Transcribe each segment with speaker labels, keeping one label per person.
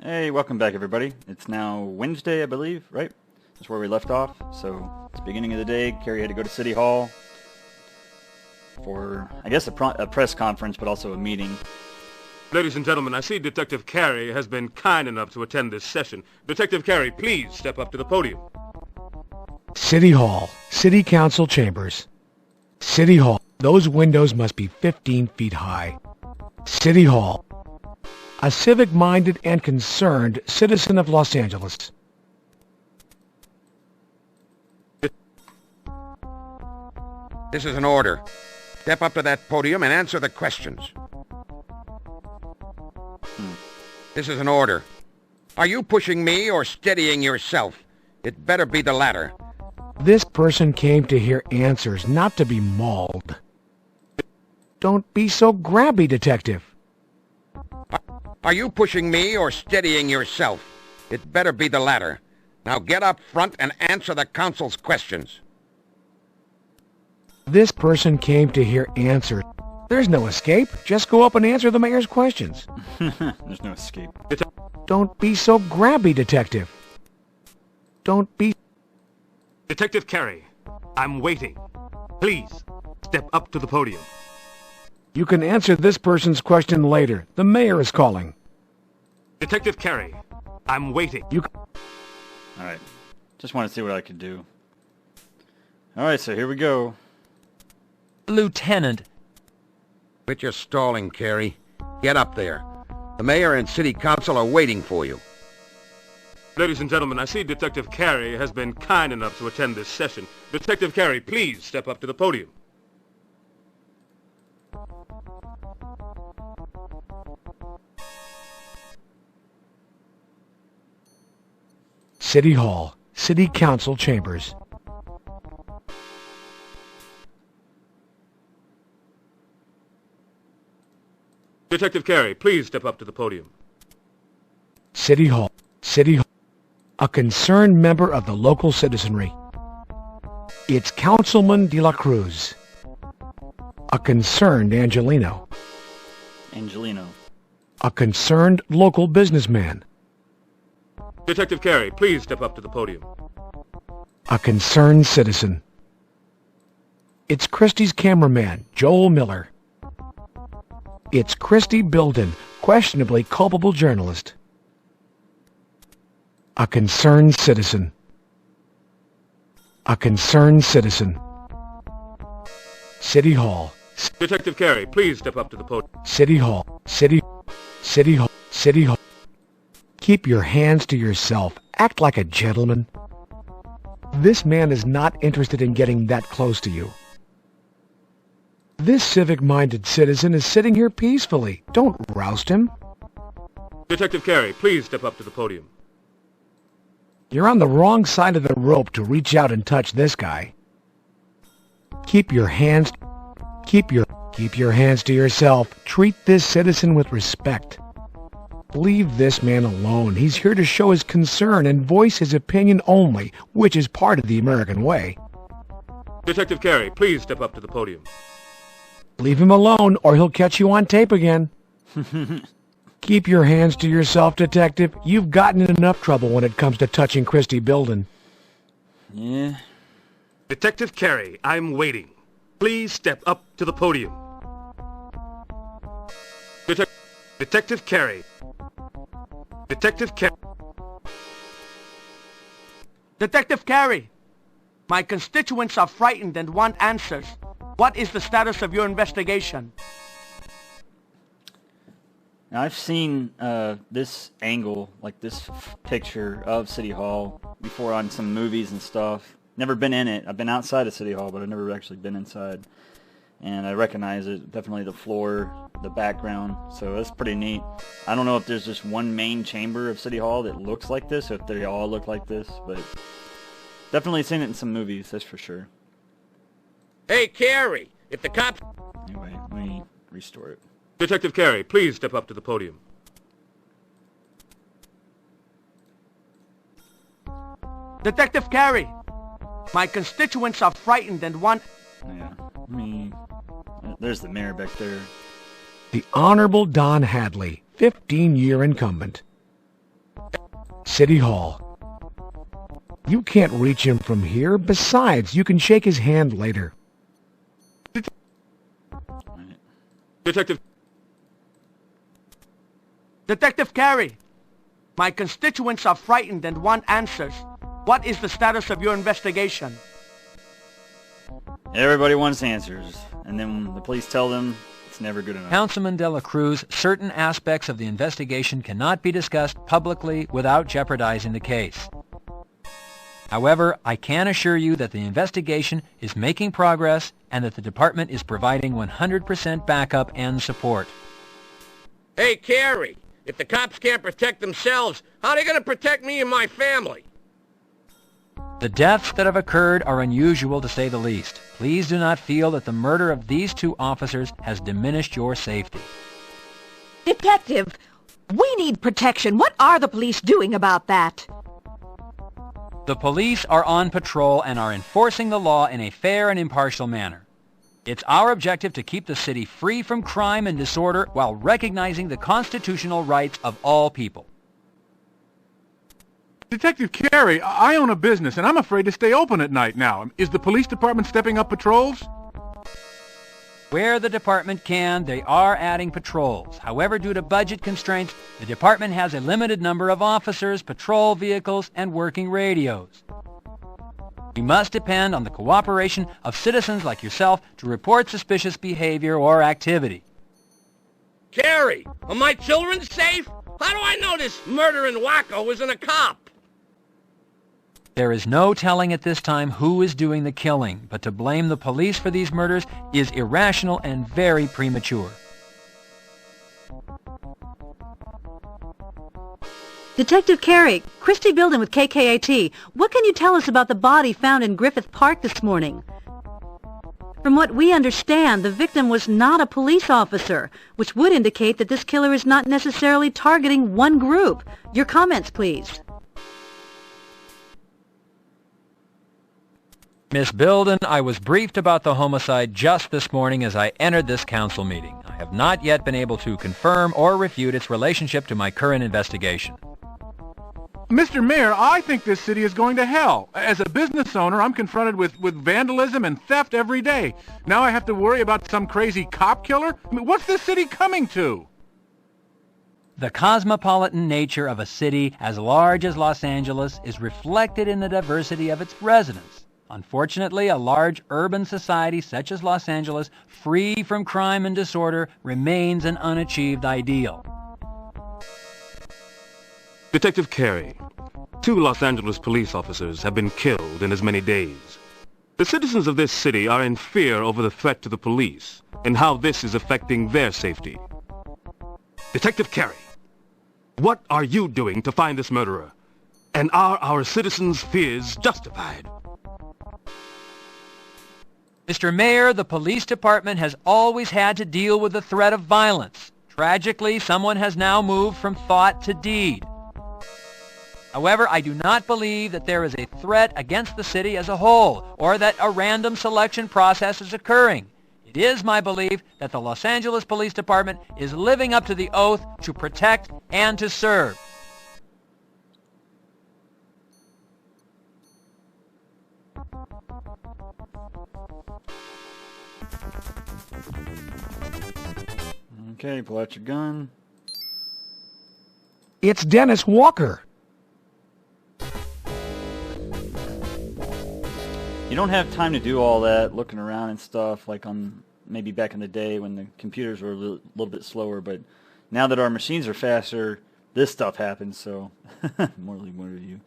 Speaker 1: Hey, welcome back everybody. It's now Wednesday, I believe, right? That's where we left off. So, it's the beginning of the day. Carey had to go to City Hall for, I guess, a press conference, but also a meeting.
Speaker 2: Ladies and gentlemen, I see Detective Carey has been kind enough to attend this session. Detective Carey, please step up to the podium.
Speaker 3: City Hall, City Council Chambers. City Hall, those windows must be 15 feet high. City Hall, a civic-minded and concerned citizen of Los Angeles.
Speaker 4: This is an order. Step up to that podium and answer the questions. This is an order. Are you pushing me or steadying yourself? It better be the latter.
Speaker 3: This person came to hear answers, not to be mauled. Don't be so grabby, Detective.
Speaker 4: Are you pushing me or steadying yourself? It better be the latter. Now get up front and answer the council's questions.
Speaker 3: This person came to hear answers. There's no escape. Just go up and answer the mayor's questions.
Speaker 1: There's no escape.
Speaker 3: Don't be so grabby, Detective. Don't be...
Speaker 2: Detective Carey, I'm waiting. Please, step up to the podium.
Speaker 3: You can answer this person's question later. The mayor is calling.
Speaker 2: Detective Carey, I'm waiting.
Speaker 1: Alright. Just want to see what I could do. Alright, so here we go.
Speaker 5: Lieutenant.
Speaker 4: Quit your stalling, Carey. Get up there. The mayor and city council are waiting for you.
Speaker 2: Ladies and gentlemen, I see Detective Carey has been kind enough to attend this session. Detective Carey, please step up to the podium.
Speaker 3: City Hall, City Council Chambers.
Speaker 2: Detective Carey, please step up to the podium.
Speaker 3: City Hall, City Hall. A concerned member of the local citizenry. It's Councilman De La Cruz. A concerned Angelino.
Speaker 1: Angelino.
Speaker 3: A concerned local businessman.
Speaker 2: Detective Carey, please step up to the podium.
Speaker 3: A concerned citizen. It's Christie's cameraman, Joel Miller. It's Christy Bilden, questionably culpable journalist. A concerned citizen. A concerned citizen. City Hall.
Speaker 2: Detective Carey, please step up to the podium.
Speaker 3: City Hall. City Hall. City Hall. Keep your hands to yourself. Act like a gentleman. This man is not interested in getting that close to you. This civic-minded citizen is sitting here peacefully. Don't roust him.
Speaker 2: Detective Carey, please step up to the podium.
Speaker 3: You're on the wrong side of the rope to reach out and touch this guy. Keep your hands to yourself. Treat this citizen with respect. Leave this man alone. He's here to show his concern and voice his opinion only, which is part of the American way.
Speaker 2: Detective Carey, please step up to the podium.
Speaker 3: Leave him alone, or he'll catch you on tape again. Keep your hands to yourself, Detective. You've gotten in enough trouble when it comes to touching Christy Bilden.
Speaker 1: Yeah.
Speaker 2: Detective Carey, I'm waiting. Please step up to the podium. Detective Carey. Detective Carey.
Speaker 5: Detective Carey. My constituents are frightened and want answers. What is the status of your investigation?
Speaker 1: Now, I've seen this angle, like this picture of City Hall before on some movies and stuff. Never been in it. I've been outside of City Hall, but I've never actually been inside. And I recognize it. Definitely the floor, the background. So that's pretty neat. I don't know if there's just one main chamber of City Hall that looks like this, or if they all look like this, but definitely seen it in some movies, that's for sure.
Speaker 4: Hey, Carey, if the cops...
Speaker 1: Anyway, let me restore it.
Speaker 2: Detective Carey, please step up to the podium.
Speaker 5: Detective Carey. My constituents are frightened and want...
Speaker 1: Yeah, there's the mayor back there.
Speaker 3: The Honorable Don Hadley, 15-year incumbent. City Hall. You can't reach him from here. Besides, you can shake his hand later.
Speaker 2: Detective...
Speaker 5: Detective Carey, my constituents are frightened and want answers. What is the status of your investigation?
Speaker 1: Everybody wants answers, and then when the police tell them, it's never good enough.
Speaker 6: Councilman De La Cruz, certain aspects of the investigation cannot be discussed publicly without jeopardizing the case. However, I can assure you that the investigation is making progress and that the department is providing 100% backup and support.
Speaker 4: Hey, Carey, if the cops can't protect themselves, how are they going to protect me and my family?
Speaker 6: The deaths that have occurred are unusual to say the least. Please do not feel that the murder of these two officers has diminished your safety.
Speaker 7: Detective, we need protection. What are the police doing about that?
Speaker 6: The police are on patrol and are enforcing the law in a fair and impartial manner. It's our objective to keep the city free from crime and disorder while recognizing the constitutional rights of all people.
Speaker 8: Detective Carey, I own a business and I'm afraid to stay open at night now. Is the police department stepping up patrols?
Speaker 6: Where the department can, they are adding patrols. However, due to budget constraints, the department has a limited number of officers, patrol vehicles, and working radios. We must depend on the cooperation of citizens like yourself to report suspicious behavior or activity.
Speaker 4: Carey, are my children safe? How do I know this murdering wacko isn't a cop?
Speaker 6: There is no telling at this time who is doing the killing, but to blame the police for these murders is irrational and very premature.
Speaker 7: Detective Carey, Christy Bilden with KKAT. What can you tell us about the body found in Griffith Park this morning? From what we understand, the victim was not a police officer, which would indicate that this killer is not necessarily targeting one group. Your comments, please.
Speaker 6: Miss Bilden, I was briefed about the homicide just this morning as I entered this council meeting. I have not yet been able to confirm or refute its relationship to my current investigation.
Speaker 8: Mr. Mayor, I think this city is going to hell. As a business owner, I'm confronted with vandalism and theft every day. Now I have to worry about some crazy cop killer? I mean, what's this city coming to?
Speaker 6: The cosmopolitan nature of a city as large as Los Angeles is reflected in the diversity of its residents. Unfortunately, a large urban society such as Los Angeles, free from crime and disorder, remains an unachieved ideal.
Speaker 2: Detective Carey, 2 Los Angeles police officers have been killed in as many days. The citizens of this city are in fear over the threat to the police and how this is affecting their safety. Detective Carey, what are you doing to find this murderer? And are our citizens' fears justified?
Speaker 6: Mr. Mayor, the police department has always had to deal with the threat of violence. Tragically, someone has now moved from thought to deed. However, I do not believe that there is a threat against the city as a whole, or that a random selection process is occurring. It is my belief that the Los Angeles Police Department is living up to the oath to protect and to serve.
Speaker 1: Okay, pull out your gun.
Speaker 3: It's Dennis Walker.
Speaker 1: You don't have time to do all that, looking around and stuff, like on maybe back in the day when the computers were a little bit slower, but now that our machines are faster, this stuff happens, so mortally wounded you.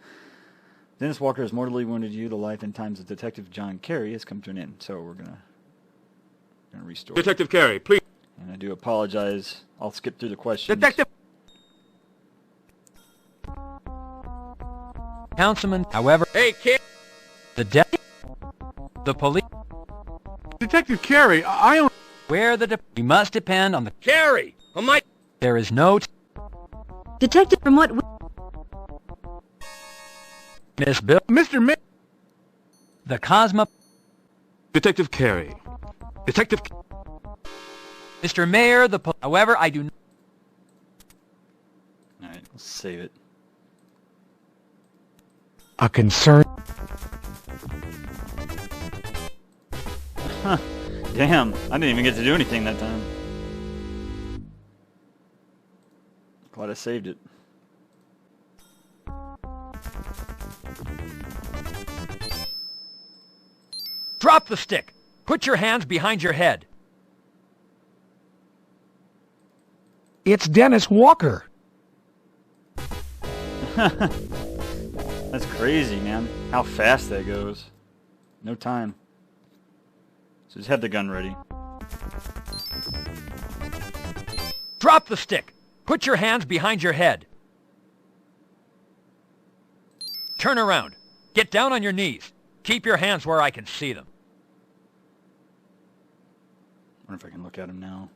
Speaker 1: Dennis Walker has mortally wounded you. The life and times of Detective John Carey has come to an end, so we're gonna restore.
Speaker 2: Detective Carey, please.
Speaker 1: And I do apologize. I'll skip through the questions.
Speaker 5: Detective...
Speaker 6: Councilman, however,
Speaker 4: Hey, kid!
Speaker 6: the police,
Speaker 8: Detective Carey, I own...
Speaker 6: we must depend on the...
Speaker 4: Carey! On my...
Speaker 6: There is no...
Speaker 7: Detective, from what we...
Speaker 6: Miss Bill...
Speaker 8: Mr. Mayor...
Speaker 6: The Cosmo...
Speaker 2: Detective Carey. Detective...
Speaker 6: Mr. Mayor, however, I do not...
Speaker 1: Alright, let's save it.
Speaker 3: A concern.
Speaker 1: Huh. Damn, I didn't even get to do anything that time. Glad I saved it.
Speaker 6: Drop the stick. Put your hands behind your head.
Speaker 3: It's Dennis Walker.
Speaker 1: That's crazy, man. How fast that goes. No time. So just have the gun ready.
Speaker 6: Drop the stick. Put your hands behind your head. Turn around. Get down on your knees. Keep your hands where I can see them.
Speaker 1: Wonder if I can look at him now.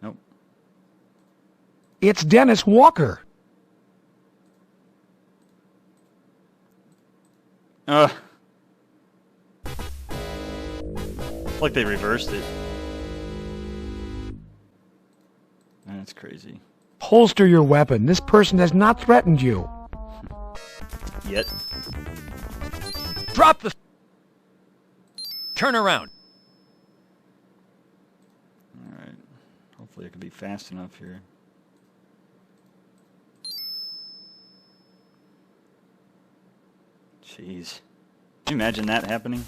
Speaker 1: Nope.
Speaker 3: It's Dennis Walker.
Speaker 1: It's like they reversed it. That's crazy.
Speaker 3: Holster your weapon. This person has not threatened you.
Speaker 1: Yet.
Speaker 6: Drop the... Turn around.
Speaker 1: Alright. Hopefully I can be fast enough here. Jeez. Can you imagine that happening?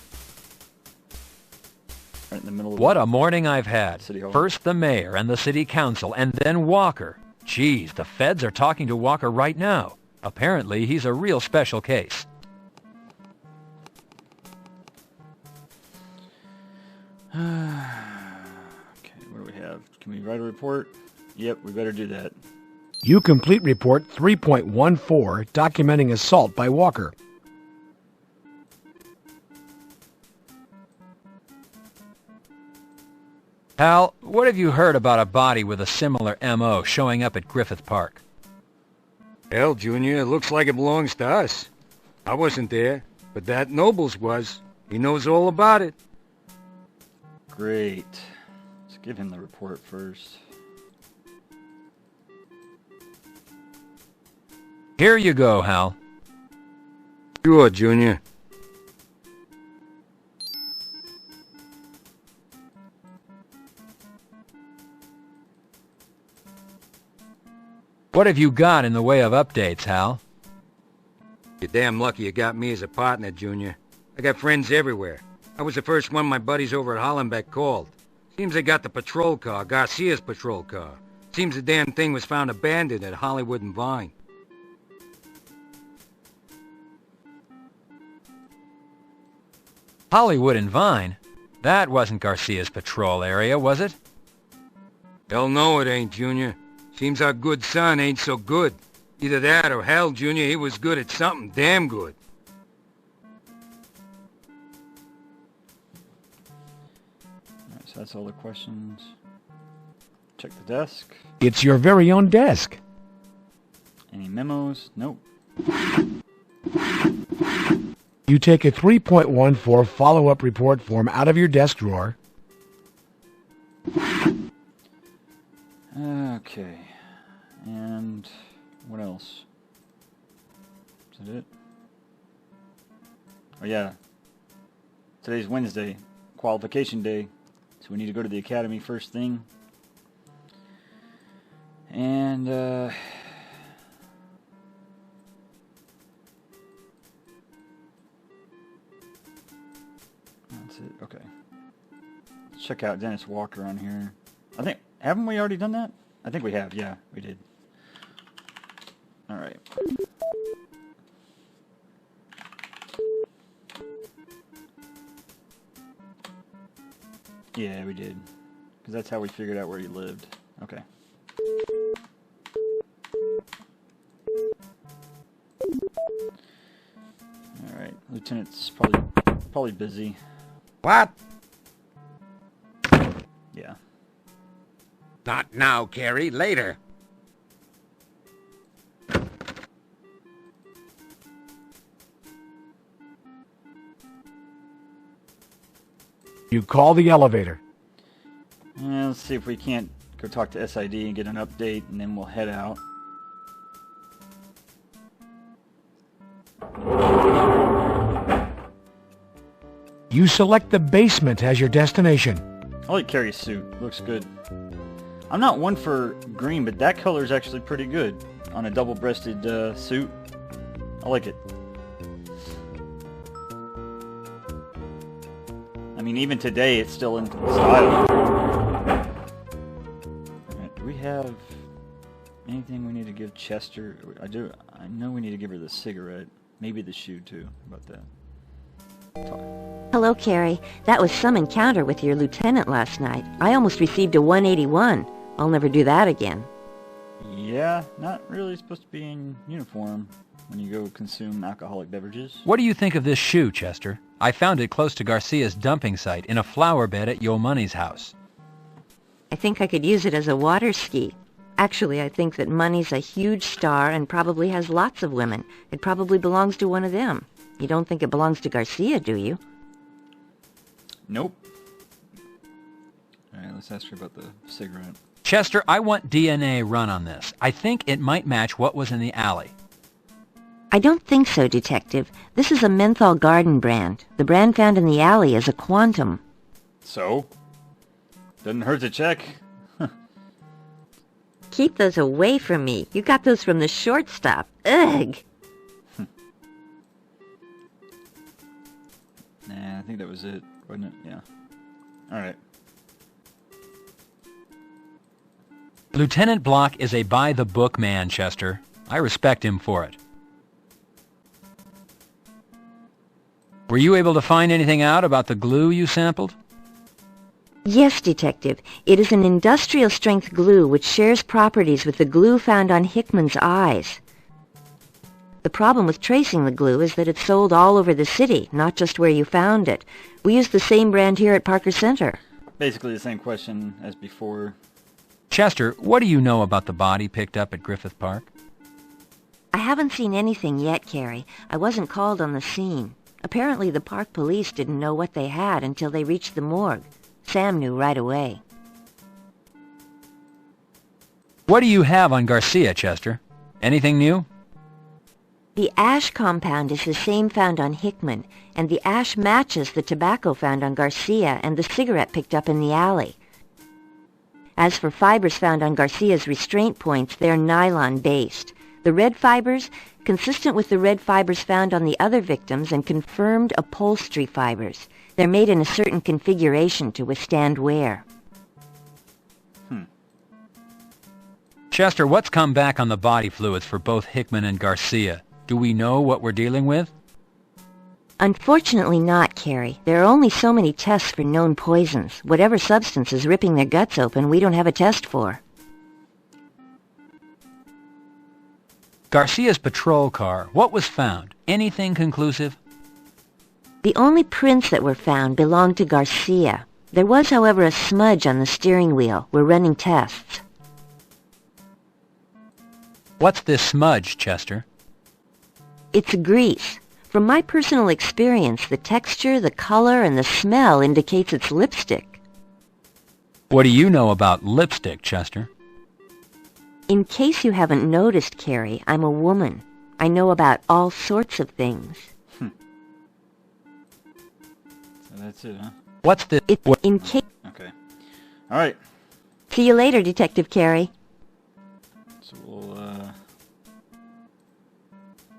Speaker 1: Right in the middle of
Speaker 6: What a morning I've had.
Speaker 1: City Hall.
Speaker 6: First the mayor and the city council, and then Walker. Geez, the feds are talking to Walker right now. Apparently, he's a real special case.
Speaker 1: Okay, what do we have? Can we write a report? Yep, we better do that.
Speaker 3: You complete report 3.14 documenting assault by Walker.
Speaker 6: Hal, what have you heard about a body with a similar M.O. showing up at Griffith Park?
Speaker 9: Hell, Junior, it looks like it belongs to us. I wasn't there, but that Nobles was. He knows all about it.
Speaker 1: Great. Let's give him the report first.
Speaker 6: Here you go, Hal.
Speaker 9: Sure, Junior.
Speaker 6: What have you got in the way of updates, Hal?
Speaker 9: You're damn lucky you got me as a partner, Junior. I got friends everywhere. I was the first one my buddies over at Hollenbeck called. Seems they got the patrol car, Garcia's patrol car. Seems the damn thing was found abandoned at Hollywood and Vine.
Speaker 6: Hollywood and Vine? That wasn't Garcia's patrol area, was it?
Speaker 9: Hell no it ain't, Junior. Seems our good son ain't so good. Either that or hell, Junior, he was good at something damn good.
Speaker 1: Alright, so that's all the questions. Check the desk.
Speaker 3: It's your very own desk.
Speaker 1: Any memos? Nope.
Speaker 3: You take a 3.14 follow-up report form out of your desk drawer.
Speaker 1: Okay. And what else? Is that it? Oh yeah. Today's Wednesday, qualification day. So we need to go to the academy first thing. And that's it. Okay. Let's check out Dennis Walker on here. I think, haven't we already done that? I think we have. Yeah, we did. All right. Yeah, we did. Because that's how we figured out where he lived. Okay. All right. Lieutenant's probably busy.
Speaker 4: What?
Speaker 1: Yeah.
Speaker 4: Not now, Carey. Later.
Speaker 3: You call the elevator.
Speaker 1: Let's see if we can't go talk to SID and get an update, and then we'll head out.
Speaker 3: You select the basement as your destination.
Speaker 1: I like Carey's suit. Looks good. I'm not one for green, but that color is actually pretty good on a double-breasted suit. I like it. I mean, even today, it's still in style. Alright, do we have anything we need to give Chester? I know we need to give her the cigarette. Maybe the shoe, too. How about that?
Speaker 10: Hello, Carey. That was some encounter with your lieutenant last night. I almost received a 181. I'll never do that again.
Speaker 1: Yeah, not really supposed to be in uniform when you go consume alcoholic beverages.
Speaker 6: What do you think of this shoe, Chester? I found it close to Garcia's dumping site in a flower bed at Yo Money's house.
Speaker 10: I think I could use it as a water ski. Actually, I think that Money's a huge star and probably has lots of women. It probably belongs to one of them. You don't think it belongs to Garcia, do you?
Speaker 1: Nope. Alright, let's ask her about the cigarette.
Speaker 6: Chester, I want DNA run on this. I think it might match what was in the alley.
Speaker 10: I don't think so, Detective. This is a menthol garden brand. The brand found in the alley is a Quantum.
Speaker 1: So? Doesn't hurt to check.
Speaker 10: Keep those away from me. You got those from the shortstop. Ugh!
Speaker 1: Nah, I think that was it, wasn't it? Yeah. Alright.
Speaker 6: Lieutenant Block is a by-the-book man, Chester. I respect him for it. Were you able to find anything out about the glue you sampled?
Speaker 10: Yes, Detective. It is an industrial-strength glue which shares properties with the glue found on Hickman's eyes. The problem with tracing the glue is that it's sold all over the city, not just where you found it. We use the same brand here at Parker Center.
Speaker 1: Basically the same question as before.
Speaker 6: Chester, what do you know about the body picked up at Griffith Park?
Speaker 10: I haven't seen anything yet, Carey. I wasn't called on the scene. Apparently the park police didn't know what they had until they reached the morgue. Sam knew right away.
Speaker 6: What do you have on Garcia, Chester? Anything new?
Speaker 10: The ash compound is the same found on Hickman, and the ash matches the tobacco found on Garcia and the cigarette picked up in the alley. As for fibers found on Garcia's restraint points, they're nylon-based. The red fibers, consistent with the red fibers found on the other victims, and confirmed upholstery fibers. They're made in a certain configuration to withstand wear.
Speaker 6: Chester, what's come back on the body fluids for both Hickman and Garcia? Do we know what we're dealing with?
Speaker 10: Unfortunately not, Carey. There are only so many tests for known poisons. Whatever substance is ripping their guts open, we don't have a test for.
Speaker 6: Garcia's patrol car, what was found? Anything conclusive?
Speaker 10: The only prints that were found belonged to Garcia. There was, however, a smudge on the steering wheel. We're running tests.
Speaker 6: What's this smudge, Chester?
Speaker 10: It's grease. From my personal experience, the texture, the color, and the smell indicates it's lipstick.
Speaker 6: What do you know about lipstick, Chester?
Speaker 10: In case you haven't noticed, Carey, I'm a woman. I know about all sorts of things.
Speaker 1: So that's it, huh?
Speaker 6: What's this?
Speaker 10: In case...
Speaker 1: Okay. Alright.
Speaker 10: See you later, Detective Carey.
Speaker 1: So we'll,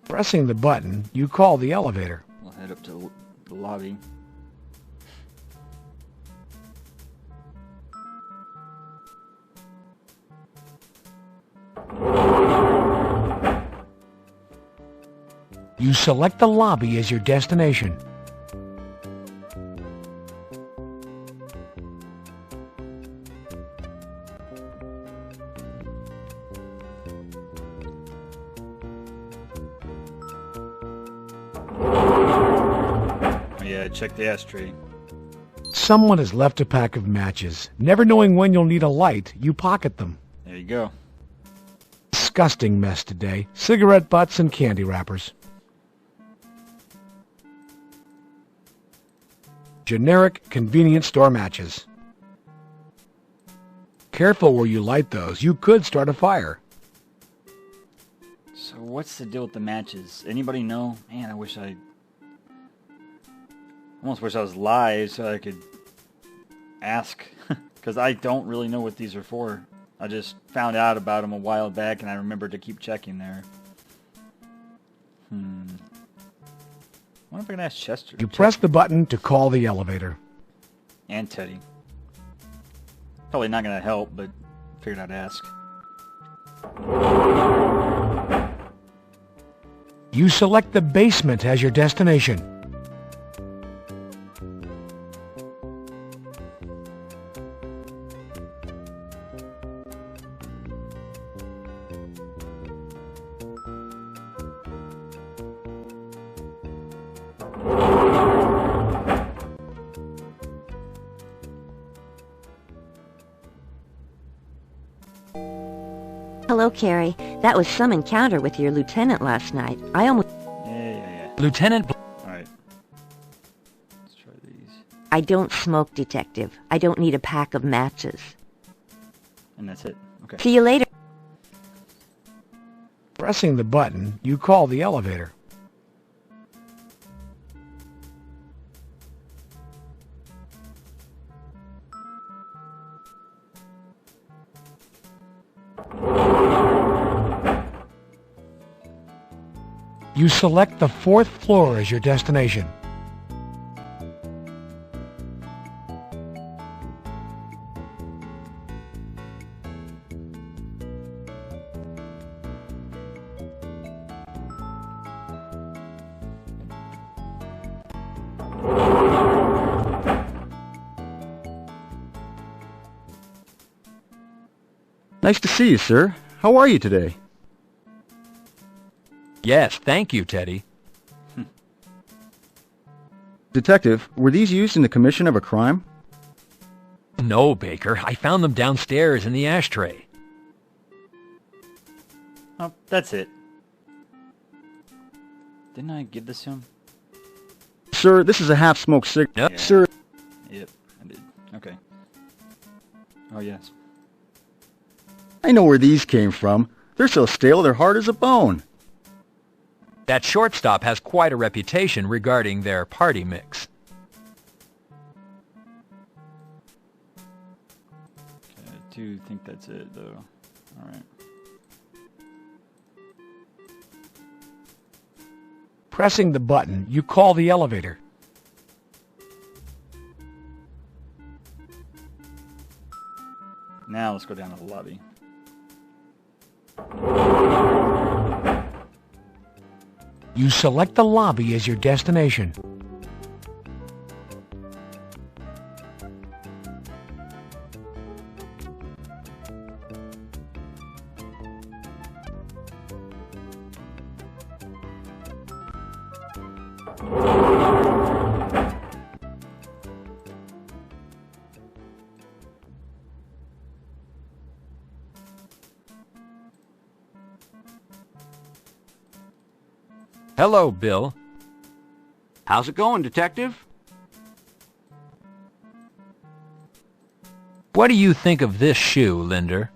Speaker 3: Pressing the button, you call the elevator.
Speaker 1: we'll head up to the lobby.
Speaker 3: You select the lobby as your destination.
Speaker 1: Yeah, check the ashtray.
Speaker 3: Someone has left a pack of matches. Never knowing when you'll need a light, you pocket them.
Speaker 1: There you go.
Speaker 3: Disgusting mess today. Cigarette butts and candy wrappers. Generic convenience store matches. Careful where you light those. You could start a fire.
Speaker 1: So what's the deal with the matches? Anybody know? Man, I wish Almost wish I was live so I could ask, because I don't really know what these are for. I just found out about them a while back, and I remembered to keep checking there. I wonder if I can ask Chester.
Speaker 3: You press the button to call the elevator.
Speaker 1: And Teddy. Probably not going to help, but figured I'd ask.
Speaker 3: You select the basement as your destination.
Speaker 10: Hello, Carey. That was some encounter with your lieutenant last night. I almost...
Speaker 1: Yeah.
Speaker 6: Lieutenant...
Speaker 1: Alright. Let's try these.
Speaker 10: I don't smoke, Detective. I don't need a pack of matches.
Speaker 1: And that's it. Okay.
Speaker 10: See you later.
Speaker 3: Pressing the button, you call the elevator. You select the 4th floor as your destination.
Speaker 11: Nice to see you, sir. How are you today?
Speaker 6: Yes, thank you, Teddy.
Speaker 11: Detective, were these used in the commission of a crime?
Speaker 6: No, Baker. I found them downstairs in the ashtray.
Speaker 1: Oh, that's it. Didn't I give this to him?
Speaker 11: Sir, this is a half-smoked cigarette.
Speaker 6: Yep.
Speaker 1: Yeah.
Speaker 11: Sir.
Speaker 1: Yep, I did. Okay. Oh, yes.
Speaker 11: I know where these came from. They're so stale they're hard as a bone.
Speaker 6: That shortstop has quite a reputation regarding their party mix.
Speaker 1: Okay, I do think that's it, though. Alright.
Speaker 3: Pressing the button, you call the elevator.
Speaker 1: Now let's go down to the lobby.
Speaker 3: You select the lobby as your destination.
Speaker 6: Hello, Bill.
Speaker 12: How's it going, Detective?
Speaker 6: What do you think of this shoe, Linder?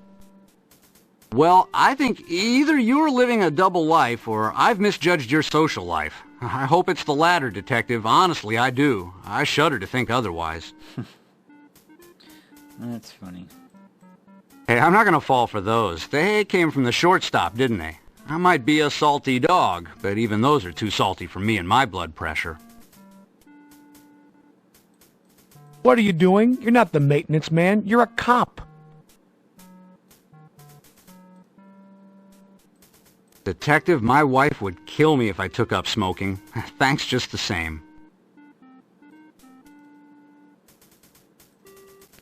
Speaker 12: Well, I think either you're living a double life or I've misjudged your social life. I hope it's the latter, Detective. Honestly, I do. I shudder to think otherwise.
Speaker 1: That's funny.
Speaker 12: Hey, I'm not going to fall for those. They came from the shortstop, didn't they? I might be a salty dog, but even those are too salty for me and my blood pressure.
Speaker 3: What are you doing? You're not the maintenance man. You're a cop.
Speaker 12: Detective, my wife would kill me if I took up smoking. Thanks just the same.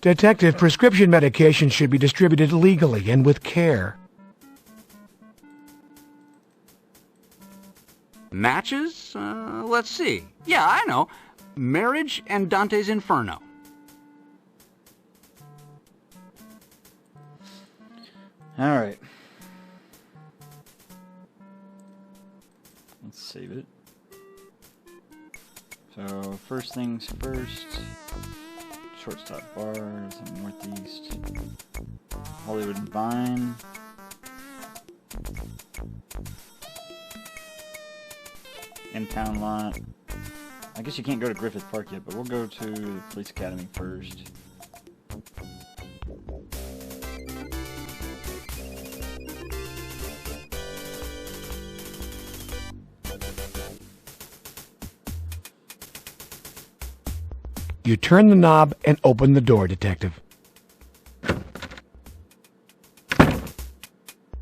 Speaker 3: Detective, prescription medication should be distributed legally and with care.
Speaker 12: Matches? Let's see. Yeah, I know. Marriage and Dante's Inferno.
Speaker 1: Alright. Let's save it. So, first things first. Shortstop bars, northeast. Hollywood and Vine. Impound Lot. I guess you can't go to Griffith Park yet, but we'll go to the police academy first.
Speaker 3: You turn the knob and open the door, Detective.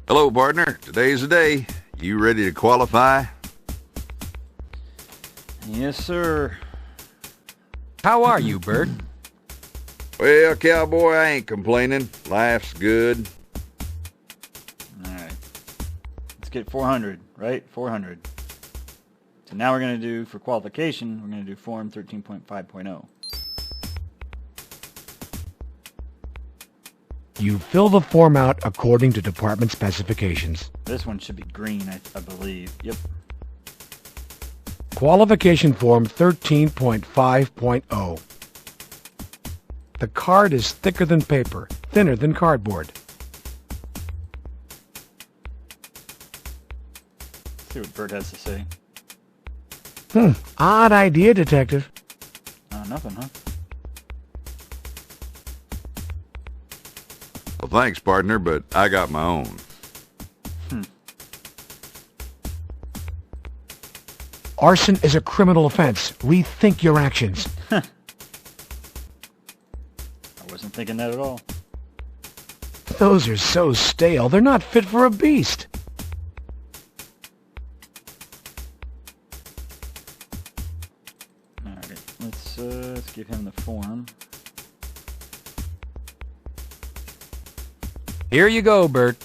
Speaker 13: Hello, partner. Today's the day. You ready to qualify?
Speaker 1: Yes, sir.
Speaker 6: How are you, Bert?
Speaker 13: Well, cowboy, I ain't complaining. Life's good.
Speaker 1: Alright. Let's get 400, right? 400. So now we're going to do, for qualification, we're going to do Form 13.5.0.
Speaker 3: You fill the form out according to department specifications.
Speaker 1: This one should be green, I believe. Yep.
Speaker 3: Qualification Form 13.5.0. The card is thicker than paper, thinner than cardboard.
Speaker 1: Let's see what Bert has to say.
Speaker 3: Odd idea, Detective.
Speaker 1: Nothing, huh?
Speaker 13: Well, thanks, partner, but I got my own.
Speaker 3: Arson is a criminal offense. Rethink your actions.
Speaker 1: I wasn't thinking that at all.
Speaker 3: Those are so stale, they're not fit for a beast.
Speaker 1: Alright, let's give him the form.
Speaker 6: Here you go, Bert.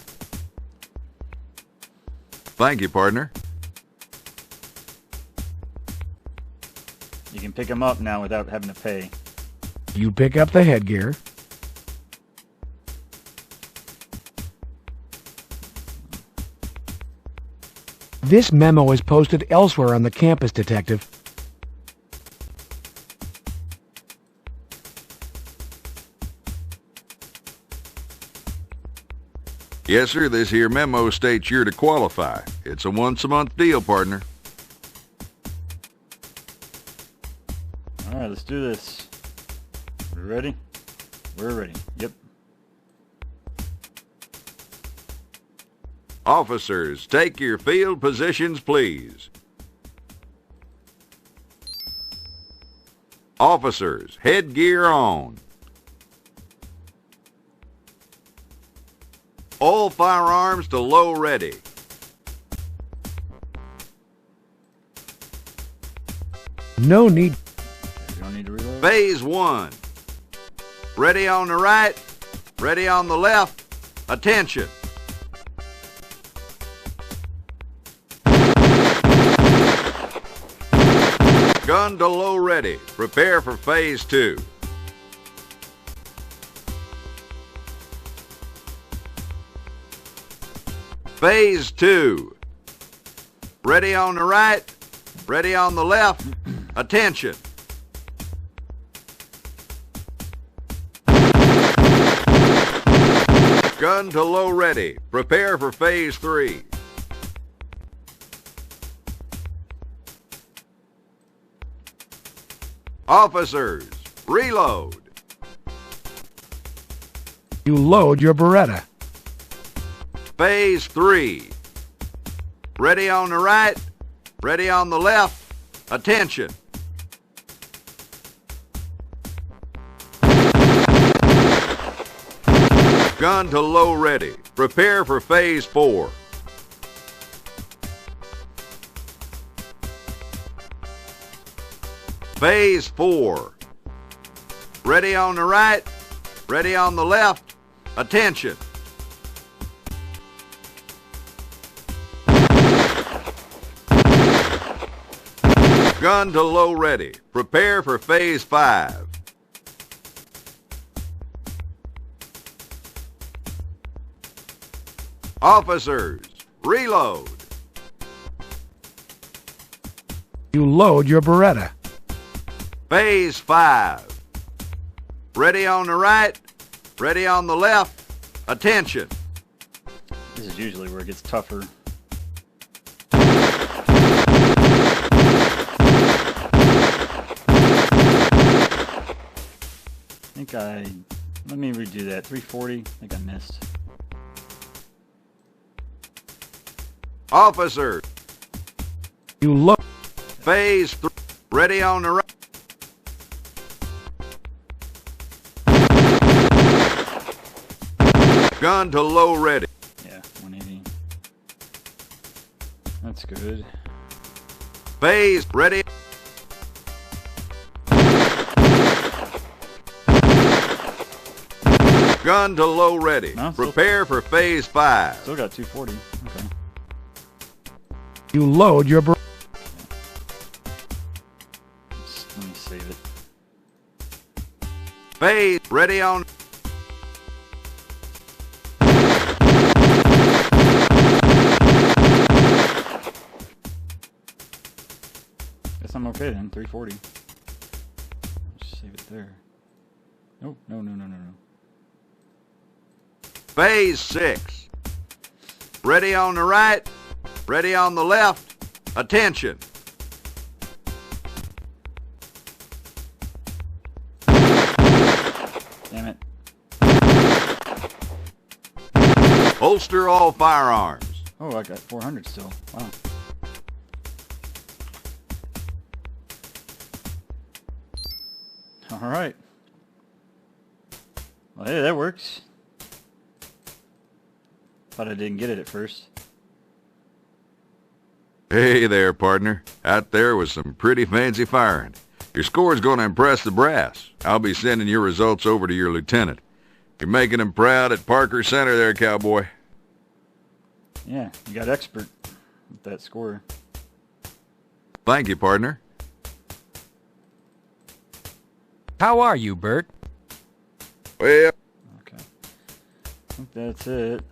Speaker 13: Thank you, partner.
Speaker 1: You can pick him up now without having to pay.
Speaker 3: You pick up the headgear. This memo is posted elsewhere on the campus, Detective.
Speaker 13: Yes, sir, this here memo states you're to qualify. It's a once-a-month deal, partner.
Speaker 1: Alright, let's do this. We ready? We're ready. Yep.
Speaker 13: Officers, take your field positions, please. Officers, headgear on. All firearms to low ready.
Speaker 3: No need.
Speaker 1: You don't need to reload.
Speaker 13: Phase 1. Ready on the right, ready on the left. Attention. Gun to low ready. Prepare for Phase 2. Phase 2. Ready on the right, ready on the left. Attention. Gun to low ready. Prepare for Phase 3. Officers, reload.
Speaker 3: You load your Beretta.
Speaker 13: Phase 3. Ready on the right, ready on the left. Attention. Gun to low ready. Prepare for Phase 4. Phase 4. Ready on the right, ready on the left. Attention. Gun to low ready. Prepare for Phase 5. Officers, reload.
Speaker 3: You load your Beretta.
Speaker 13: Phase 5. Ready on the right, ready on the left. Attention.
Speaker 1: This is usually where it gets tougher. Let me redo that. 340. I think I missed.
Speaker 13: Officer.
Speaker 3: You look.
Speaker 13: Phase 3. Ready on the right. Gun to low ready.
Speaker 1: Yeah, 180. That's good.
Speaker 13: Phase ready. Gun to low ready.
Speaker 1: No,
Speaker 13: Prepare for phase 5.
Speaker 1: Still got 240. Okay.
Speaker 3: You load your...
Speaker 1: Let me save it.
Speaker 13: Phase ready on...
Speaker 1: Guess I'm okay then. 340. Just save it there. Nope. No.
Speaker 13: Phase 6. Ready on the right. Ready on the left. Attention.
Speaker 1: Damn it.
Speaker 13: Holster all firearms.
Speaker 1: Oh, I got 400 still. Wow. All right. Well, hey, that works. Thought I didn't get it at first.
Speaker 13: Hey there, partner. Out there was some pretty fancy firing. Your score's going to impress the brass. I'll be sending your results over to your lieutenant. You're making him proud at Parker Center there, cowboy.
Speaker 1: Yeah, you got expert with that score.
Speaker 13: Thank you, partner.
Speaker 6: How are you, Bert?
Speaker 13: Well...
Speaker 1: Okay. I think that's it.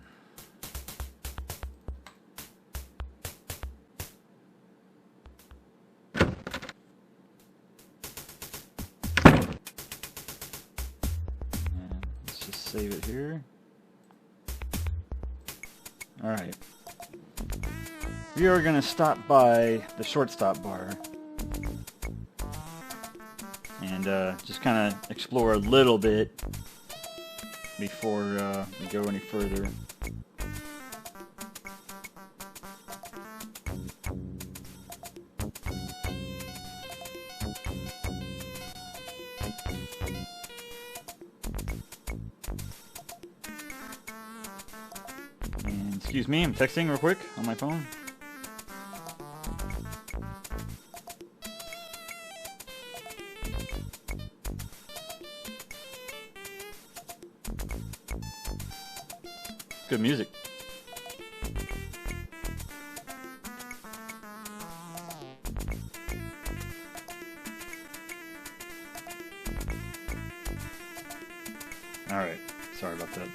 Speaker 1: Let's just save it here. Alright. We are going to stop by the shortstop bar and just kind of explore a little bit before we go any further. And excuse me, I'm texting real quick on my phone. Good music. All right. Sorry about that.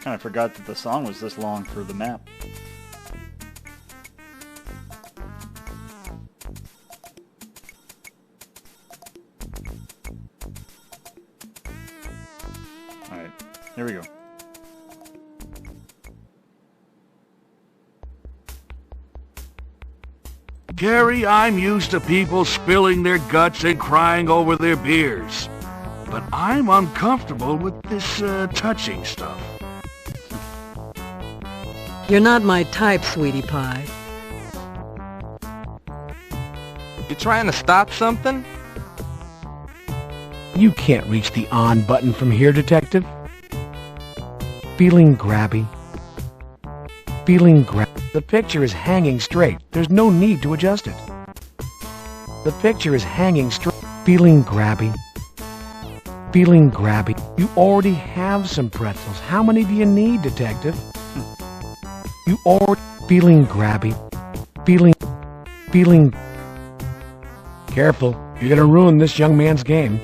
Speaker 1: Kind of forgot that the song was this long for the map. Alright, here we go.
Speaker 14: Carey, I'm used to people spilling their guts and crying over their beers. But I'm uncomfortable with this touching stuff.
Speaker 15: You're not my type, sweetie pie.
Speaker 5: You trying to stop something?
Speaker 3: You can't reach the on button from here, Detective. Feeling grabby. The picture is hanging straight. There's no need to adjust it. The picture is hanging straight. Feeling grabby. You already have some pretzels. How many do you need, Detective? You already... Feeling grabby. Careful. You're gonna ruin this young man's game.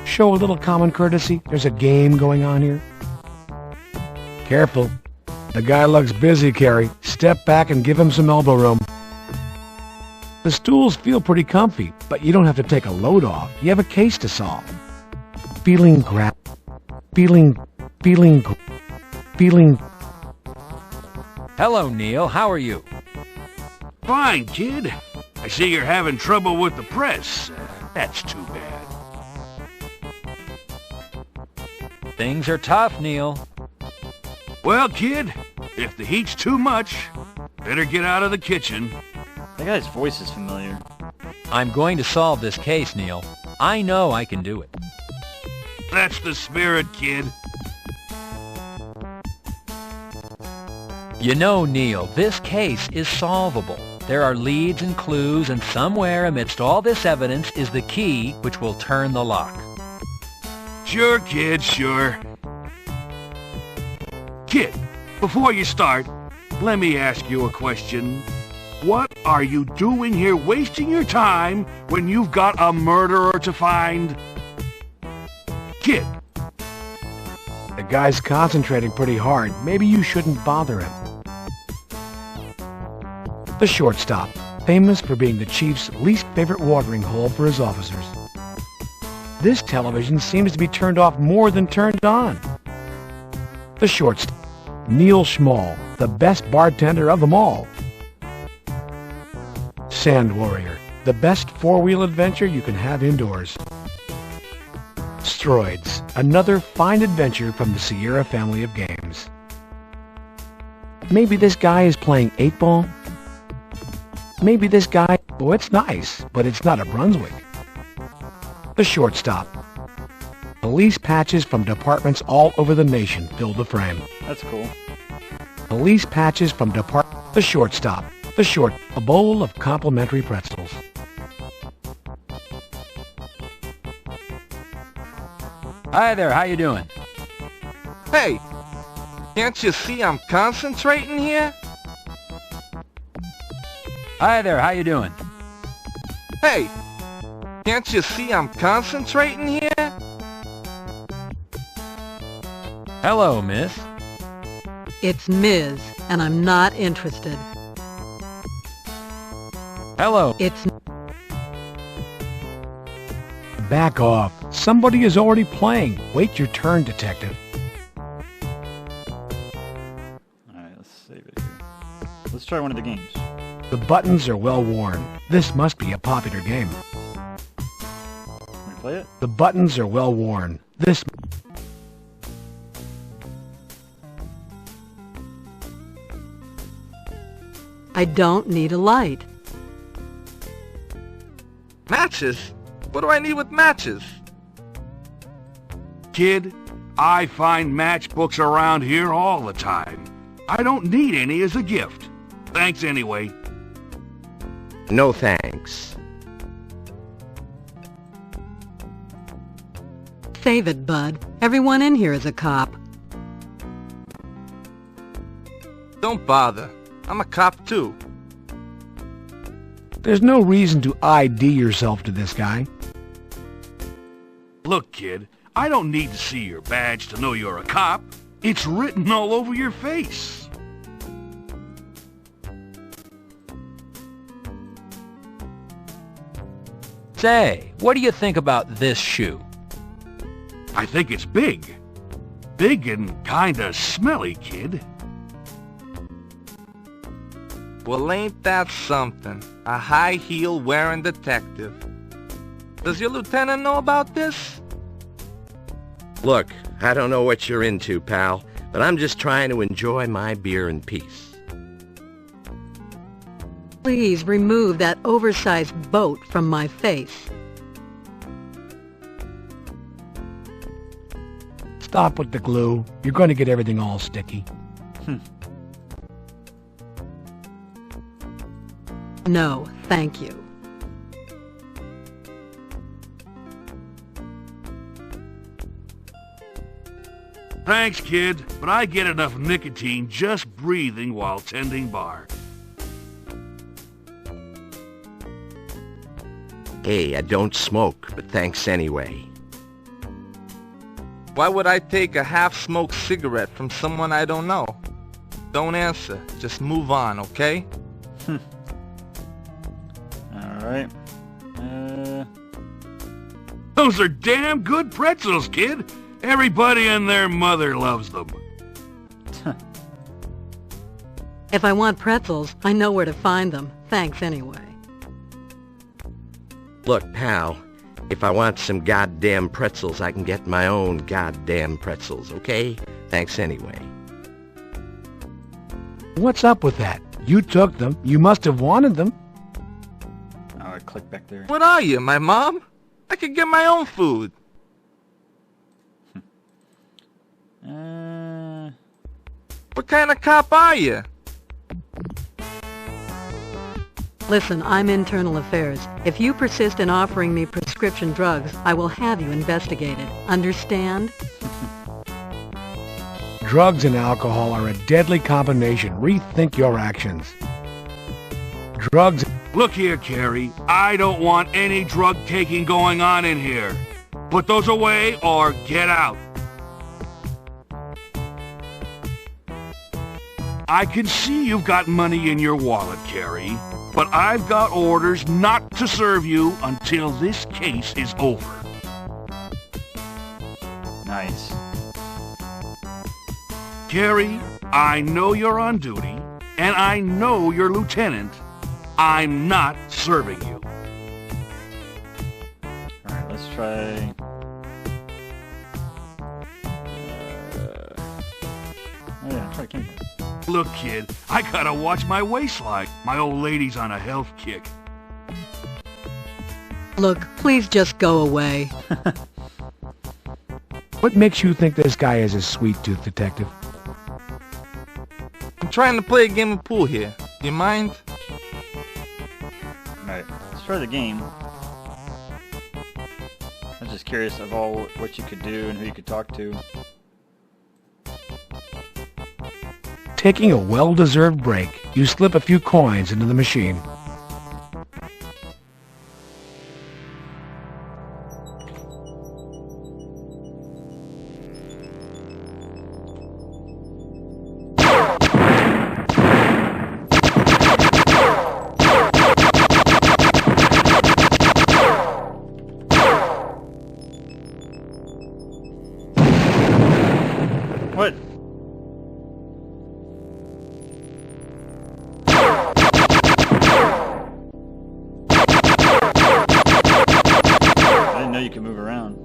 Speaker 3: Show a little common courtesy. There's a game going on here. Careful. The guy looks busy, Carey. Step back and give him some elbow room. The stools feel pretty comfy, but you don't have to take a load off. You have a case to solve. Feeling.
Speaker 6: Hello, Neil. How are you?
Speaker 14: Fine, kid. I see you're having trouble with the press. That's too bad.
Speaker 6: Things are tough, Neil.
Speaker 14: Well, kid, if the heat's too much, better get out of the kitchen.
Speaker 1: That guy's voice is familiar.
Speaker 6: I'm going to solve this case, Neil. I know I can do it.
Speaker 14: That's the spirit, kid.
Speaker 6: You know, Neil, this case is solvable. There are leads and clues, and somewhere amidst all this evidence is the key which will turn the lock.
Speaker 14: Sure, kid, sure. Kid, before you start, let me ask you a question. What are you doing here wasting your time when you've got a murderer to find? Kid.
Speaker 3: The guy's concentrating pretty hard. Maybe you shouldn't bother him. The shortstop, famous for being the chief's least favorite watering hole for his officers. This television seems to be turned off more than turned on. The shortstop, Neil Schmall, the best bartender of them all. Sand Warrior, the best four-wheel adventure you can have indoors. Stroids, another fine adventure from the Sierra family of games. Maybe this guy is playing 8-ball? Maybe this guy... Oh, it's nice, but it's not a Brunswick. The shortstop. Police patches from departments all over the nation fill the frame.
Speaker 1: That's cool.
Speaker 3: Police patches from The shortstop. A bowl of complimentary pretzels.
Speaker 6: Hi there, how you doing?
Speaker 16: Hey, can't you see I'm concentrating here?
Speaker 6: Hi there, how you doing?
Speaker 16: Hey, can't you see I'm concentrating here?
Speaker 6: Hello, miss.
Speaker 15: It's Ms., and I'm not interested.
Speaker 6: Hello.
Speaker 15: It's...
Speaker 3: Back off. Somebody is already playing. Wait your turn, detective.
Speaker 1: Alright, let's save it here. Let's try one of the games.
Speaker 3: The buttons are well worn. This must be a popular game.
Speaker 1: Can we play it?
Speaker 3: The buttons are well worn. This...
Speaker 15: I don't need a light.
Speaker 16: Matches? What do I need with matches?
Speaker 14: Kid, I find matchbooks around here all the time. I don't need any as a gift. Thanks anyway.
Speaker 17: No thanks.
Speaker 15: Save it, bud. Everyone in here is a cop.
Speaker 16: Don't bother. I'm a cop too.
Speaker 3: There's no reason to ID yourself to this guy.
Speaker 14: Look, kid, I don't need to see your badge to know you're a cop. It's written all over your face.
Speaker 6: Say, what do you think about this shoe?
Speaker 14: I think it's big. Big and kinda smelly, kid.
Speaker 16: Well, ain't that something? A high heel wearing detective. Does your lieutenant know about this?
Speaker 17: Look, I don't know what you're into, pal, but I'm just trying to enjoy my beer in peace.
Speaker 15: Please remove that oversized boat from my face.
Speaker 3: Stop with the glue. You're going to get everything all sticky.
Speaker 15: No, thank you.
Speaker 14: Thanks, kid, but I get enough nicotine just breathing while tending bar.
Speaker 17: Hey, I don't smoke, but thanks anyway.
Speaker 16: Why would I take a half-smoked cigarette from someone I don't know? Don't answer. Just move on, okay?
Speaker 1: Alright, Alright.
Speaker 14: Those are damn good pretzels, kid. Everybody and their mother loves them.
Speaker 15: If I want pretzels, I know where to find them. Thanks anyway.
Speaker 17: Look, pal, if I want some goddamn pretzels, I can get my own goddamn pretzels, okay? Thanks anyway.
Speaker 3: What's up with that? You took them. You must have wanted them.
Speaker 1: Oh, I clicked back there.
Speaker 16: What are you, my mom? I could get my own food. What kind of cop are you?
Speaker 15: Listen, I'm internal affairs. If you persist in offering me prescription drugs, I will have you investigated. Understand?
Speaker 3: Drugs and alcohol are a deadly combination. Rethink your actions. Drugs...
Speaker 14: Look here, Carey. I don't want any drug-taking going on in here. Put those away or get out. I can see you've got money in your wallet, Carey, but I've got orders not to serve you until this case is over.
Speaker 1: Nice.
Speaker 14: Carey, I know you're on duty, and I know you're lieutenant. I'm not serving you.
Speaker 1: Alright, let's try... Oh yeah, try camera.
Speaker 14: Look, kid, I gotta watch my waistline. My old lady's on a health kick.
Speaker 15: Look, please just go away.
Speaker 3: What makes you think this guy is a sweet tooth, Detective?
Speaker 16: I'm trying to play a game of pool here. Do you mind?
Speaker 1: Alright, let's try the game. I'm just curious of all what you could do and who you could talk to.
Speaker 3: Taking a well-deserved break, you slip a few coins into the machine.
Speaker 1: What? I didn't know you could move around.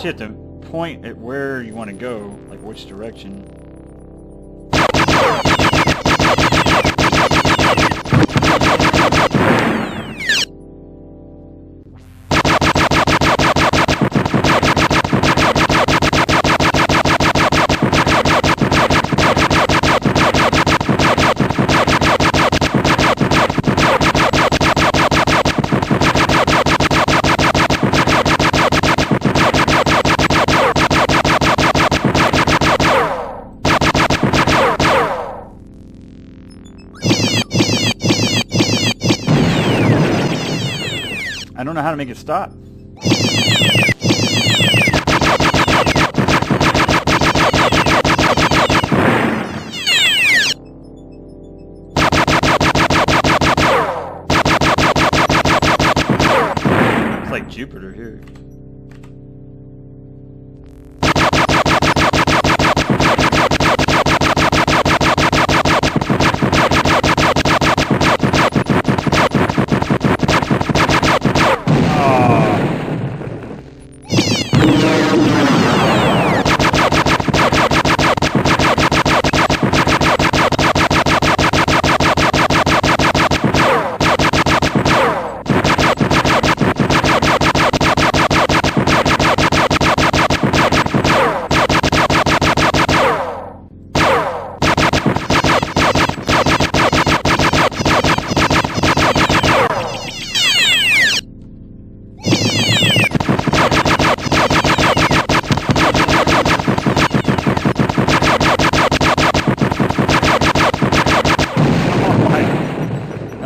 Speaker 1: You have to point at where you want to go, like which direction. I don't know how to make it stop. It's like Jupiter here.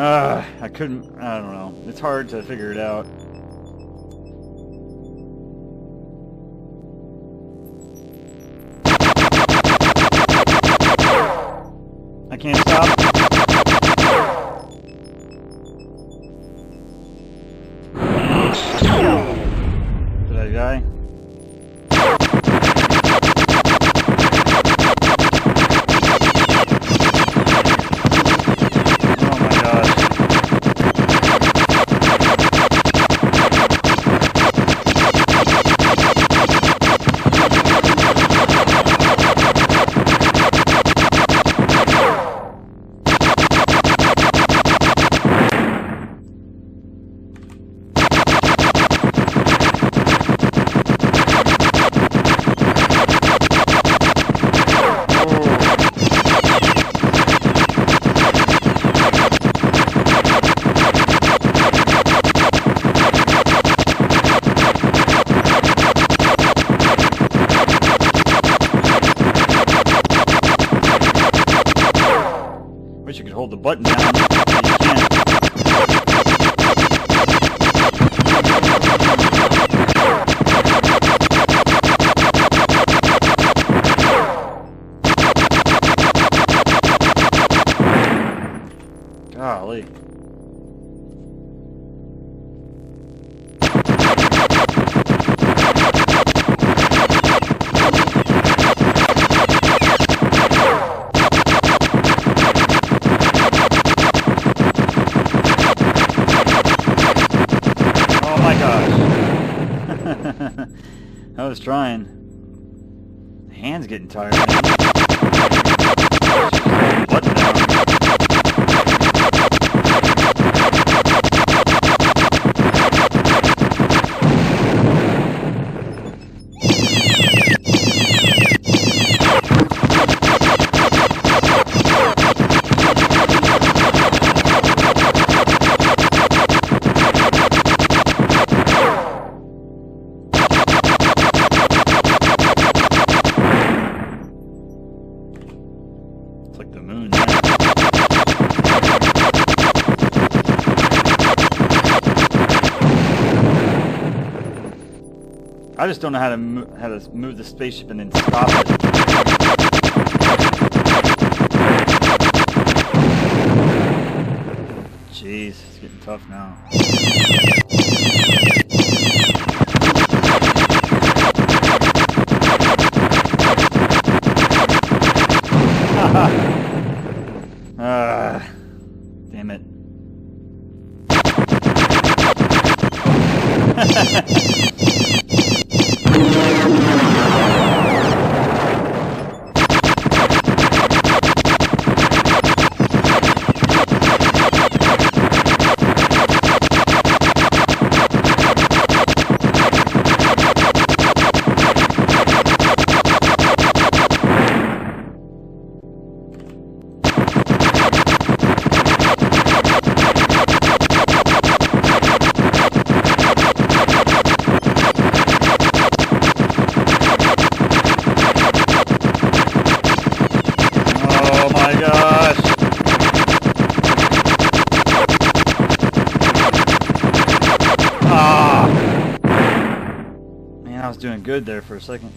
Speaker 1: I couldn't, I don't know. It's hard to figure it out. I can't stop. Did I die? Wish you could hold the button down. You can't. Golly. I was trying. The hand's getting tired. Button down. It's like the moon. I just don't know how to move the spaceship and then stop it. Jeez, it's getting tough now. Damn it. I was doing good there for a second.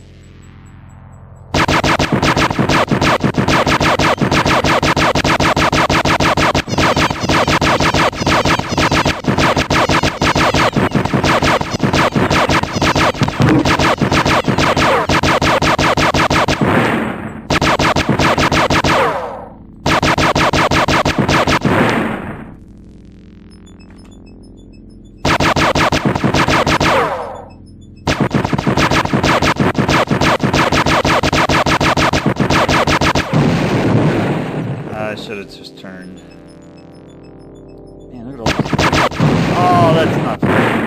Speaker 1: I should have just turned. Man, look at all this. Oh, that's not fair.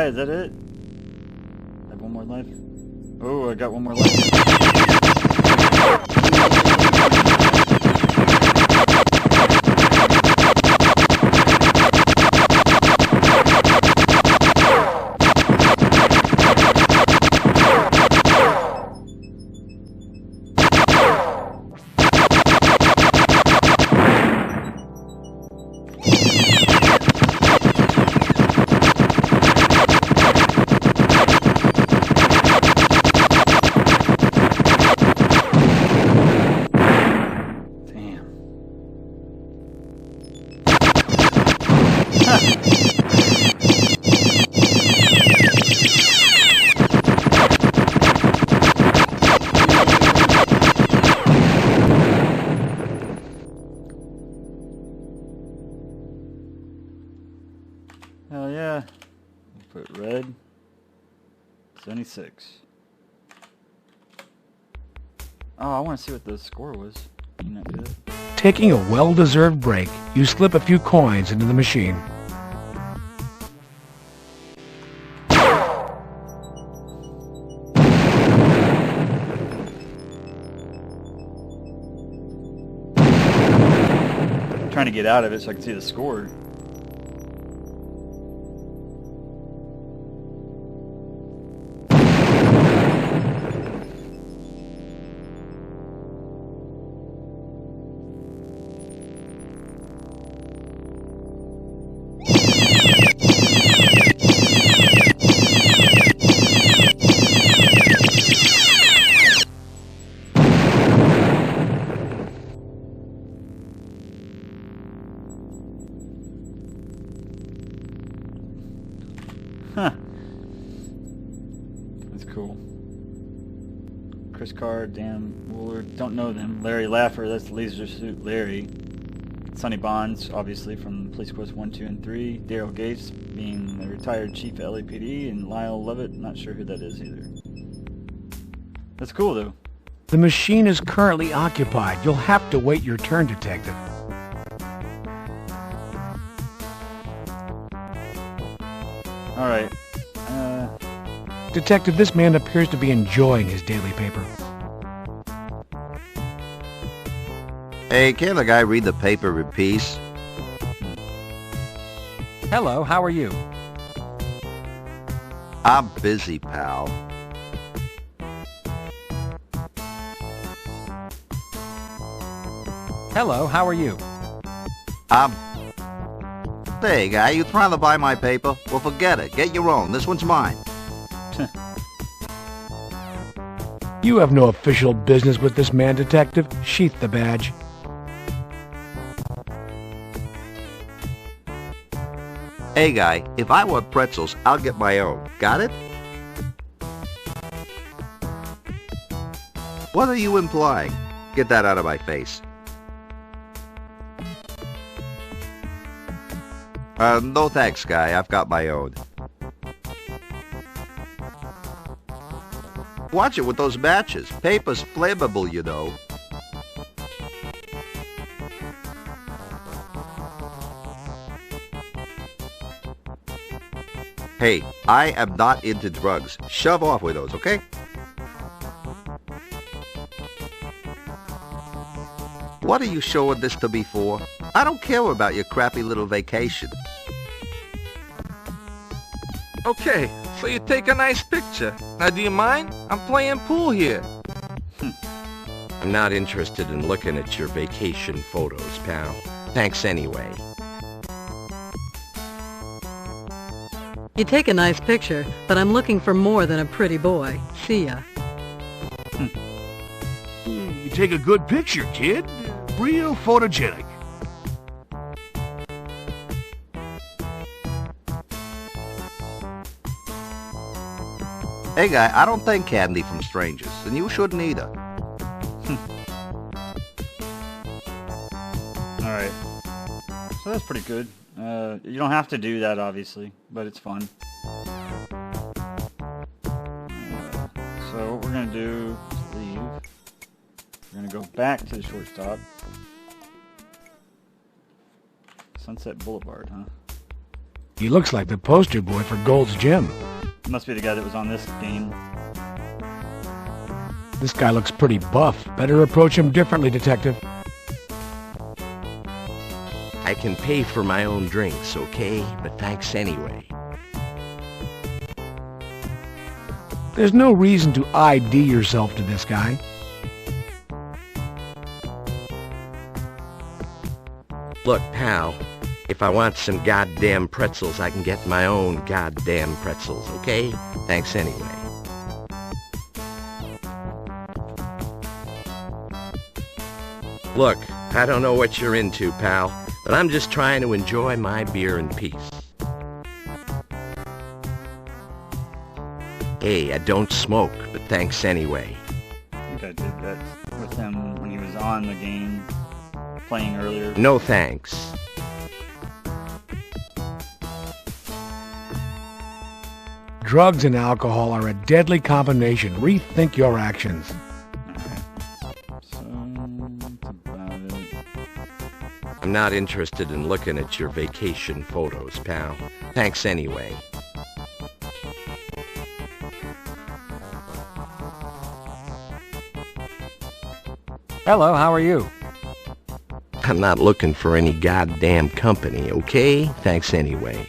Speaker 1: die. Is that it? I have one more life. Oh, I got one more life. Hell yeah. We'll put red. 76. Oh, I want to see what the score was. You not do that?
Speaker 3: Taking a well-deserved break, you slip a few coins into the machine.
Speaker 1: I'm trying to get out of it so I can see the score. Huh. That's cool. Chris Carr, Dan Woolard, don't know them. Larry Laffer, that's Leisure Suit Larry. Sonny Bonds, obviously from Police Force 1, 2, and 3. Daryl Gates, being the retired chief at LAPD. And Lyle Lovett, not sure who that is either. That's cool, though.
Speaker 3: The machine is currently occupied. You'll have to wait your turn, Detective.
Speaker 1: Alright.
Speaker 3: Detective, this man appears to be enjoying his daily paper.
Speaker 17: Hey, can't the guy read the paper in peace?
Speaker 6: Hello, how are you?
Speaker 17: I'm busy, pal.
Speaker 6: Hello, how are you?
Speaker 17: Hey, guy, you trying to buy my paper? Well, forget it. Get your own. This one's mine.
Speaker 3: You have no official business with this man, Detective. Sheath the badge.
Speaker 17: Hey, guy, if I want pretzels, I'll get my own. Got it? What are you implying? Get that out of my face. No thanks, guy. I've got my own. Watch it with those matches. Paper's flammable, you know. Hey, I am not into drugs. Shove off with those, okay? What are you showing this to me for? I don't care about your crappy little vacation.
Speaker 16: Okay, so you take a nice picture. Now, do you mind? I'm playing pool here.
Speaker 17: I'm not interested in looking at your vacation photos, pal. Thanks anyway.
Speaker 15: You take a nice picture, but I'm looking for more than a pretty boy. See ya.
Speaker 14: You take a good picture, kid. Real photogenic.
Speaker 17: Hey, guy, I don't take candy from strangers, and you shouldn't either.
Speaker 1: Alright. So that's pretty good. You don't have to do that, obviously, but it's fun. So what we're going to do is leave. We're going to go back to the shortstop. Sunset Boulevard, huh?
Speaker 3: He looks like the poster boy for Gold's Gym.
Speaker 1: Must be the guy that was on this game.
Speaker 3: This guy looks pretty buff. Better approach him differently, Detective.
Speaker 17: I can pay for my own drinks, okay? But thanks anyway.
Speaker 3: There's no reason to ID yourself to this guy.
Speaker 17: Look, pal, if I want some goddamn pretzels, I can get my own goddamn pretzels, okay? Thanks anyway. Look, I don't know what you're into, pal, but I'm just trying to enjoy my beer in peace. Hey, I don't smoke, but thanks anyway.
Speaker 1: I think I did that with him when he was on the game, playing earlier.
Speaker 17: No thanks.
Speaker 3: Drugs and alcohol are a deadly combination. Rethink your actions.
Speaker 17: I'm not interested in looking at your vacation photos, pal. Thanks anyway.
Speaker 6: Hello, how are you?
Speaker 17: I'm not looking for any goddamn company, okay? Thanks anyway.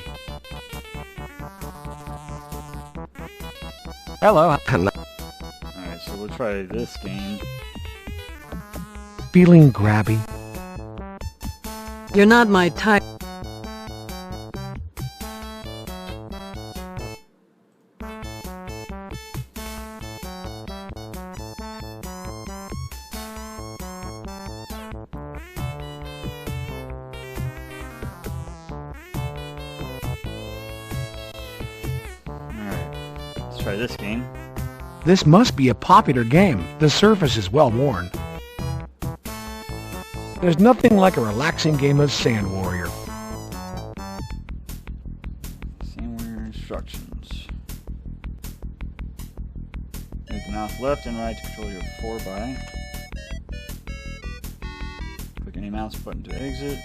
Speaker 6: Hello.
Speaker 17: I'm not...
Speaker 1: Alright, so we'll try this game.
Speaker 3: Feeling grabby?
Speaker 15: You're not my type.
Speaker 1: Try this game.
Speaker 3: This must be a popular game. The surface is well worn. There's nothing like a relaxing game of Sand Warrior.
Speaker 1: Sand Warrior instructions. Move the mouse left and right to control your 4x. Click any mouse button to exit.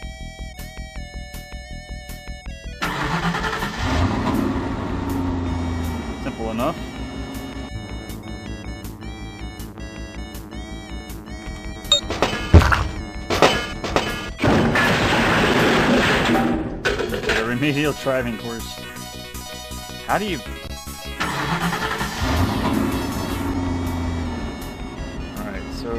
Speaker 1: Simple enough. A remedial driving course. How do you... Alright, so...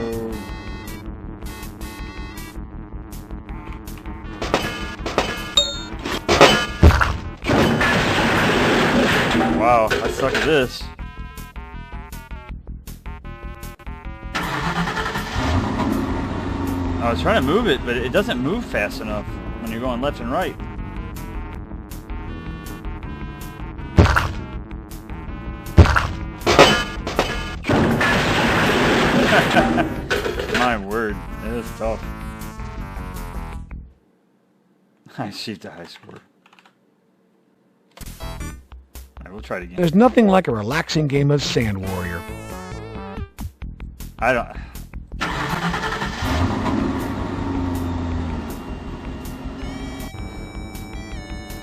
Speaker 1: Wow, I suck at this. I was trying to move it, but it doesn't move fast enough when you're going left and right. My word, it is tough. I achieved a high score. Alright, we'll try it again.
Speaker 3: There's nothing like a relaxing game of Sand Warrior.
Speaker 1: I don't...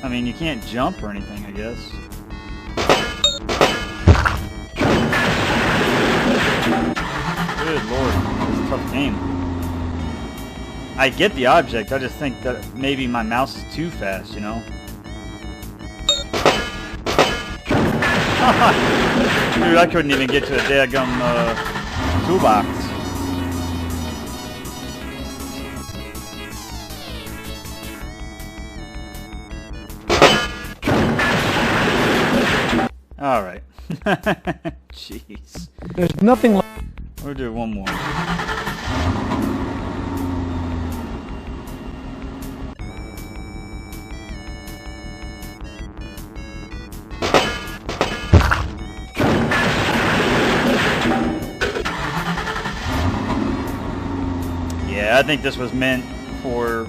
Speaker 1: I mean, you can't jump or anything, I guess. Good lord, this is a tough game. I get the object, I just think that maybe my mouse is too fast, you know? Dude, I couldn't even get to a daggum toolbox. Alright. Jeez.
Speaker 3: There's nothing like...
Speaker 1: We'll do one more. Yeah, I think this was meant for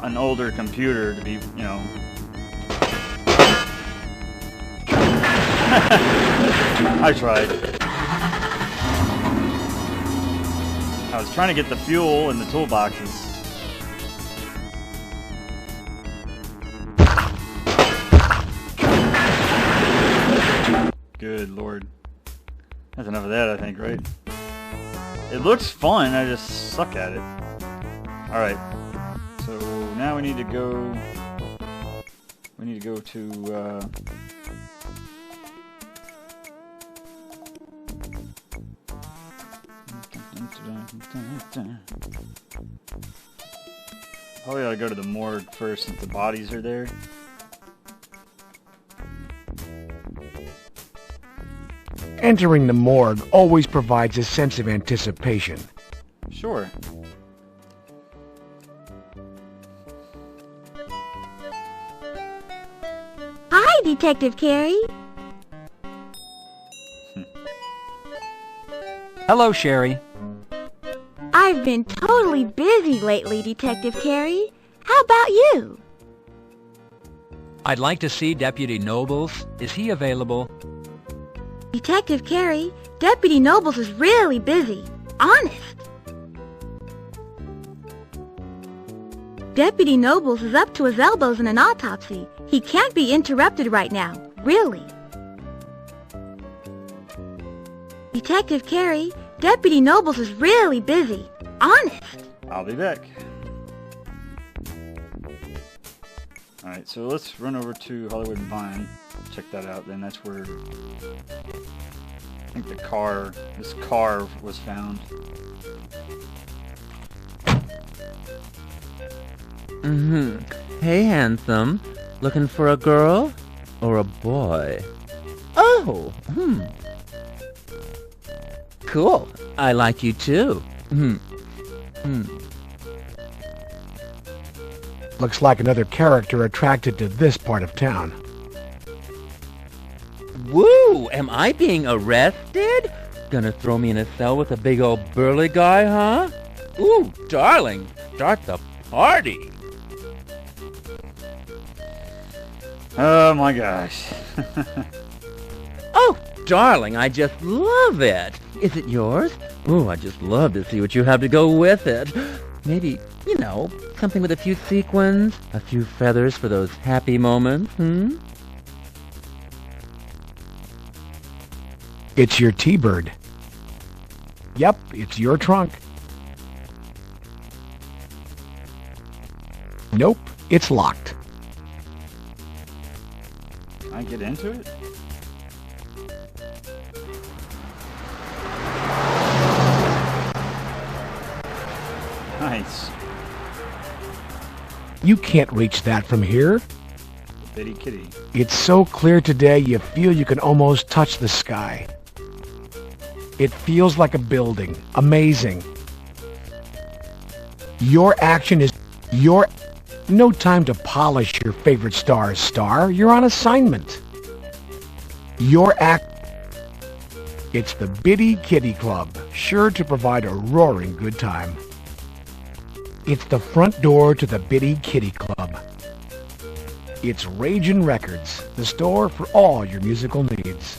Speaker 1: an older computer to be, you know... I tried. I was trying to get the fuel in the toolboxes. Good Lord. That's enough of that, I think, right? It looks fun, I just suck at it. Alright. So now we need to go... We need to go to... Probably ought to go to the morgue first since the bodies are there.
Speaker 3: Entering the morgue always provides a sense of anticipation.
Speaker 1: Sure.
Speaker 18: Hi, Detective Carey.
Speaker 6: Hello, Sherry.
Speaker 18: I've been totally busy lately, Detective Carey. How about you?
Speaker 6: I'd like to see Deputy Nobles. Is he available?
Speaker 18: Detective Carey, Deputy Nobles is really busy. Honest. Deputy Nobles is up to his elbows in an autopsy. He can't be interrupted right now. Really. Detective Carey, Deputy Nobles is really busy. Honest.
Speaker 1: I'll be back. Alright, so let's run over to Hollywood and Vine. Check that out, then that's where I think this car was found.
Speaker 19: Hey, handsome. Looking for a girl? Or a boy? Oh, Cool. I like you too.
Speaker 3: Looks like another character attracted to this part of town.
Speaker 19: Woo! Am I being arrested? Gonna throw me in a cell with a big old burly guy, huh? Ooh, darling, start the party.
Speaker 1: Oh my gosh.
Speaker 19: Oh, darling, I just love it. Is it yours? Ooh, I just love to see what you have to go with it. Maybe, you know, something with a few sequins, a few feathers for those happy moments,
Speaker 3: It's your T-Bird. Yep, it's your trunk. Nope, it's locked.
Speaker 1: Can I get into it? Nice.
Speaker 3: You can't reach that from here.
Speaker 1: Bitty kitty.
Speaker 3: It's so clear today you feel you can almost touch the sky. It feels like a building. Amazing. Your action is your... No time to polish your favorite star's star. You're on assignment. Your act... It's the Bitty Kitty Club, sure to provide a roaring good time. It's the front door to the Bitty Kitty Club. It's Ragin Records, the store for all your musical needs.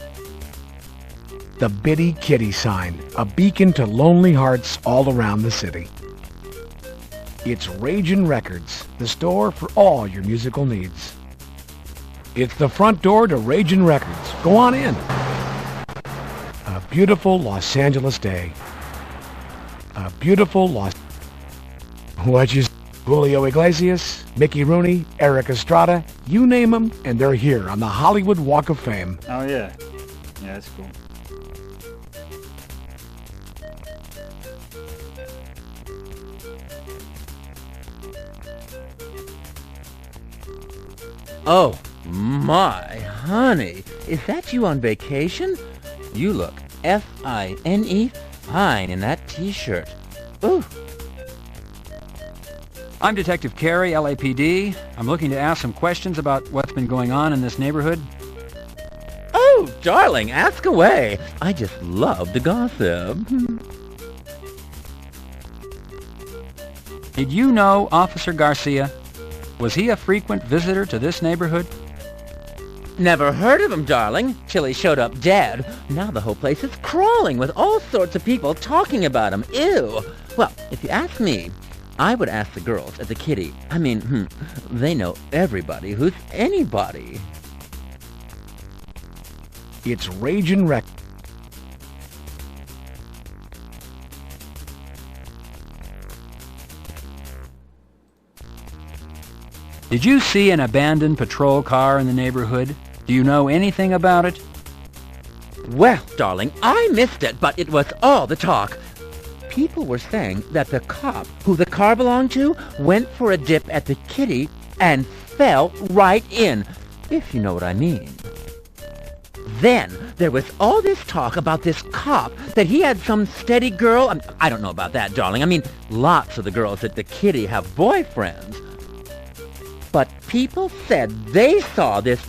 Speaker 3: The Bitty Kitty sign, a beacon to lonely hearts all around the city. It's Ragin Records, the store for all your musical needs. It's the front door to Ragin Records. Go on in. A beautiful Los Angeles day. A beautiful What you... Julio Iglesias, Mickey Rooney, Eric Estrada, you name them, and they're here on the Hollywood Walk of Fame.
Speaker 1: Oh yeah. Yeah, that's cool.
Speaker 19: Oh, my honey. Is that you on vacation? You look F-I-N-E fine in that t-shirt. Ooh.
Speaker 6: I'm Detective Carey, LAPD. I'm looking to ask some questions about what's been going on in this neighborhood.
Speaker 19: Oh, darling, ask away. I just love to gossip.
Speaker 6: Did you know Officer Garcia? Was he a frequent visitor to this neighborhood?
Speaker 19: Never heard of him, darling, till he showed up dead. Now the whole place is crawling with all sorts of people talking about him. Ew. Well, if you ask me, I would ask the girls at the Kitty. I mean, they know everybody who's anybody.
Speaker 3: It's Ragin Records.
Speaker 6: Did you see an abandoned patrol car in the neighborhood? Do you know anything about it?
Speaker 19: Well, darling, I missed it, but it was all the talk. People were saying that the cop who the car belonged to went for a dip at the kitty and fell right in, if you know what I mean. Then there was all this talk about this cop, that he had some steady girl. I don't know about that, darling. I mean, lots of the girls at the kitty have boyfriends. But people said they saw this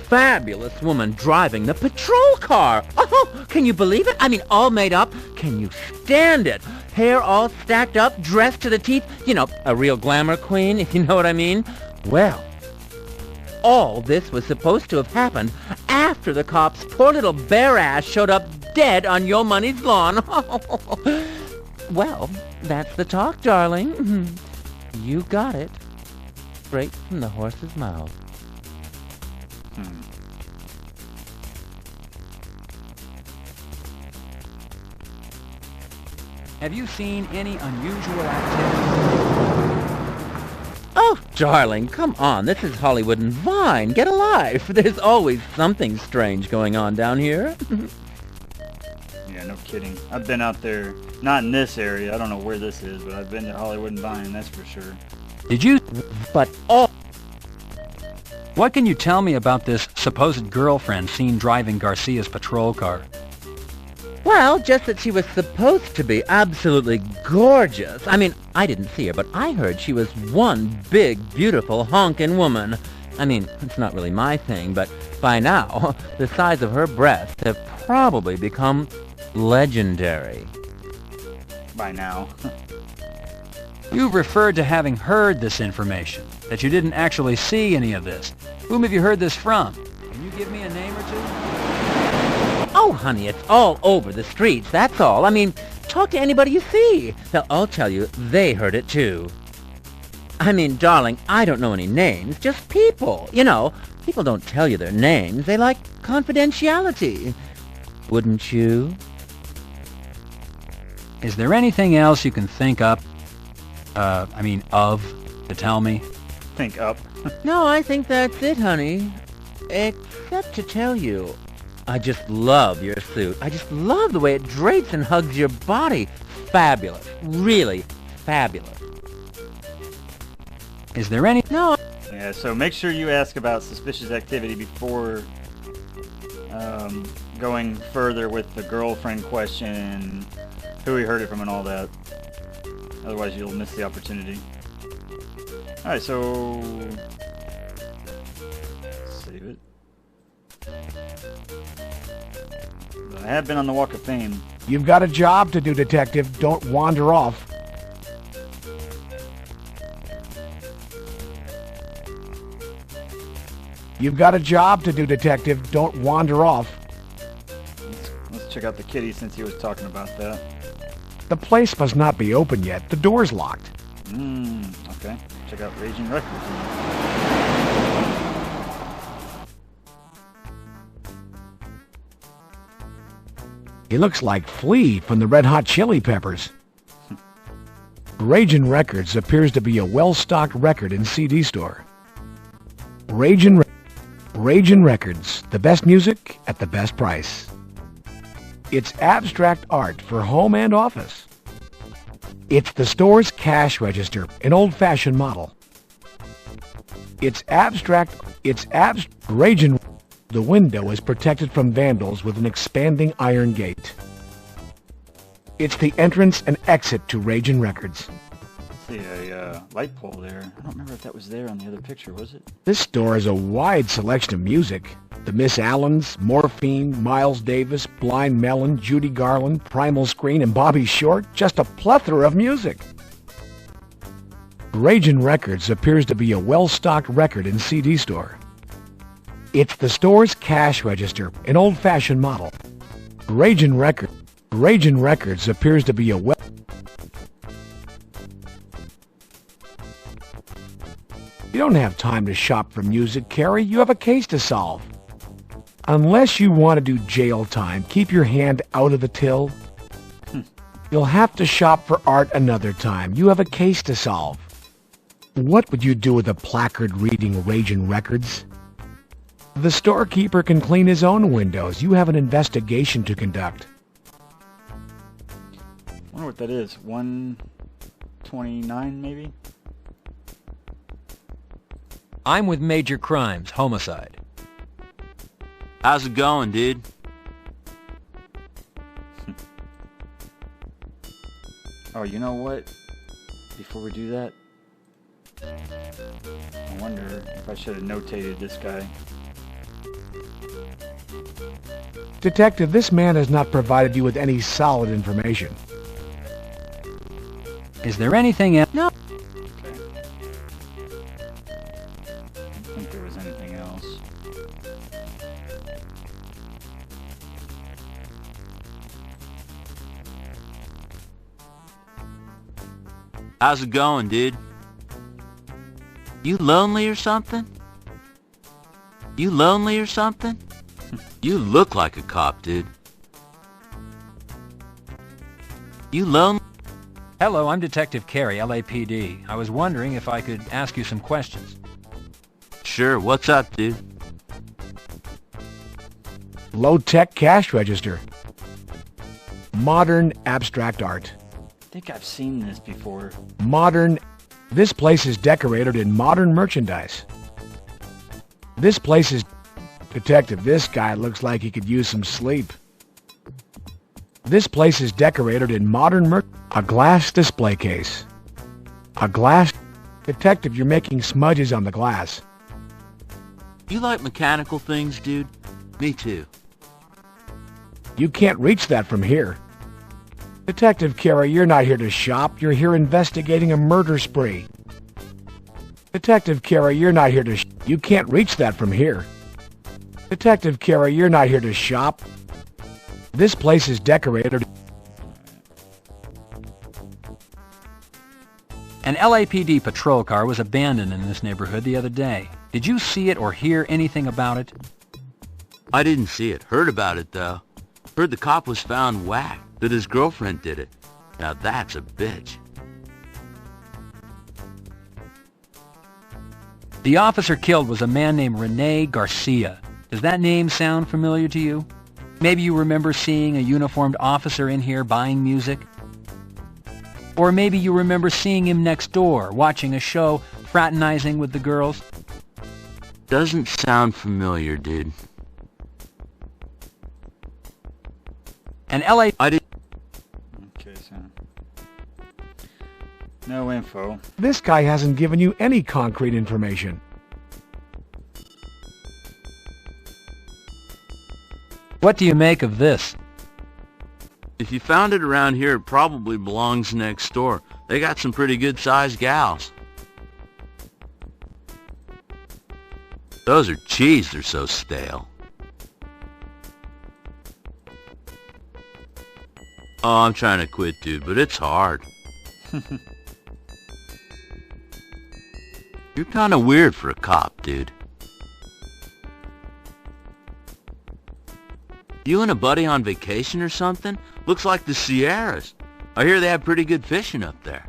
Speaker 19: fabulous woman driving the patrol car. Oh, can you believe it? I mean, all made up. Can you stand it? Hair all stacked up, dressed to the teeth. You know, a real glamour queen, if you know what I mean. Well, all this was supposed to have happened after the cop's poor little bare ass showed up dead on your money's lawn. Well, that's the talk, darling. You got it. Straight from the horse's mouth.
Speaker 6: Have you seen any unusual activity?
Speaker 19: Oh, darling, come on. This is Hollywood and Vine. Get a life. There's always something strange going on down here.
Speaker 1: Yeah, no kidding. I've been out there, not in this area. I don't know where this is, but I've been to Hollywood and Vine, that's for sure.
Speaker 6: Did you?
Speaker 19: But all...
Speaker 6: What can you tell me about this supposed girlfriend seen driving Garcia's patrol car?
Speaker 19: Well, just that she was supposed to be absolutely gorgeous. I mean, I didn't see her, but I heard she was one big, beautiful, honkin' woman. I mean, it's not really my thing, but by now, the size of her breasts have probably become legendary.
Speaker 1: By now.
Speaker 6: You've referred to having heard this information, that you didn't actually see any of this. Whom have you heard this from? Can you give me a name or two?
Speaker 19: Oh, honey, it's all over the streets, that's all. I mean, talk to anybody you see. They'll all tell you they heard it too. I mean, darling, I don't know any names, just people. You know, people don't tell you their names. They like confidentiality. Wouldn't you?
Speaker 6: Is there anything else you can think up? Of, to tell me?
Speaker 1: Think up.
Speaker 19: No, I think that's it, honey. Except to tell you, I just love your suit. I just love the way it drapes and hugs your body. Fabulous. Really fabulous.
Speaker 6: Is there any...
Speaker 19: No.
Speaker 1: Yeah, so make sure you ask about suspicious activity before going further with the girlfriend question, who he heard it from and all that. Otherwise you'll miss the opportunity. Alright, so... save it. I have been on the Walk of Fame.
Speaker 3: You've got a job to do, Detective. Don't wander off. You've got a job to do, Detective. Don't wander off.
Speaker 1: Let's check out the kitty since he was talking about that.
Speaker 3: The place must not be open yet. The door's locked.
Speaker 1: Okay. Check out Ragin Records.
Speaker 3: He looks like Flea from the Red Hot Chili Peppers. Ragin Records appears to be a well-stocked record and CD store. Ragin Records, the best music at the best price. It's abstract art for home and office. It's the store's cash register, an old-fashioned model. Ragin. The window is protected from vandals with an expanding iron gate. It's the entrance and exit to Ragin Records.
Speaker 1: See a light pole there. I don't remember if that was there on the other picture, was it?
Speaker 3: This store has a wide selection of music. The Miss Allens, Morphine, Miles Davis, Blind Melon, Judy Garland, Primal Screen, and Bobby Short. Just a plethora of music. Ragin Records appears to be a well-stocked record and CD store. It's the store's cash register, an old-fashioned model. Ragin Records appears to be a well... You don't have time to shop for music, Carey. You have a case to solve. Unless you want to do jail time, keep your hand out of the till. You'll have to shop for art another time. You have a case to solve. What would you do with a placard reading Ragin Records? The storekeeper can clean his own windows. You have an investigation to conduct.
Speaker 1: I wonder what that is. 129 maybe?
Speaker 6: I'm with Major Crimes, Homicide.
Speaker 20: How's it going, dude?
Speaker 1: Oh, you know what? Before we do that, I wonder if I should have notated this guy.
Speaker 3: Detective, this man has not provided you with any solid information.
Speaker 6: Is there anything else? No.
Speaker 1: Okay. I don't think there was anything else.
Speaker 20: How's it going, dude? You lonely or something? You lonely or something? You look like a cop, dude. You lonely?
Speaker 6: Hello, I'm Detective Carey, LAPD. I was wondering if I could ask you some questions.
Speaker 20: Sure, what's up, dude?
Speaker 3: Low-tech cash register. Modern abstract art.
Speaker 1: I think I've seen this before.
Speaker 3: Modern. This place is decorated in modern merchandise. This place is... Detective, this guy looks like he could use some sleep. This place is decorated in modern a glass display case. A glass... Detective, you're making smudges on the glass.
Speaker 20: You like mechanical things, dude? Me too.
Speaker 3: You can't reach that from here. Detective Carey, you're not here to shop. You're here investigating a murder spree. Detective Carey, you're not here to... You can't reach that from here. Detective Carey, you're not here to shop. This place is decorated...
Speaker 6: An LAPD patrol car was abandoned in this neighborhood the other day. Did you see it or hear anything about it?
Speaker 20: I didn't see it. Heard about it, though. Heard the cop was found whacked, that his girlfriend did it. Now that's a bitch.
Speaker 6: The officer killed was a man named Rene Garcia. Does that name sound familiar to you? Maybe you remember seeing a uniformed officer in here buying music? Or maybe you remember seeing him next door, watching a show, fraternizing with the girls?
Speaker 20: Doesn't sound familiar, dude.
Speaker 6: An LA...
Speaker 1: Okay, so... No info.
Speaker 3: This guy hasn't given you any concrete information.
Speaker 6: What do you make of this?
Speaker 20: If you found it around here, it probably belongs next door. They got some pretty good-sized gals. Those are cheese, they're so stale. Oh, I'm trying to quit, dude, but it's hard. You're kind of weird for a cop, dude. You and a buddy on vacation or something? Looks like the Sierras. I hear they have pretty good fishing up there.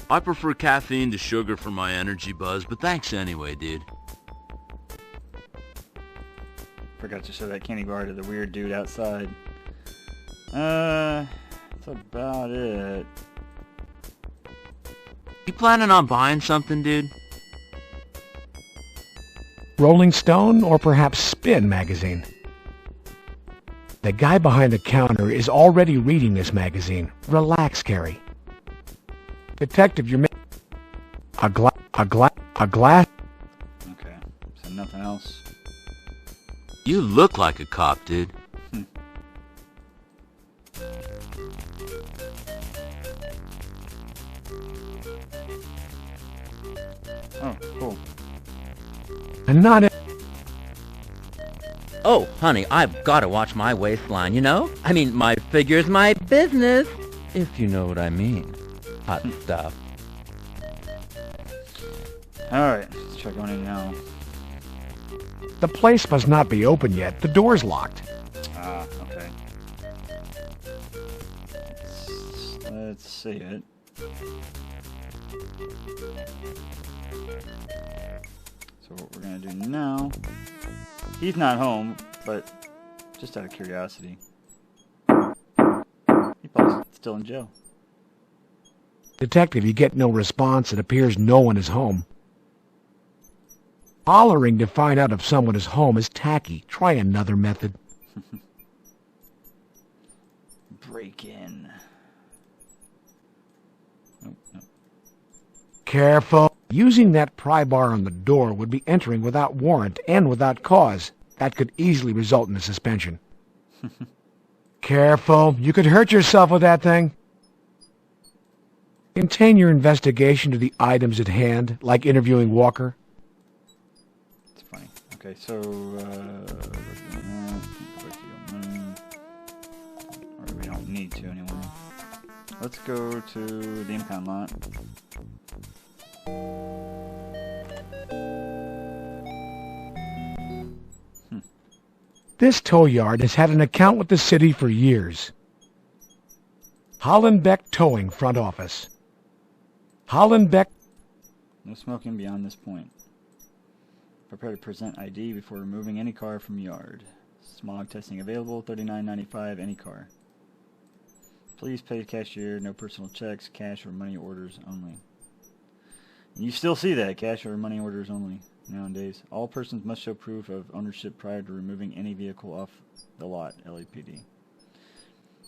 Speaker 20: I prefer caffeine to sugar for my energy buzz, but thanks anyway, dude.
Speaker 1: Forgot to show that candy bar to the weird dude outside. That's about it.
Speaker 20: You planning on buying something, dude?
Speaker 3: Rolling Stone or perhaps Spin magazine. The guy behind the counter is already reading this magazine. Relax, Carey. Detective, you're a glass.
Speaker 1: Okay, so nothing else.
Speaker 20: You look like a cop, dude.
Speaker 1: Oh, cool.
Speaker 3: And not it.
Speaker 19: Oh, honey, I've got to watch my waistline, you know? I mean, my figure's my business, if you know what I mean. Hot stuff.
Speaker 1: Alright, let's try going in now.
Speaker 3: The place must not be open yet. The door's locked.
Speaker 1: Ah, okay. Let's see it. So what we're gonna do now, he's not home, but just out of curiosity, he's probably still in jail.
Speaker 3: Detective, you get no response. It appears no one is home. Hollering to find out if someone is home is tacky. Try another method.
Speaker 1: Break in. Nope, nope.
Speaker 3: Careful. Using that pry bar on the door would be entering without warrant and without cause. That could easily result in a suspension. Careful. You could hurt yourself with that thing. Contain your investigation to the items at hand, like interviewing Walker.
Speaker 1: It's funny. Okay, so, or we don't need to anyway. Let's go to the impound lot.
Speaker 3: This tow yard has had an account with the city for years. Hollenbeck Towing Front Office. Hollenbeck.
Speaker 1: No smoking beyond this point. Prepare to present ID before removing any car from yard. Smog testing available, $39.95 any car. Please pay cashier, no personal checks, cash or money orders only. And you still see that, cash or money orders only nowadays. All persons must show proof of ownership prior to removing any vehicle off the lot, LAPD.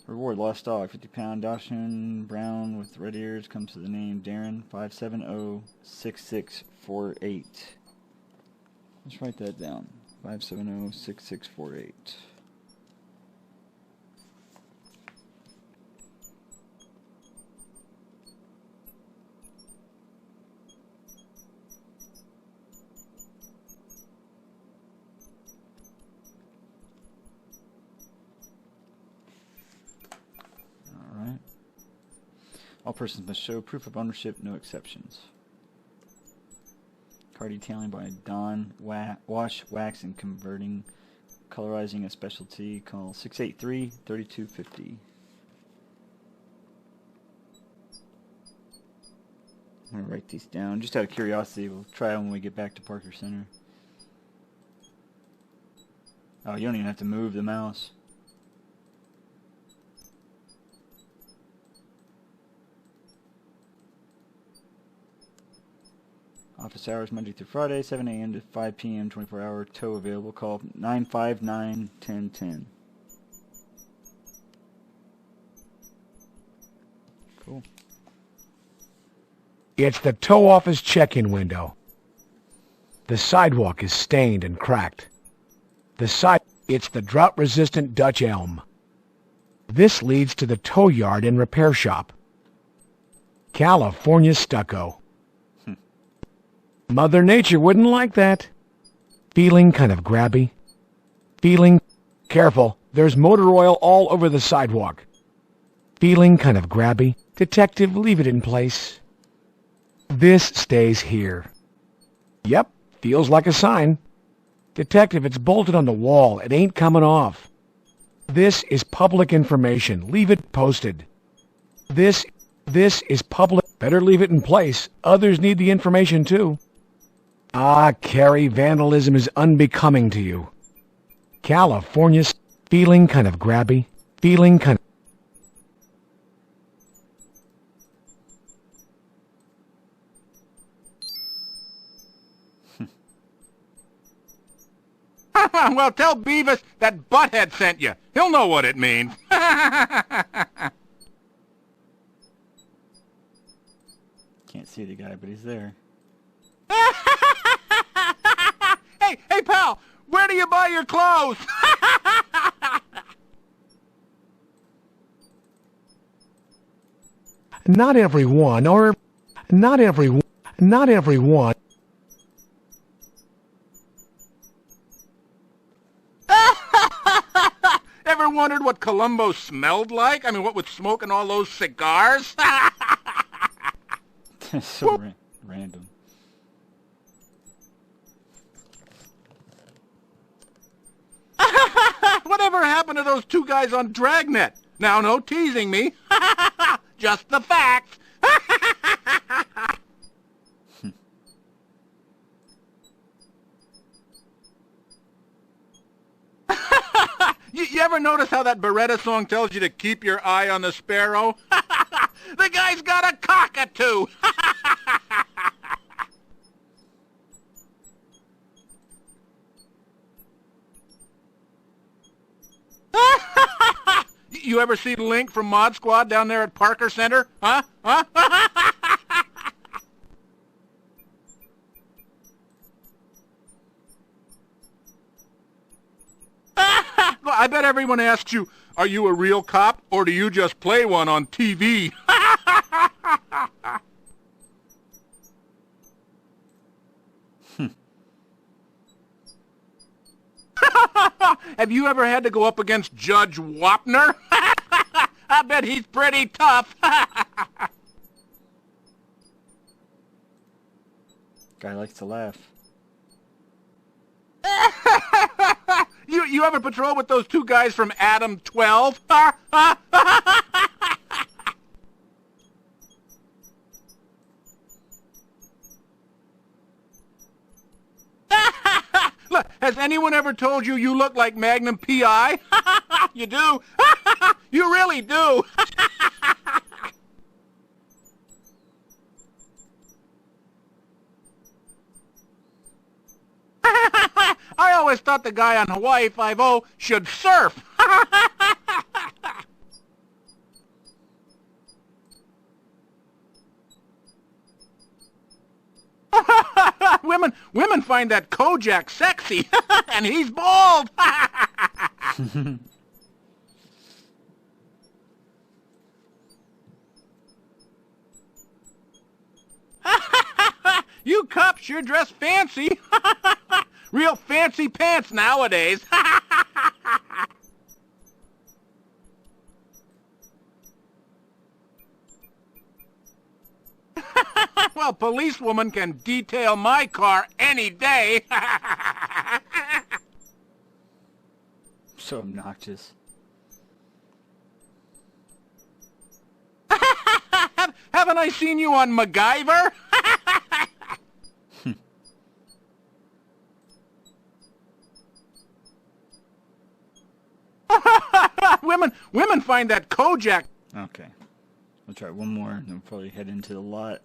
Speaker 1: Reward, lost dog, 50-pound Dachshund Brown with red ears, comes to the name Darren, 570-6648. Let's write that down, 570-6648. All persons must show proof of ownership, no exceptions. Car detailing by Don Wash, Wax, and Converting. Colorizing a specialty. Call 683-3250. I'm going to write these down. Just out of curiosity, we'll try them when we get back to Parker Center. Oh, you don't even have to move the mouse. Office hours Monday through Friday, 7 a.m. to 5 p.m., 24-hour tow available. Call 959-1010. Cool.
Speaker 3: It's the tow office check-in window. The sidewalk is stained and cracked. It's the drought-resistant Dutch elm. This leads to the tow yard and repair shop. California stucco. Mother Nature wouldn't like that. Feeling kind of grabby. Careful, there's motor oil all over the sidewalk. Feeling kind of grabby. Detective, leave it in place. This stays here. Yep, feels like a sign. Detective, it's bolted on the wall. It ain't coming off. This is public information. Leave it posted. This is public. Better leave it in place. Others need the information too. Ah, Carey, vandalism is unbecoming to you. California's feeling kind of grabby.
Speaker 8: Well, tell Beavis that Butthead sent you. He'll know what it means.
Speaker 1: Can't see the guy, but he's there.
Speaker 8: Hey, pal, where do you buy your clothes?
Speaker 3: Not everyone.
Speaker 8: Ever wondered what Columbo smelled like? I mean, what with smoking all those cigars?
Speaker 1: So random.
Speaker 8: Whatever happened to those two guys on Dragnet? Now, no teasing me. Just the facts. You ever notice how that Beretta song tells you to keep your eye on the sparrow? The guy's got a cockatoo! You ever see Link from Mod Squad down there at Parker Center? Huh? Huh? I bet everyone asks you, are you a real cop, or do you just play one on TV? Have you ever had to go up against Judge Wapner? I bet he's pretty tough.
Speaker 1: Guy likes to laugh.
Speaker 8: You ever patrol with those two guys from Adam 12? Look, has anyone ever told you you look like Magnum P.I.? You do? You really do. I always thought the guy on Hawaii 5-0 should surf. Women find that Kojak sexy, and he's bald. You cops sure dress fancy. Real fancy pants nowadays. Well, policewoman can detail my car any day.
Speaker 1: So obnoxious.
Speaker 8: Haven't I seen you on MacGyver? Women find that Kojak.
Speaker 1: Okay. We'll try one more, and then we'll probably head into the lot.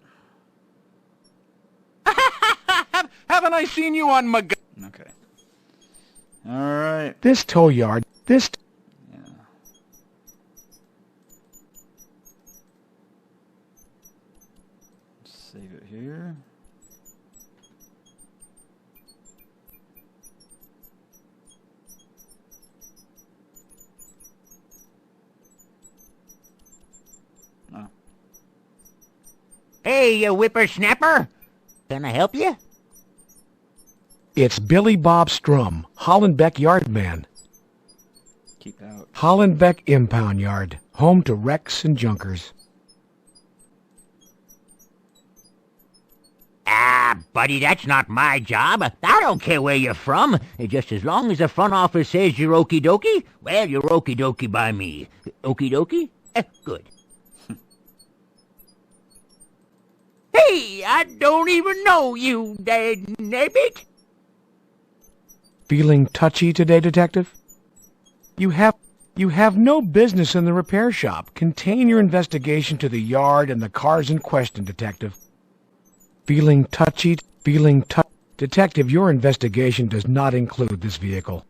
Speaker 8: Haven't I seen you on MacGyver?
Speaker 1: Okay. All right.
Speaker 3: This tow yard, this...
Speaker 1: Yeah. Save it here. Oh.
Speaker 21: Hey, you whippersnapper! Can I help you?
Speaker 3: It's Billy Bob Strum, Hollenbeck Yardman.
Speaker 1: Keep out.
Speaker 3: Hollenbeck Impound Yard, home to wrecks and junkers.
Speaker 21: Ah, buddy, that's not my job. I don't care where you're from. Just as long as the front office says you're okie dokie, well, you're okie dokie by me. Okie dokie? Good. Hey, I don't even know you, nabbit.
Speaker 3: Feeling touchy today, Detective? You have no business in the repair shop. Contain your investigation to the yard and the cars in question, Detective. Feeling touchy? Detective, your investigation does not include this vehicle.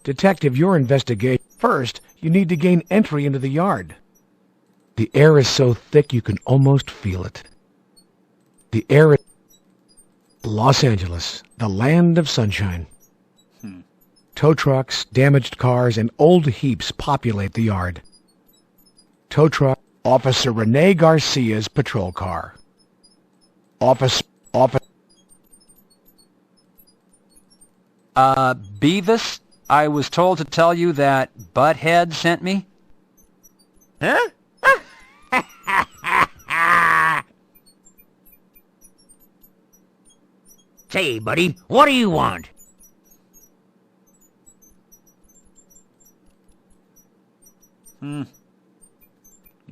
Speaker 3: Detective, your investigation... First, you need to gain entry into the yard. The air is so thick you can almost feel it. The air is... Los Angeles, the land of sunshine. Tow trucks, damaged cars, and old heaps populate the yard. Tow truck, Officer Rene Garcia's patrol car.
Speaker 6: Beavis, I was told to tell you that Butthead sent me.
Speaker 21: Huh? Say, buddy, what do you want?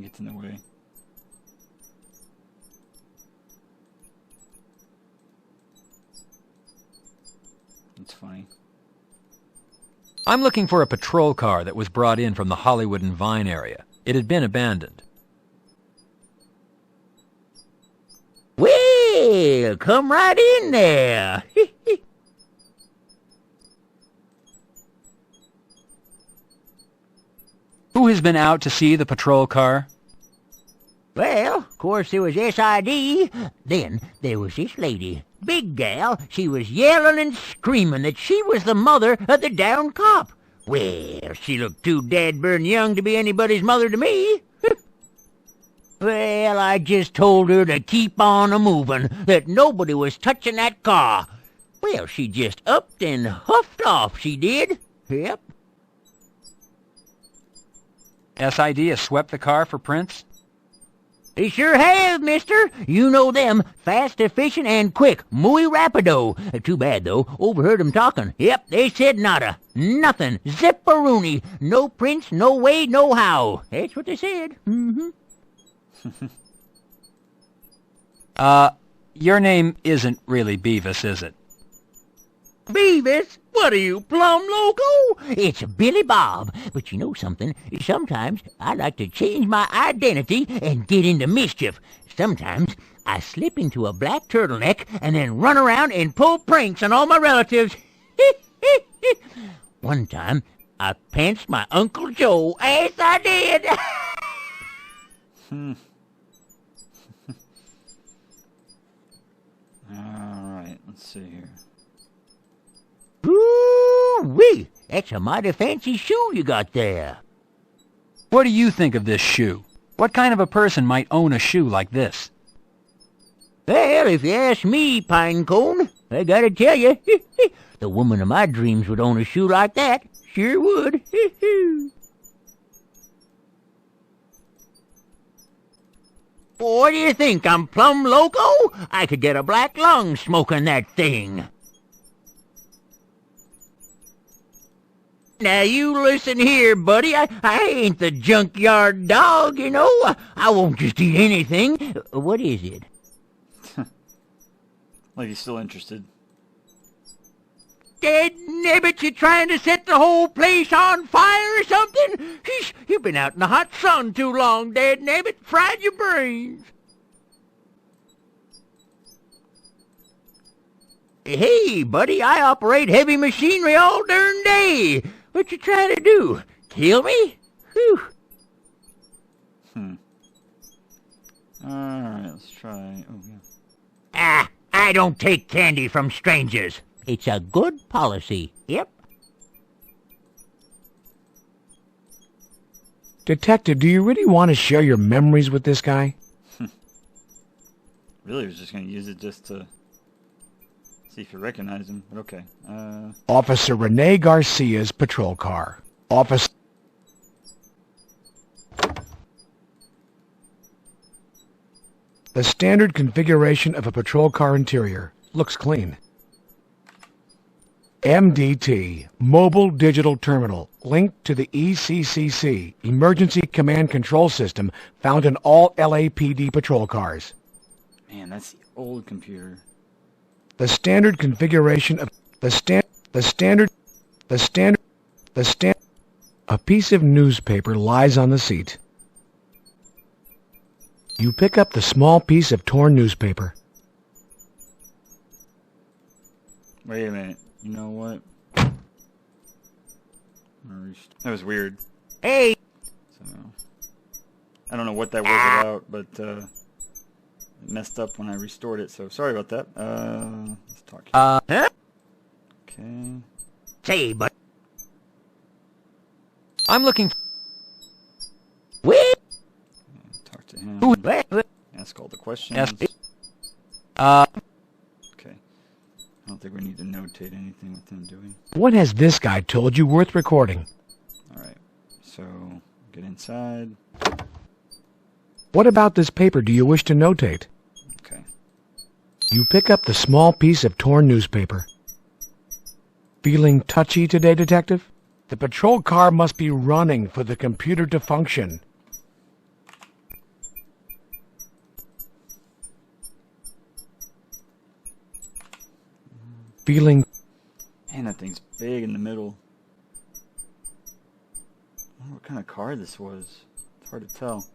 Speaker 1: gets in the way. It's funny.
Speaker 6: I'm looking for a patrol car that was brought in from the Hollywood and Vine area. It had been abandoned.
Speaker 21: Well, come right in there.
Speaker 6: Who has been out to see the patrol car?
Speaker 21: Well, of course there was SID. Then there was this lady. Big gal. She was yelling and screaming that she was the mother of the downed cop. Well, she looked too dad-burn young to be anybody's mother to me. Well, I just told her to keep on a-moving, that nobody was touching that car. Well, she just upped and huffed off, she did. Yep.
Speaker 6: SID has swept the car for prints?
Speaker 21: They sure have, mister. You know them. Fast, efficient, and quick. Muy rapido. Too bad, though. Overheard 'em talking. Yep, they said nada. Nothing. Zipperoonie. No prints, no way, no how. That's what they said. Mm-hmm.
Speaker 6: Your name isn't really Beavis, is it?
Speaker 21: Beavis? What are you, plumb loco? It's Billy Bob. But you know something? Sometimes I like to change my identity and get into mischief. Sometimes I slip into a black turtleneck and then run around and pull pranks on all my relatives. One time, I pantsed my Uncle Joe. Yes, I did.
Speaker 1: Alright, let's see here.
Speaker 21: Ooh-wee! That's a mighty fancy shoe you got there.
Speaker 6: What do you think of this shoe? What kind of a person might own a shoe like this?
Speaker 21: Well, if you ask me, Pinecone, I gotta tell you, the woman of my dreams would own a shoe like that. Sure would. What do you think? I'm plumb loco? I could get a black lung smoking that thing. Now you listen here, buddy. I ain't the junkyard dog, you know. I won't just eat anything. What is it?
Speaker 1: Like he's still interested.
Speaker 21: Dead nabbit, you trying to set the whole place on fire or something? Sheesh, you've been out in the hot sun too long, dead nabbit. Fried your brains. Hey, buddy, I operate heavy machinery all darn day. What you trying to do? Kill me? Whew.
Speaker 1: Alright, let's try... Oh, yeah.
Speaker 21: Ah, I don't take candy from strangers. It's a good policy. Yep.
Speaker 3: Detective, do you really want to share your memories with this guy?
Speaker 1: Really was just going to use it just to see if you recognize him, but okay.
Speaker 3: Officer Rene Garcia's patrol car. The standard configuration of a patrol car interior. Looks clean. MDT, Mobile Digital Terminal, linked to the ECCC, Emergency Command Control System, found in all LAPD patrol cars.
Speaker 1: Man, that's the old computer.
Speaker 3: The standard configuration of a piece of newspaper lies on the seat. You pick up the small piece of torn newspaper.
Speaker 1: Wait a minute. You know what? That was weird.
Speaker 21: Hey!
Speaker 1: So, I don't know what that was about, but it messed up when I restored it, so sorry about that. Let's talk here.
Speaker 21: Huh?
Speaker 1: Okay.
Speaker 21: Say, but...
Speaker 6: I'm looking...
Speaker 21: Wait!
Speaker 1: Talk to him. Ask all the questions.
Speaker 6: Yes.
Speaker 1: Okay. I don't think we need to notate anything with him doing.
Speaker 3: What has this guy told you worth recording?
Speaker 1: Alright, so get inside.
Speaker 3: What about this paper do you wish to notate?
Speaker 1: Okay.
Speaker 3: You pick up the small piece of torn newspaper. Feeling touchy today, Detective? The patrol car must be running for the computer to function. Feeling.
Speaker 1: Man, that thing's big in the middle. I wonder what kind of car this was. It's hard to tell.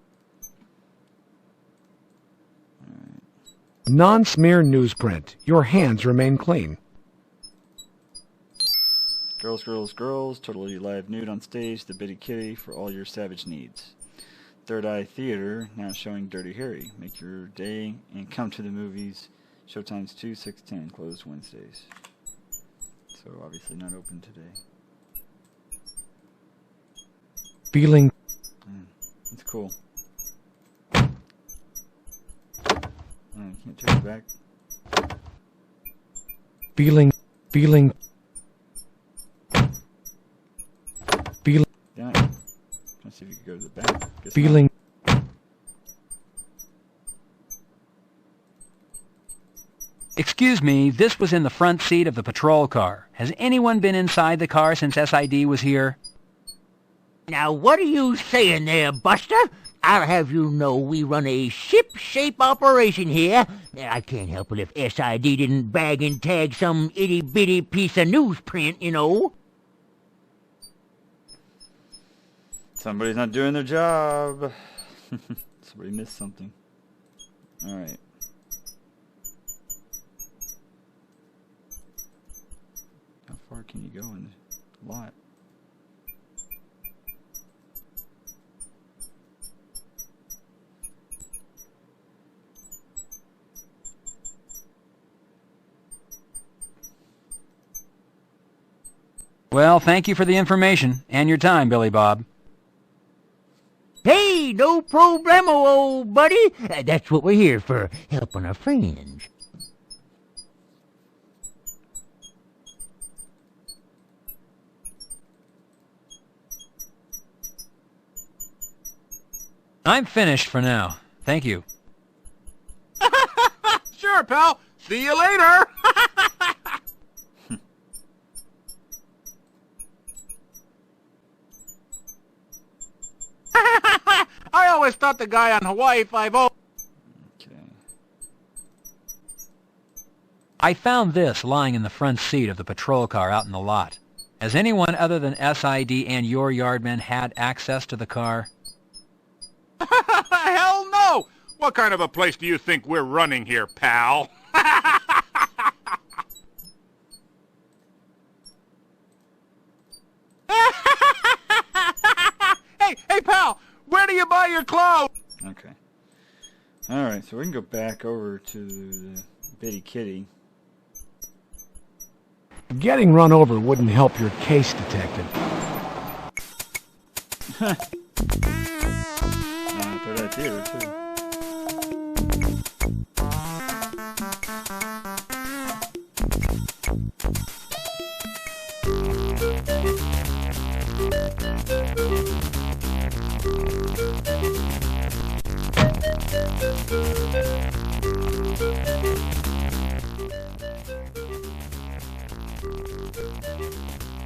Speaker 1: Alright.
Speaker 3: Non-smear newsprint. Your hands remain clean.
Speaker 1: Girls, girls, girls. Totally live nude on stage. The Bitty Kitty for all your savage needs. Third Eye Theater now showing Dirty Harry. Make your day and come to the movies. Showtimes 2, 6, 10. Closed Wednesdays. So obviously not open today.
Speaker 3: Feeling.
Speaker 1: That's cool. Can't turn it back.
Speaker 3: Feeling. Feeling. Feeling.
Speaker 1: Damn it. Trying to see if you could go to the back. Guess
Speaker 3: Feeling.
Speaker 1: not.
Speaker 6: Excuse me, this was in the front seat of the patrol car. Has anyone been inside the car since SID was here?
Speaker 21: Now, what are you saying there, Buster? I'll have you know we run a ship-shape operation here. I can't help it if SID didn't bag and tag some itty-bitty piece of newsprint, you know.
Speaker 1: Somebody's not doing their job. Somebody missed something. Alright. How far can you go in the lot?
Speaker 6: Well, thank you for the information and your time, Billy Bob.
Speaker 21: Hey, no problemo, old buddy. That's what we're here for, helping our friends.
Speaker 6: I'm finished for now. Thank you.
Speaker 8: Sure, pal. See you later. I always thought the guy on Hawaii 5-0...
Speaker 6: I found this lying in the front seat of the patrol car out in the lot. Has anyone other than SID and your yardmen had access to the car?
Speaker 8: Hell no! What kind of a place do you think we're running here, pal? Hey, pal! Where do you buy your clothes?
Speaker 1: Okay. Alright, so we can go back over to the Bitty Kitty.
Speaker 3: Getting run over wouldn't help your case, Detective.
Speaker 1: Third Eye Theater, too.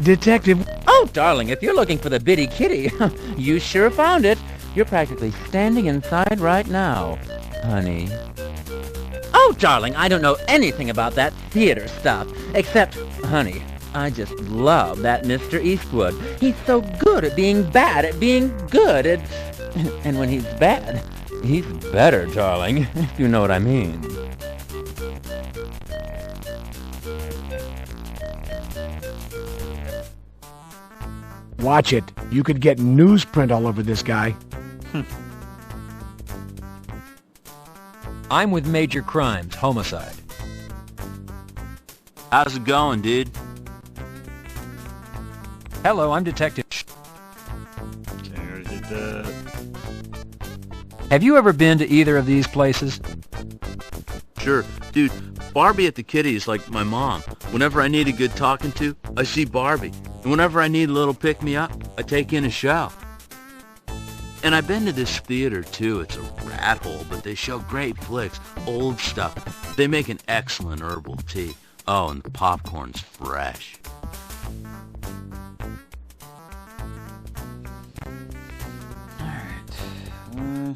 Speaker 3: Detective...
Speaker 19: Oh, darling, if you're looking for the Bitty Kitty, you sure found it. You're practically standing inside right now, honey. Oh, darling, I don't know anything about that theater stuff, except, honey, I just love that Mr. Eastwood. He's so good at being bad, at being good, and when he's bad, he's better, darling, if you know what I mean.
Speaker 3: Watch it. You could get newsprint all over this guy.
Speaker 6: I'm with Major Crimes, Homicide.
Speaker 20: How's it going, dude?
Speaker 6: Hello, I'm Detective...
Speaker 1: Okay, I already did that.
Speaker 6: Have you ever been to either of these places?
Speaker 20: Sure. Dude, Barbie at the Kitty is like my mom. Whenever I need a good talking to, I see Barbie. And whenever I need a little pick-me-up, I take in a show. And I've been to this theater, too. It's a rat hole, but they show great flicks, old stuff. They make an excellent herbal tea. Oh, and the popcorn's fresh.
Speaker 1: Alright.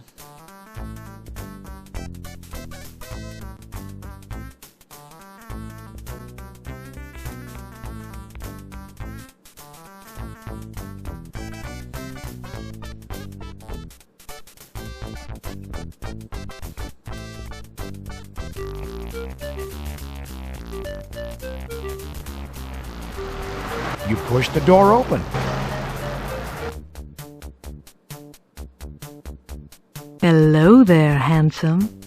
Speaker 3: You push the door open.
Speaker 15: Hello there, handsome.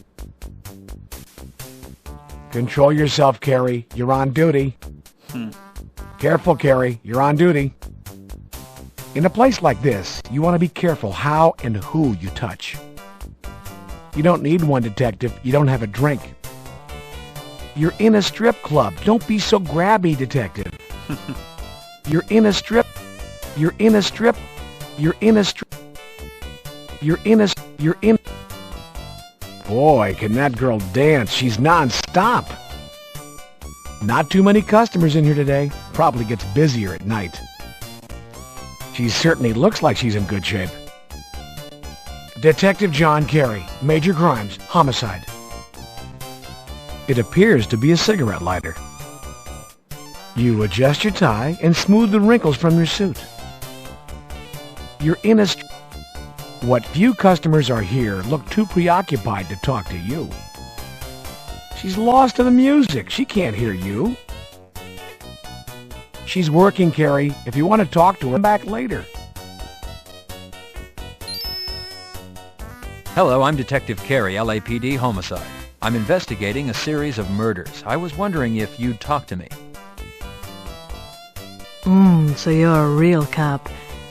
Speaker 3: Control yourself, Carey. You're on duty. Careful, Carey. You're on duty. In a place like this, you want to be careful how and who you touch. You don't need one, detective. You don't have a drink. You're in a strip club. Don't be so grabby, detective. You're in a strip. You're in a strip. You're in a strip. You're in. Boy, can that girl dance. She's non-stop. Not too many customers in here today. Probably gets busier at night. She certainly looks like she's in good shape. Detective John Carey, Major Crimes, Homicide. It appears to be a cigarette lighter. You adjust your tie and smooth the wrinkles from your suit. You're in a... What few customers are here look too preoccupied to talk to you. She's lost in the music. She can't hear you. She's working, Carey. If you want to talk to her, come back later.
Speaker 6: Hello, I'm Detective Carey, LAPD Homicide. I'm investigating a series of murders. I was wondering if you'd talk to me.
Speaker 15: So you're a real cop.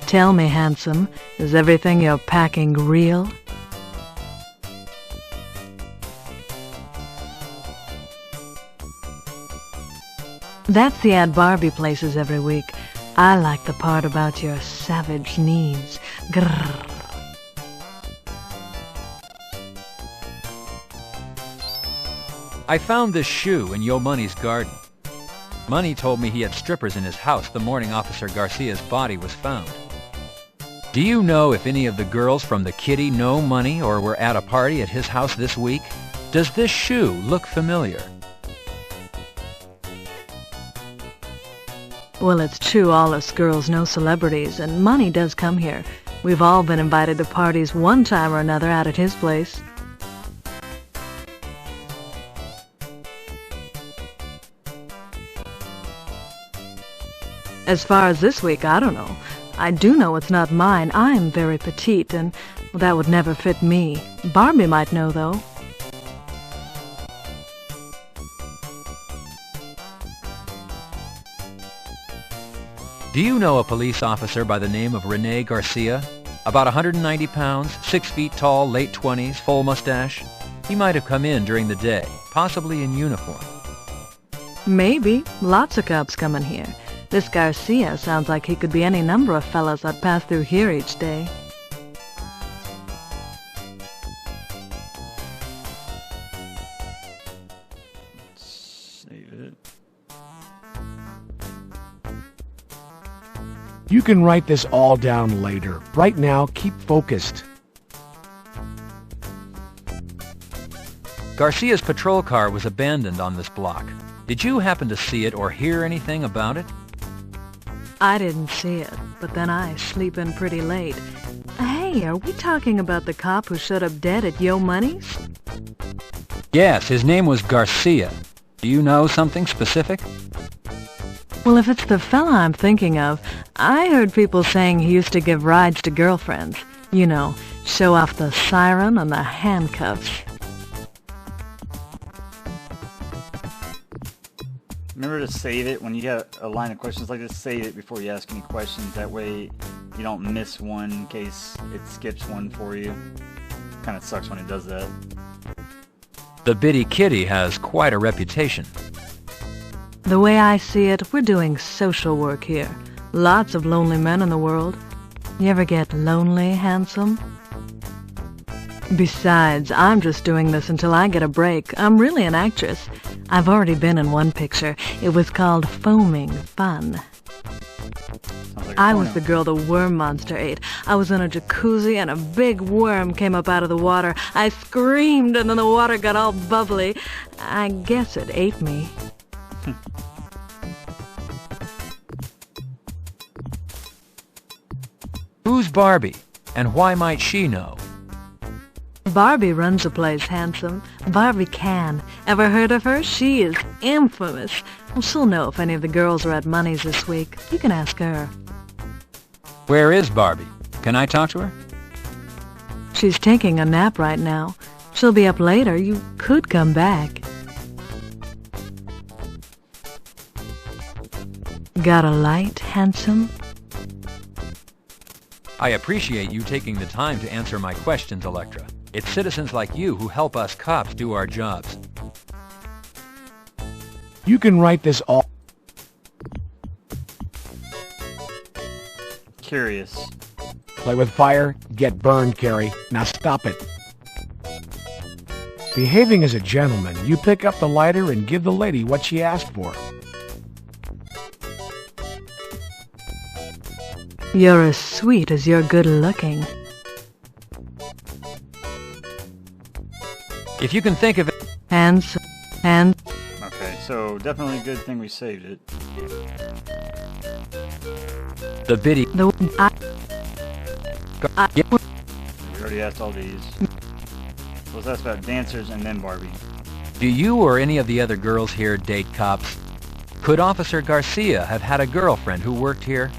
Speaker 15: Tell me, handsome, is everything you're packing real? That's the ad Barbie places every week. I like the part about your savage knees. Grrr.
Speaker 6: I found this shoe in Yo Money's garden. Money told me he had strippers in his house the morning Officer Garcia's body was found. Do you know if any of the girls from the Kitty know Money or were at a party at his house this week? Does this shoe look familiar?
Speaker 15: Well, it's true all us girls know celebrities, and Money does come here. We've all been invited to parties one time or another out at his place. As far as this week, I don't know. I do know it's not mine. I'm very petite, and that would never fit me. Barbie might know, though.
Speaker 6: Do you know a police officer by the name of Rene Garcia? About 190 pounds, 6 feet tall, late 20s, full mustache? He might have come in during the day, possibly in uniform.
Speaker 15: Maybe. Lots of cops come in here. This Garcia sounds like he could be any number of fellas that pass through here each day.
Speaker 1: Save it.
Speaker 3: You can write this all down later. Right now, keep focused.
Speaker 6: Garcia's patrol car was abandoned on this block. Did you happen to see it or hear anything about it?
Speaker 15: I didn't see it, but then I sleep in pretty late. Hey, are we talking about the cop who showed up dead at Yo Money's?
Speaker 6: Yes, his name was Garcia. Do you know something specific?
Speaker 15: Well, if it's the fella I'm thinking of, I heard people saying he used to give rides to girlfriends. You know, show off the siren and the handcuffs.
Speaker 1: Remember to save it when you get a line of questions like this. Save it before you ask any questions. That way you don't miss one in case it skips one for you. Kind of sucks when it does that.
Speaker 6: The Bitty Kitty has quite a reputation.
Speaker 15: The way I see it, we're doing social work here. Lots of lonely men in the world. You ever get lonely, handsome? Besides, I'm just doing this until I get a break. I'm really an actress. I've already been in one picture. It was called Foaming Fun. I was the girl the worm monster ate. I was in a jacuzzi and a big worm came up out of the water. I screamed and then the water got all bubbly. I guess it ate me.
Speaker 6: Who's Barbie, and why might she know?
Speaker 15: Barbie runs the place, handsome. Barbie can. Ever heard of her? She is infamous. Well, she'll know if any of the girls are at Money's this week. You can ask her.
Speaker 6: Where is Barbie? Can I talk to her?
Speaker 15: She's taking a nap right now. She'll be up later. You could come back. Got a light, handsome?
Speaker 6: I appreciate you taking the time to answer my questions, Electra. It's citizens like you who help us cops do our jobs.
Speaker 3: You can write this all...
Speaker 1: Curious.
Speaker 3: Play with fire, get burned, Carey. Now stop it. Behaving as a gentleman, you pick up the lighter and give the lady what she asked for.
Speaker 15: You're as sweet as you're good-looking.
Speaker 6: If you can think of it...
Speaker 15: And...
Speaker 1: Okay, so definitely a good thing we saved it.
Speaker 6: The video...
Speaker 1: We already asked all these. Let's ask about dancers and then Barbie.
Speaker 6: Do you or any of the other girls here date cops? Could Officer Garcia have had a girlfriend who worked here?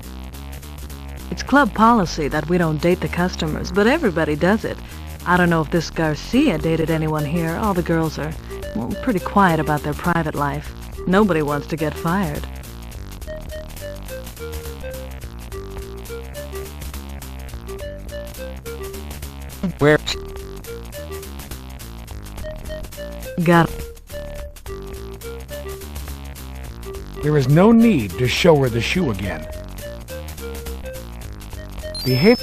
Speaker 15: It's club policy that we don't date the customers, but everybody does it. I don't know if this Garcia dated anyone here. All the girls are, well, pretty quiet about their private life. Nobody wants to get fired.
Speaker 6: Where?
Speaker 15: Got it.
Speaker 3: There is no need to show her the shoe again. Behave.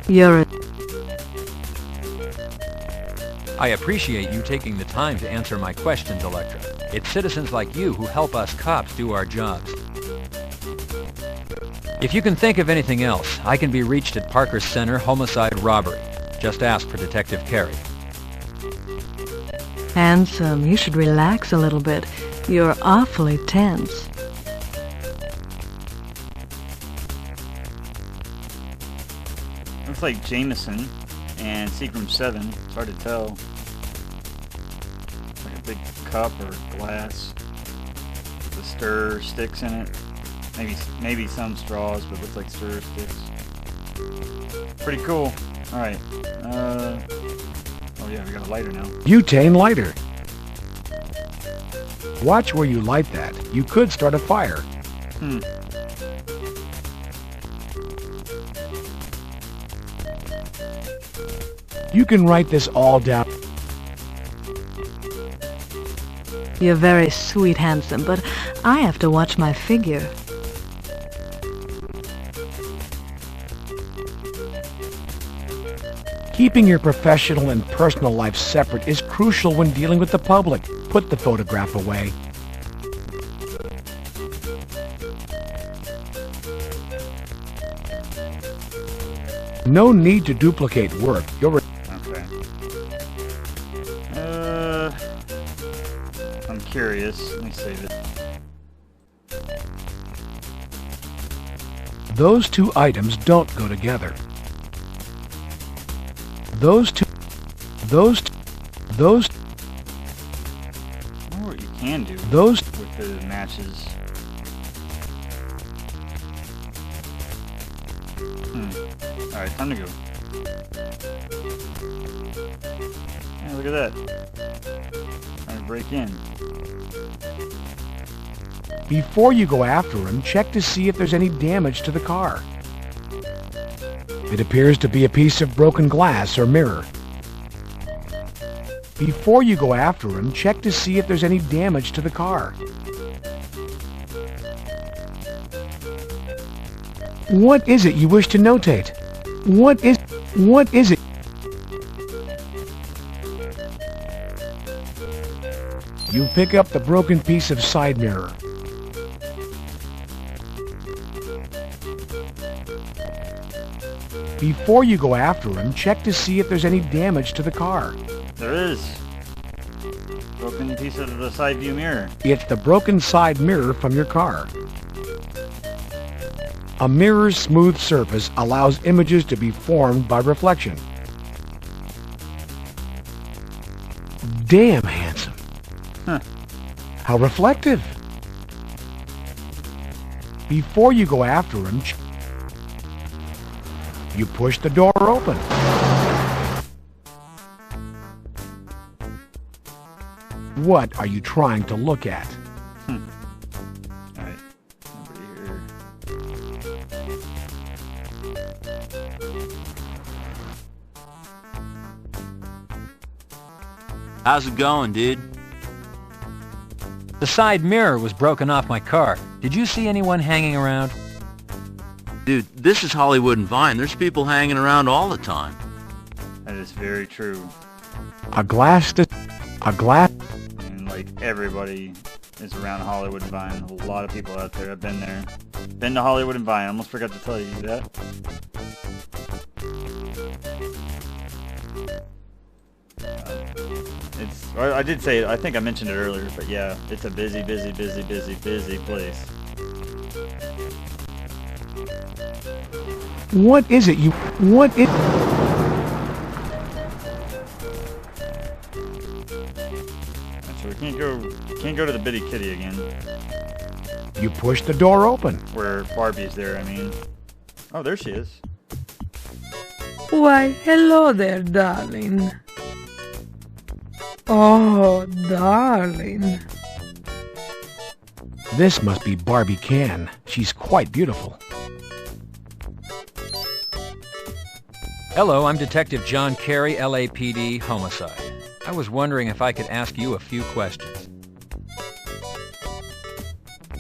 Speaker 15: You're a...
Speaker 6: I appreciate you taking the time to answer my questions, Electra. It's citizens like you who help us cops do our jobs. If you can think of anything else, I can be reached at Parker Center Homicide Robbery. Just ask for Detective Carey.
Speaker 15: Handsome, you should relax a little bit. You're awfully tense.
Speaker 1: Looks like Jameson and Seagram 7. It's hard to tell. Like a big cup or glass with the stir sticks in it. Maybe some straws, but looks like stir sticks. Pretty cool. Alright. Oh yeah, we got a lighter now.
Speaker 3: Butane lighter. Watch where you light that. You could start a fire. You can write this all down.
Speaker 15: You're very sweet, handsome, but I have to watch my figure.
Speaker 3: Keeping your professional and personal life separate is crucial when dealing with the public. Put the photograph away. No need to duplicate work.
Speaker 1: Okay. I'm curious. Let me save it.
Speaker 3: Those two items don't go together. Those two.
Speaker 1: I wonder what you can do with the matches. Alright, time to go. Hey, look at that. Trying to break in.
Speaker 3: Before you go after him, check to see if there's any damage to the car. It appears to be a piece of broken glass or mirror. Before you go after him, check to see if there's any damage to the car. What is it you wish to notate? What is it? You pick up the broken piece of side mirror. Before you go after him, check to see if there's any damage to the car.
Speaker 1: There is. Broken piece of the side view mirror.
Speaker 3: It's the broken side mirror from your car. A mirror's smooth surface allows images to be formed by reflection. Damn handsome.
Speaker 1: Huh.
Speaker 3: How reflective. Before you go after him, you push the door open. What are you trying to look at?
Speaker 1: Alright, nobody here.
Speaker 20: How's it going, dude?
Speaker 6: The side mirror was broken off my car. Did you see anyone hanging around?
Speaker 20: Dude, this is Hollywood and Vine. There's people hanging around all the time.
Speaker 1: That is very true.
Speaker 3: A glass.
Speaker 1: And like everybody is around Hollywood and Vine. A lot of people out there. I've been there. Been to Hollywood and Vine. Almost forgot to tell you that. I did say it. I think I mentioned it earlier, but yeah, it's a busy place.
Speaker 3: What is it you... What is...
Speaker 1: So we can't go to the Bitty Kitty again.
Speaker 3: You push the door open.
Speaker 1: Where Barbie's there, I mean. Oh, there she is.
Speaker 7: Why, hello there, darling. Oh, darling.
Speaker 3: This must be Barbie Can. She's quite beautiful.
Speaker 6: Hello, I'm Detective John Carey, LAPD, Homicide. I was wondering if I could ask you a few questions.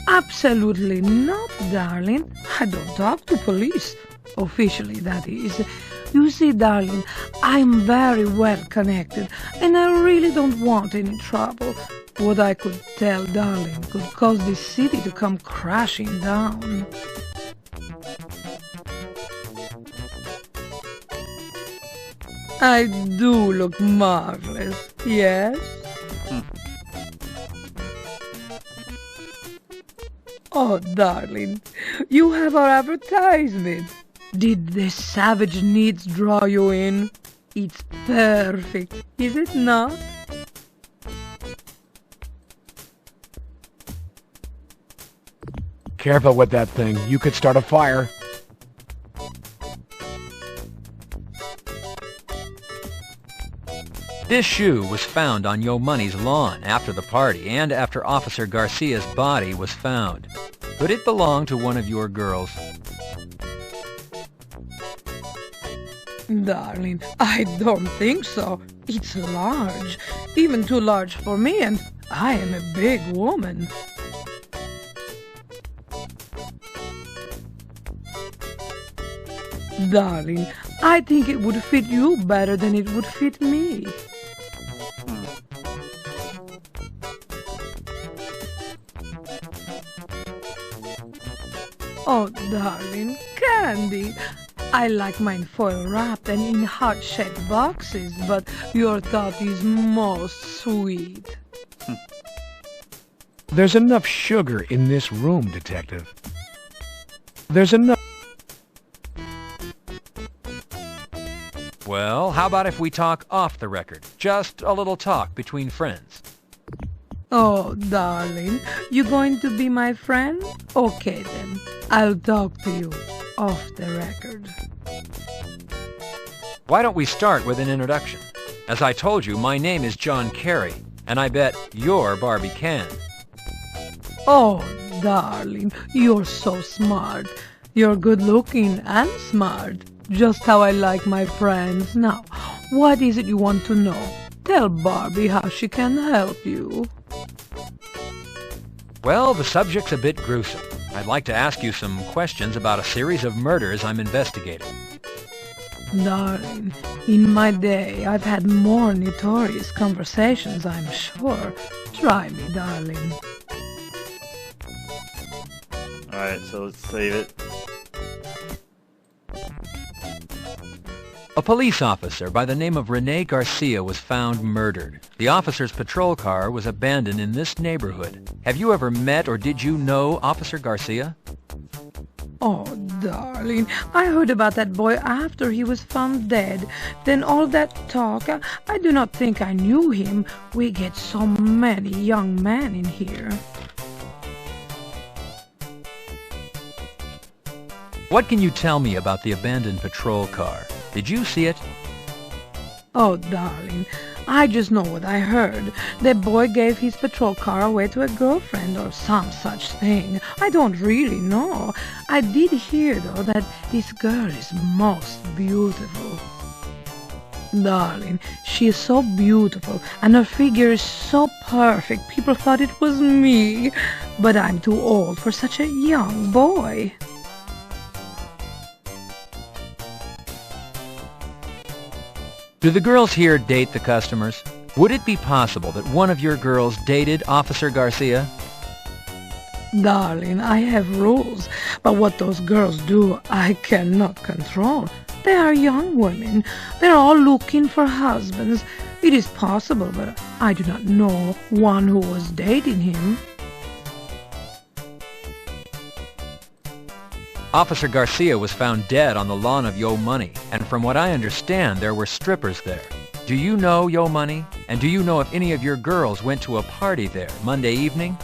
Speaker 7: Absolutely not, darling. I don't talk to police. Officially, that is. You see, darling, I'm very well connected, and I really don't want any trouble. What I could tell, darling, could cause this city to come crashing down. I do look marvelous, yes? Oh, darling, you have our advertisement. Did the savage needs draw you in? It's perfect, is it not?
Speaker 3: Careful with that thing. You could start a fire.
Speaker 6: This shoe was found on Yo Money's lawn after the party and after Officer Garcia's body was found. Could it belong to one of your girls?
Speaker 7: Darling, I don't think so. It's large, even too large for me, and I am a big woman. Darling, I think it would fit you better than it would fit me. Oh, darling, candy. I like mine foil wrapped and in heart-shaped boxes, but your thought is most sweet.
Speaker 3: There's enough sugar in this room, Detective. There's enough...
Speaker 6: Well, how about if we talk off the record? Just a little talk between friends.
Speaker 7: Oh, darling, you going to be my friend? Okay, then. I'll talk to you off the record.
Speaker 6: Why don't we start with an introduction? As I told you, my name is John Carey, and I bet you're Barbie Can.
Speaker 7: Oh, darling, you're so smart. You're good-looking and smart. Just how I like my friends. Now, what is it you want to know? Tell Barbie how she can help you.
Speaker 6: Well, the subject's a bit gruesome. I'd like to ask you some questions about a series of murders I'm investigating.
Speaker 7: Darling, in my day, I've had more notorious conversations, I'm sure. Try me, darling.
Speaker 1: Alright, so let's save it.
Speaker 6: A police officer by the name of Rene Garcia was found murdered. The officer's patrol car was abandoned in this neighborhood. Have you ever met or did you know Officer Garcia?
Speaker 7: Oh, darling, I heard about that boy after he was found dead. Then all that talk, I do not think I knew him. We get so many young men in here.
Speaker 6: What can you tell me about the abandoned patrol car? Did you see it?
Speaker 7: Oh, darling, I just know what I heard. The boy gave his patrol car away to a girlfriend or some such thing. I don't really know. I did hear, though, that this girl is most beautiful. Darling, she is so beautiful, and her figure is so perfect. People thought it was me, but I'm too old for such a young boy.
Speaker 6: Do the girls here date the customers? Would it be possible that one of your girls dated Officer Garcia?
Speaker 7: Darling, I have rules, but what those girls do, I cannot control. They are young women. They're all looking for husbands. It is possible, but I do not know one who was dating him.
Speaker 6: Officer Garcia was found dead on the lawn of Yo Money, and from what I understand, there were strippers there. Do you know Yo Money? And do you know if any of your girls went to a party there Monday evening?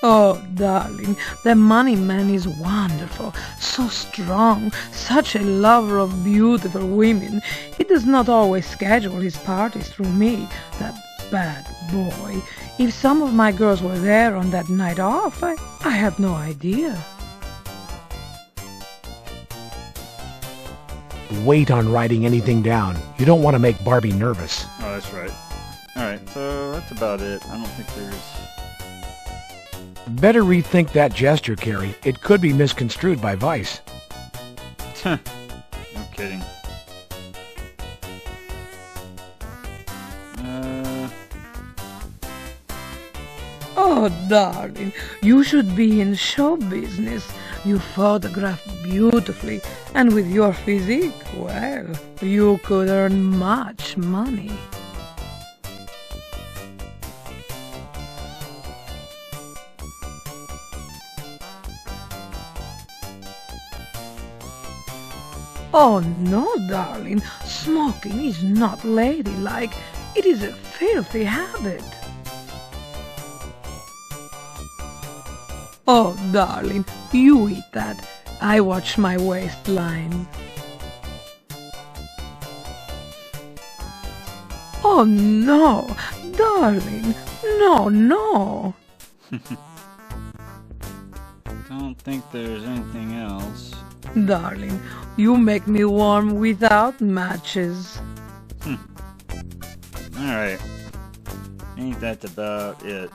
Speaker 7: Oh, darling, the money man is wonderful, so strong, such a lover of beautiful women. He does not always schedule his parties through me, that bad boy. If some of my girls were there on that night off, I have no idea.
Speaker 3: Wait on writing anything down. You don't want to make Barbie nervous.
Speaker 1: Oh, that's right. Alright, so that's about it. I don't think there's...
Speaker 3: Better rethink that gesture, Carey. It could be misconstrued by Vice.
Speaker 1: No kidding.
Speaker 7: Oh, darling, you should be in show business. You photograph beautifully, and with your physique, well, you could earn much money. Oh, no, darling, smoking is not ladylike. It is a filthy habit. Oh, darling, you eat that. I watch my waistline. Oh, no, darling, no.
Speaker 1: Don't think there's anything else.
Speaker 7: Darling, you make me warm without matches.
Speaker 1: Alright. Ain't that about it?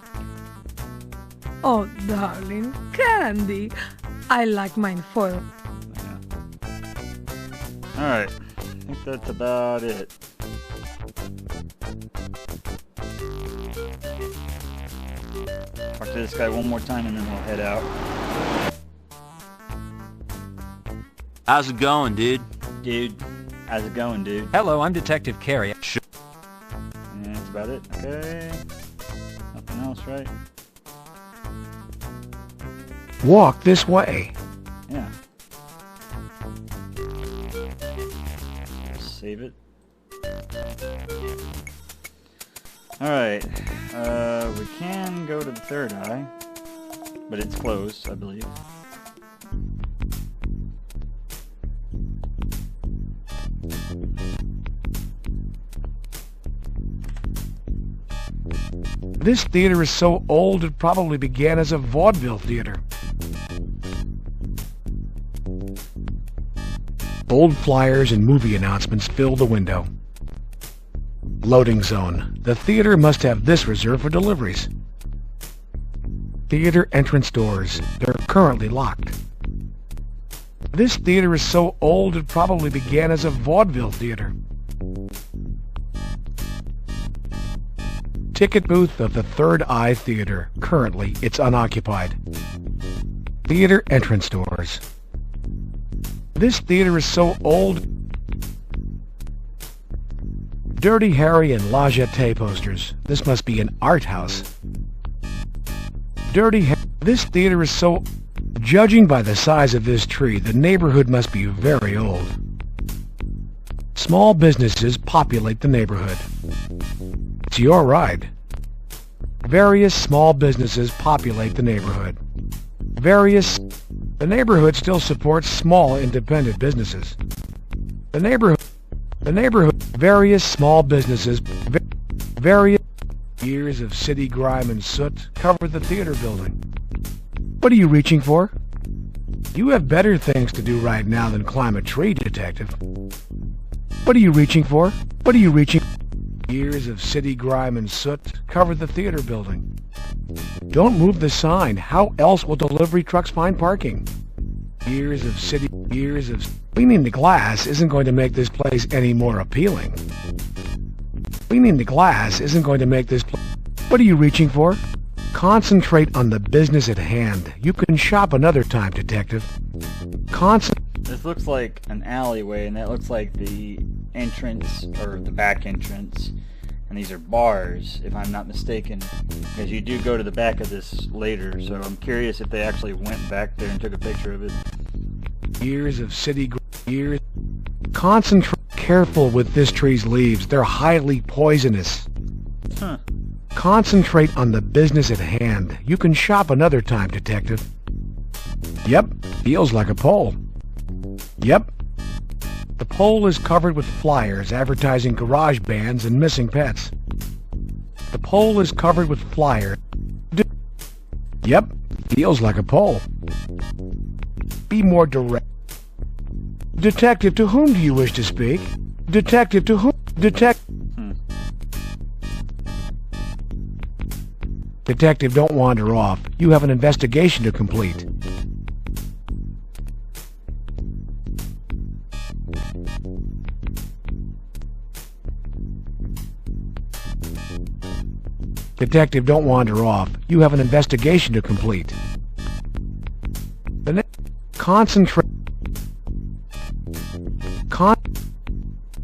Speaker 7: Oh, darling, candy. I like mine foil.
Speaker 1: Alright. I think that's about it. Talk to this guy one more time and then we'll head out.
Speaker 20: How's it going, dude?
Speaker 1: Dude, how's it going, dude?
Speaker 6: Hello, I'm Detective Carey.
Speaker 1: Sure. Yeah, that's about it. Okay. Nothing else, right?
Speaker 3: Walk this way.
Speaker 1: Yeah. Save it. Alright. We can go to the third eye, but it's closed, I believe.
Speaker 3: This theater is so old it probably began as a vaudeville theater. Old flyers and movie announcements fill the window. Loading zone. The theater must have this reserved for deliveries. Theater entrance doors. They're currently locked. This theater is so old it probably began as a vaudeville theater. Ticket booth of the Third Eye Theater. Currently, it's unoccupied. Theater entrance doors. This theater is so old. Dirty Harry and La Jetée posters. This must be an art house. Dirty Harry. This theater is so... Judging by the size of this tree, the neighborhood must be very old. Small businesses populate the neighborhood. It's your ride. Various small businesses populate the neighborhood. The neighborhood still supports small independent businesses. Various small businesses, various years of city grime and soot cover the theater building. What are you reaching for? You have better things to do right now than climb a tree, Detective. What are you reaching for? Years of city grime and soot cover the theater building. Don't move the sign. How else will delivery trucks find parking? Cleaning the glass isn't going to make this place any more appealing. What are you reaching for? Concentrate on the business at hand. You can shop another time, Detective.
Speaker 1: This looks like an alleyway, and that looks like the entrance, or the back entrance. And these are bars, if I'm not mistaken, because you do go to the back of this later, so I'm curious if they actually went back there and took a picture of it.
Speaker 3: Concentrate. Careful with this tree's leaves. They're highly poisonous.
Speaker 1: Huh.
Speaker 3: Concentrate on the business at hand. You can shop another time, Detective. Yep, feels like a pole. Yep. The pole is covered with flyers advertising garage bands and missing pets. Yep, feels like a pole. Be more direct. Detective, to whom do you wish to speak? Detective, to whom? Detective, don't wander off. You have an investigation to complete. Detective, don't wander off. You have an investigation to complete. Concentrate.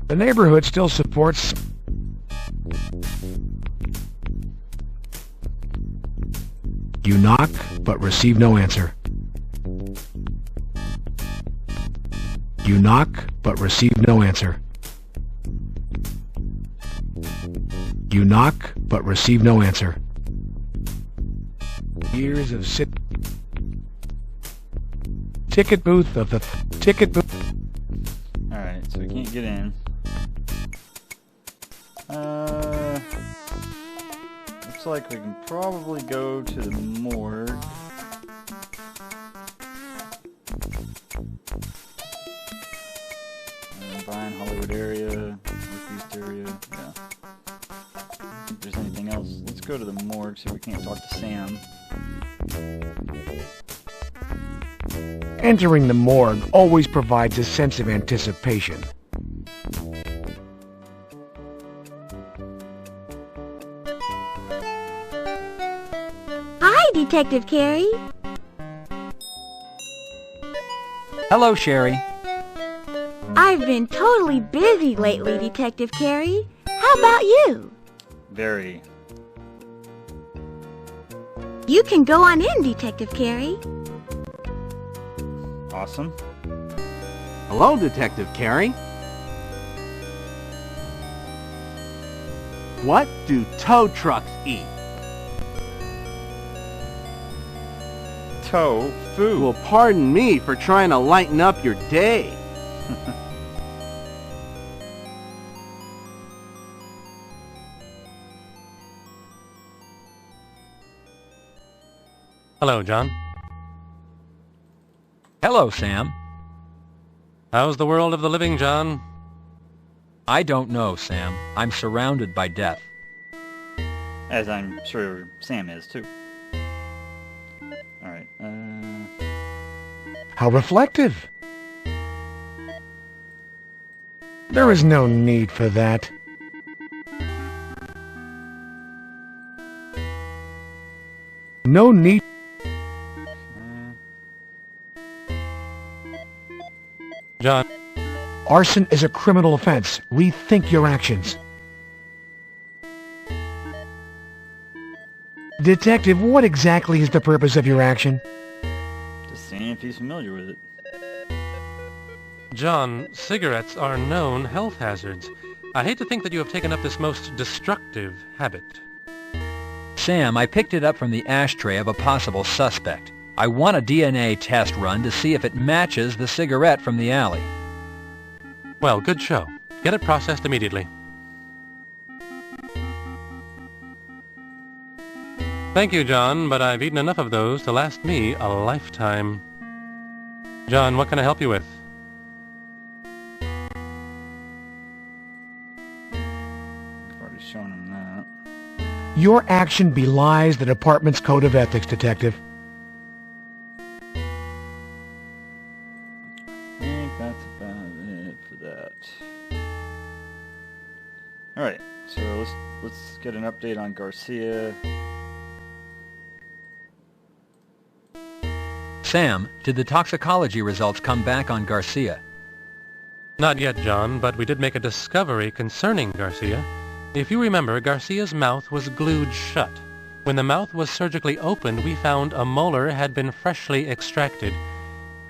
Speaker 3: The neighborhood still supports... You knock, but receive no answer. You knock, but receive no answer. You knock, but receive no answer. Years of ticket booth of the ticket booth.
Speaker 1: Alright, so we can't get in. Looks like we can probably go to the morgue. Bryan, Hollywood area, Northeast area, yeah. If there's anything else, let's go to the morgue, see if we can't talk to Sam.
Speaker 3: Entering the morgue always provides a sense of anticipation.
Speaker 18: Hi, Detective Carey.
Speaker 6: Hello, Sherry.
Speaker 18: I've been totally busy lately, Detective Carey. How about you?
Speaker 1: Very.
Speaker 18: You can go on in, Detective Carey.
Speaker 1: Awesome.
Speaker 12: Hello, Detective Carey. What do tow trucks eat?
Speaker 1: Tofu.
Speaker 12: Well, pardon me for trying to lighten up your day.
Speaker 2: Hello, John.
Speaker 6: Hello, Sam.
Speaker 2: How's the world of the living, John?
Speaker 6: I don't know, Sam. I'm surrounded by death.
Speaker 1: As I'm sure Sam is, too. Alright,
Speaker 3: How reflective. There is no need for that. No need.
Speaker 2: John.
Speaker 3: Arson is a criminal offense. Rethink your actions. Detective, what exactly is the purpose of your action?
Speaker 1: seeing if he's familiar with it.
Speaker 2: John, cigarettes are known health hazards. I hate to think that you have taken up this most destructive habit.
Speaker 6: Sam, I picked it up from the ashtray of a possible suspect. I want a DNA test run to see if it matches the cigarette from the alley.
Speaker 2: Well, good show. Get it processed immediately. Thank you, John, but I've eaten enough of those to last me a lifetime. John, what can I help you with?
Speaker 1: I've already shown him that.
Speaker 3: Your action belies the department's code of ethics, Detective.
Speaker 1: I think that's about it for that. Alright, so let's get an update on Garcia.
Speaker 6: Sam, did the toxicology results come back on Garcia?
Speaker 2: Not yet, John, but we did make a discovery concerning Garcia. If you remember, Garcia's mouth was glued shut. When the mouth was surgically opened, we found a molar had been freshly extracted.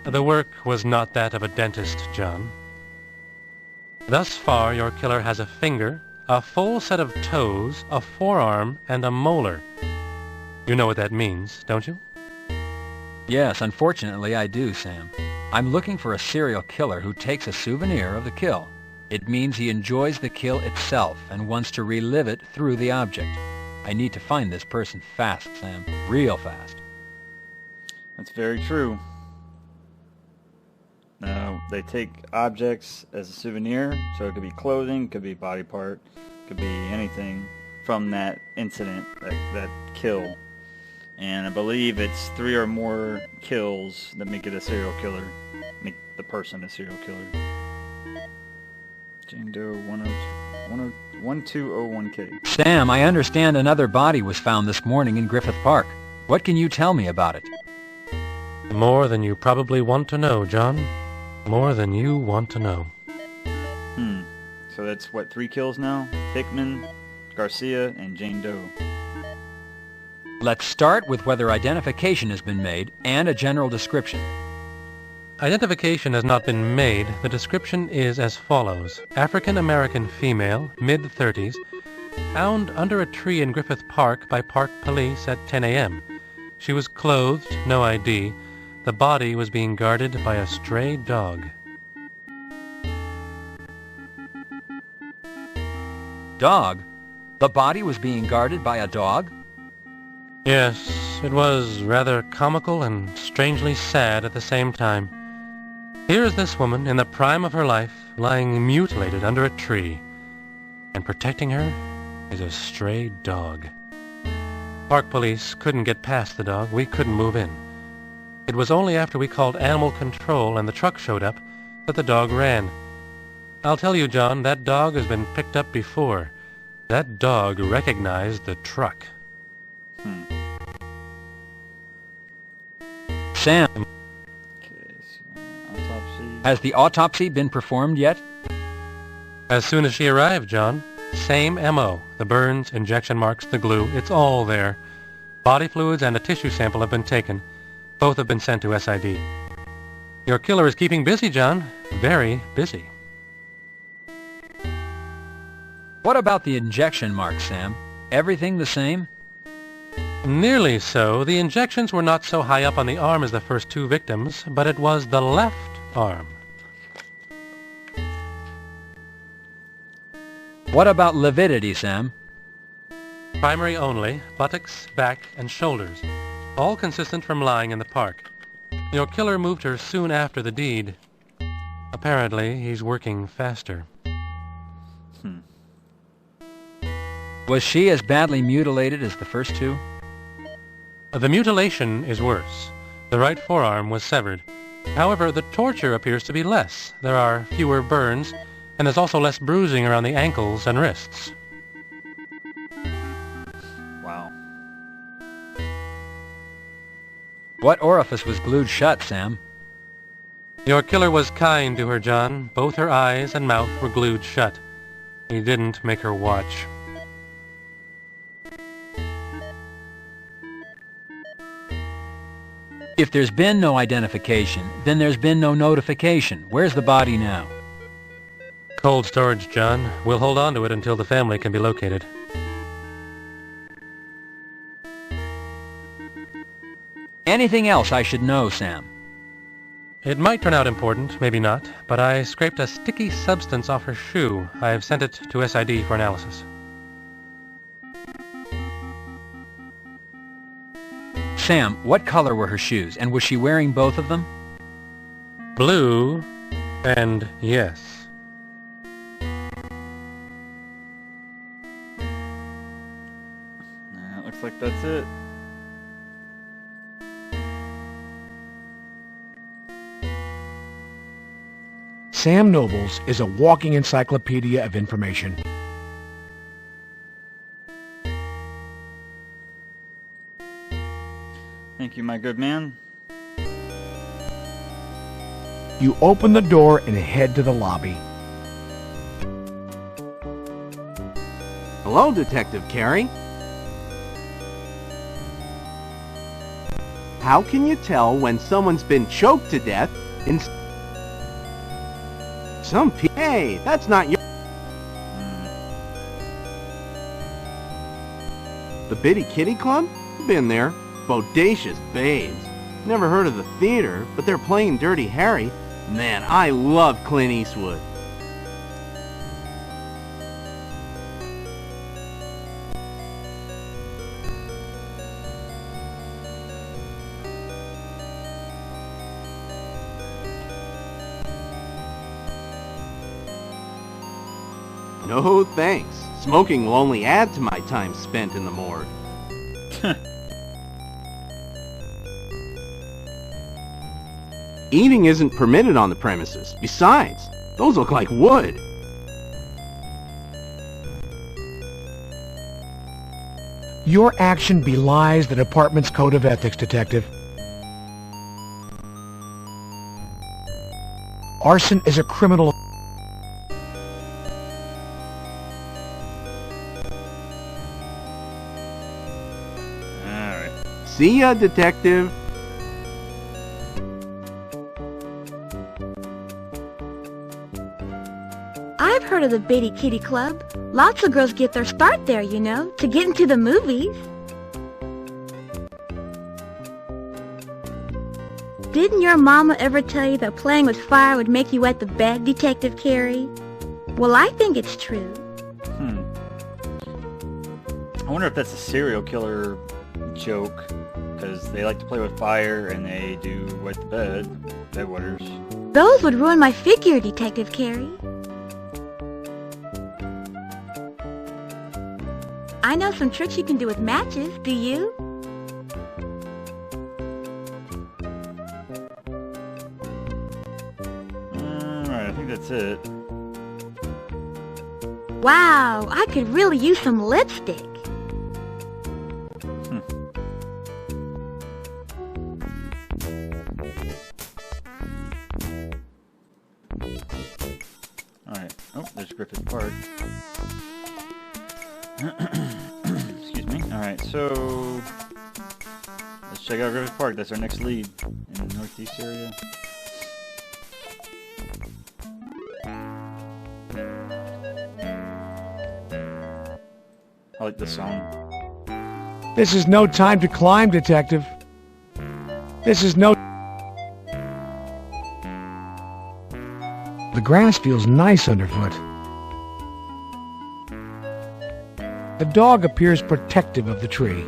Speaker 2: The work was not that of a dentist, John. Thus far, your killer has a finger, a full set of toes, a forearm, and a molar. You know what that means, don't you?
Speaker 6: Yes, unfortunately I do, Sam. I'm looking for a serial killer who takes a souvenir of the kill. It means he enjoys the kill itself and wants to relive it through the object. I need to find this person fast, Sam. Real fast.
Speaker 1: That's very true. Now, they take objects as a souvenir, so it could be clothing, could be a body part, could be anything from that incident, that kill. And I believe it's 3 or more kills that make it a serial killer. Make the person a serial killer. Jane Doe 1201K.
Speaker 6: Sam, I understand another body was found this morning in Griffith Park. What can you tell me about it?
Speaker 2: More than you probably want to know, John. More than you want to know.
Speaker 1: So that's, what, 3 kills now? Hickman, Garcia, and Jane Doe.
Speaker 6: Let's start with whether identification has been made and a general description.
Speaker 2: Identification has not been made. The description is as follows. African-American female, mid-30s, found under a tree in Griffith Park by Park Police at 10 a.m. She was clothed, no ID. The body was being guarded by a stray dog.
Speaker 6: Dog? The body was being guarded by a dog?
Speaker 2: Yes, it was rather comical and strangely sad at the same time. Here is this woman in the prime of her life, lying mutilated under a tree, and protecting her is a stray dog. Park Police couldn't get past the dog. We couldn't move in. It was only after we called animal control and the truck showed up that the dog ran. I'll tell you, John, that dog has been picked up before. That dog recognized the truck.
Speaker 6: Sam,
Speaker 1: Okay, so autopsy.
Speaker 6: has the autopsy been performed yet?
Speaker 2: As soon as she arrived, John. Same M.O. The burns, injection marks, the glue, it's all there. Body fluids and a tissue sample have been taken. Both have been sent to SID. Your killer is keeping busy, John. Very busy.
Speaker 6: What about the injection marks, Sam? Everything the same?
Speaker 2: Nearly so. The injections were not so high up on the arm as the first 2 victims, but it was the left arm.
Speaker 6: What about lividity, Sam?
Speaker 2: Primary only, buttocks, back, and shoulders. All consistent from lying in the park. Your killer moved her soon after the deed. Apparently, he's working faster.
Speaker 6: Was she as badly mutilated as the first 2?
Speaker 2: The mutilation is worse. The right forearm was severed. However, the torture appears to be less. There are fewer burns, and there's also less bruising around the ankles and wrists.
Speaker 1: Wow.
Speaker 6: What orifice was glued shut, Sam?
Speaker 2: Your killer was kind to her, John. Both her eyes and mouth were glued shut. He didn't make her watch.
Speaker 6: If there's been no identification, then there's been no notification. Where's the body now?
Speaker 2: Cold storage, John. We'll hold on to it until the family can be located.
Speaker 6: Anything else I should know, Sam?
Speaker 2: It might turn out important, maybe not, but I scraped a sticky substance off her shoe. I've sent it to SID for analysis.
Speaker 6: Sam, what color were her shoes, and was she wearing both of them?
Speaker 2: Blue, and yes.
Speaker 1: Looks like that's it.
Speaker 3: Sam Nobles is a walking encyclopedia of information.
Speaker 1: Thank you, my good man.
Speaker 3: You open the door and head to the lobby.
Speaker 9: Hello, Detective Carey. How can you tell when someone's been choked to death in some Hey, that's not your... The Bitty Kitty Club? Been there. Bodacious babes. Never heard of the theater, but they're playing Dirty Harry. Man, I love Clint Eastwood. No thanks. Smoking will only add to my time spent in the morgue. Eating isn't permitted on the premises. Besides, those look like wood.
Speaker 3: Your action belies the department's code of ethics, Detective. Arson is a criminal...
Speaker 1: Alright.
Speaker 9: See ya, Detective.
Speaker 18: I've heard of the Bitty Kitty Club. Lots of girls get their start there, you know, to get into the movies. Didn't your mama ever tell you that playing with fire would make you wet the bed, Detective Carey? Well, I think it's true.
Speaker 1: I wonder if that's a serial killer joke, because they like to play with fire and they do wet the bed, bedwetters.
Speaker 18: Those would ruin my figure, Detective Carey. I know some tricks you can do with matches, do you?
Speaker 1: Alright, I think that's it.
Speaker 18: Wow, I could really use some lipstick.
Speaker 1: Alright, oh, there's Griffith Park. Excuse me. Alright, so let's check out Griffith Park. That's our next lead in the northeast area. I like this song.
Speaker 3: This is no time to climb, Detective. This is no... The grass feels nice underfoot. The dog appears protective of the tree.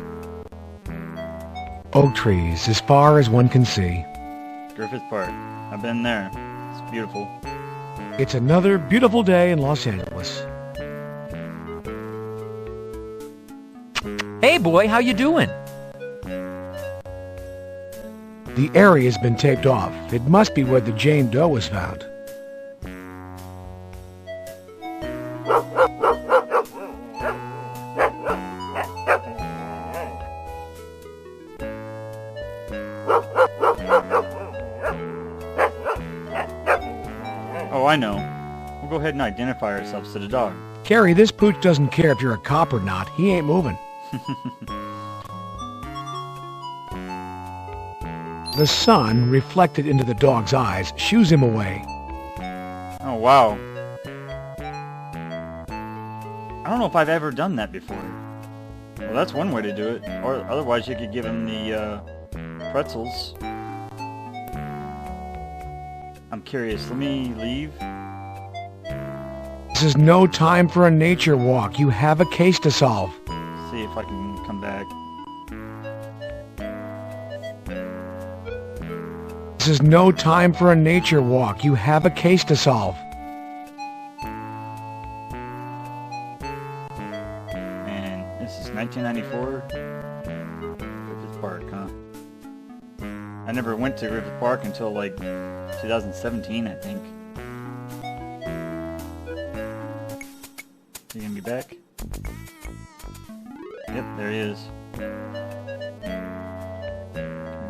Speaker 3: Oak trees as far as one can see.
Speaker 1: Griffith Park. I've been there. It's beautiful.
Speaker 3: It's another beautiful day in Los Angeles.
Speaker 6: Hey boy, how you doing?
Speaker 3: The area's been taped off. It must be where the Jane Doe was found.
Speaker 1: Oh, I know. We'll go ahead and identify ourselves to the dog.
Speaker 3: Carey, this pooch doesn't care if you're a cop or not. He ain't moving. The sun, reflected into the dog's eyes, shoos him away.
Speaker 1: Oh, wow. I don't know if I've ever done that before. Well, that's one way to do it. Or otherwise you could give him the pretzels. I'm curious. Let me leave.
Speaker 3: This is no time for a nature walk. You have a case to solve.
Speaker 1: See if I can come back.
Speaker 3: This is no time for a nature walk. You have a case to solve.
Speaker 1: And this is 1994. Griffith Park, huh? I never went to Griffith Park until like 2017, I think. Is he gonna be back? Yep, there he is. Give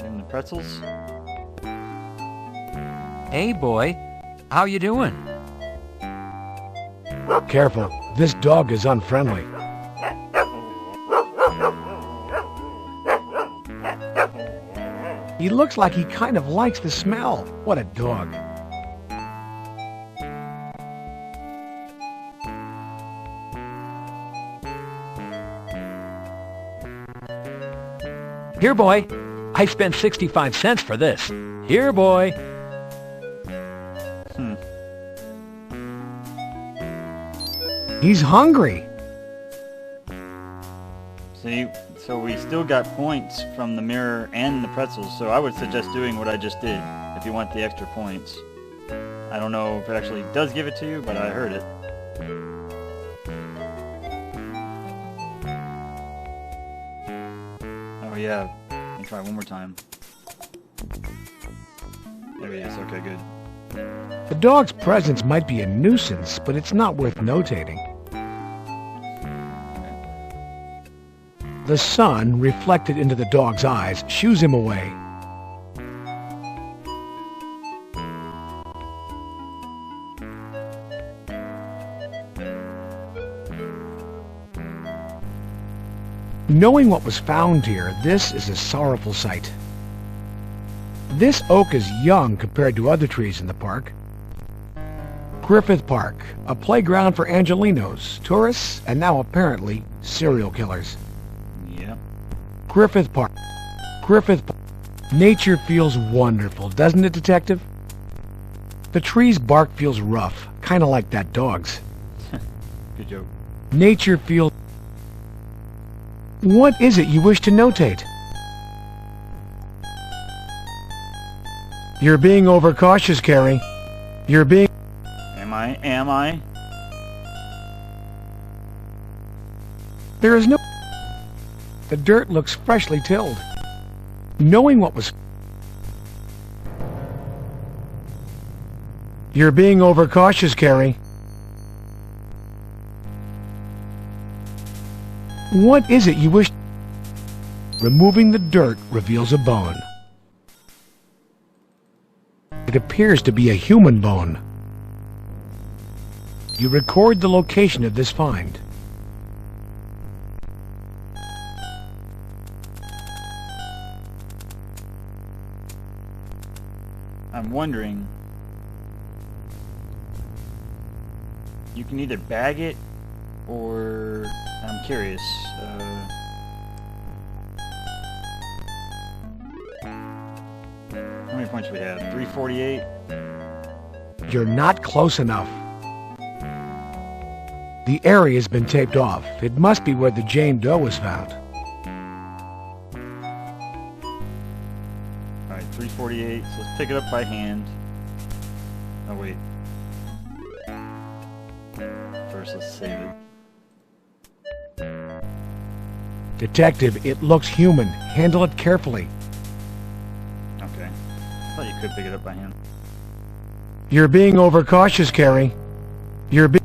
Speaker 1: him the pretzels.
Speaker 6: Hey, boy. How you doing?
Speaker 3: Careful. This dog is unfriendly. He looks like he kind of likes the smell. What a dog.
Speaker 6: Here, boy. I spent 65 cents for this. Here, boy.
Speaker 3: He's hungry.
Speaker 1: See, so we still got points from the mirror and the pretzels, so I would suggest doing what I just did if you want the extra points. I don't know if it actually does give it to you, but I heard it. Oh yeah, let me try one more time. There he is, okay, good.
Speaker 3: The dog's presence might be a nuisance, but it's not worth notating. The sun, reflected into the dog's eyes, shoos him away. Knowing what was found here, this is a sorrowful sight. This oak is young compared to other trees in the park. Griffith Park, a playground for Angelinos, tourists, and now apparently serial killers.
Speaker 1: Yep.
Speaker 3: Griffith Park. Griffith Park. Nature feels wonderful, doesn't it, Detective? The tree's bark feels rough, kind of like that dog's.
Speaker 1: Good joke.
Speaker 3: Nature feels... What is it you wish to notate? You're being overcautious, Carey. You're being...
Speaker 1: Am I?
Speaker 3: There is no... The dirt looks freshly tilled. Knowing what was... You're being overcautious, Carey. What is it you wish... Removing the dirt reveals a bone. It appears to be a human bone. You record the location of this find.
Speaker 1: I'm wondering... You can either bag it, or... I'm curious. How many points do we have? 348?
Speaker 3: You're not close enough. The area has been taped off. It must be where the Jane Doe was found.
Speaker 1: Alright, 348, so let's pick it up by hand. Oh wait. First let's save it.
Speaker 3: Detective, it looks human. Handle it carefully.
Speaker 1: Okay. I thought you could pick it up by hand.
Speaker 3: You're being overcautious, Carey. You're being...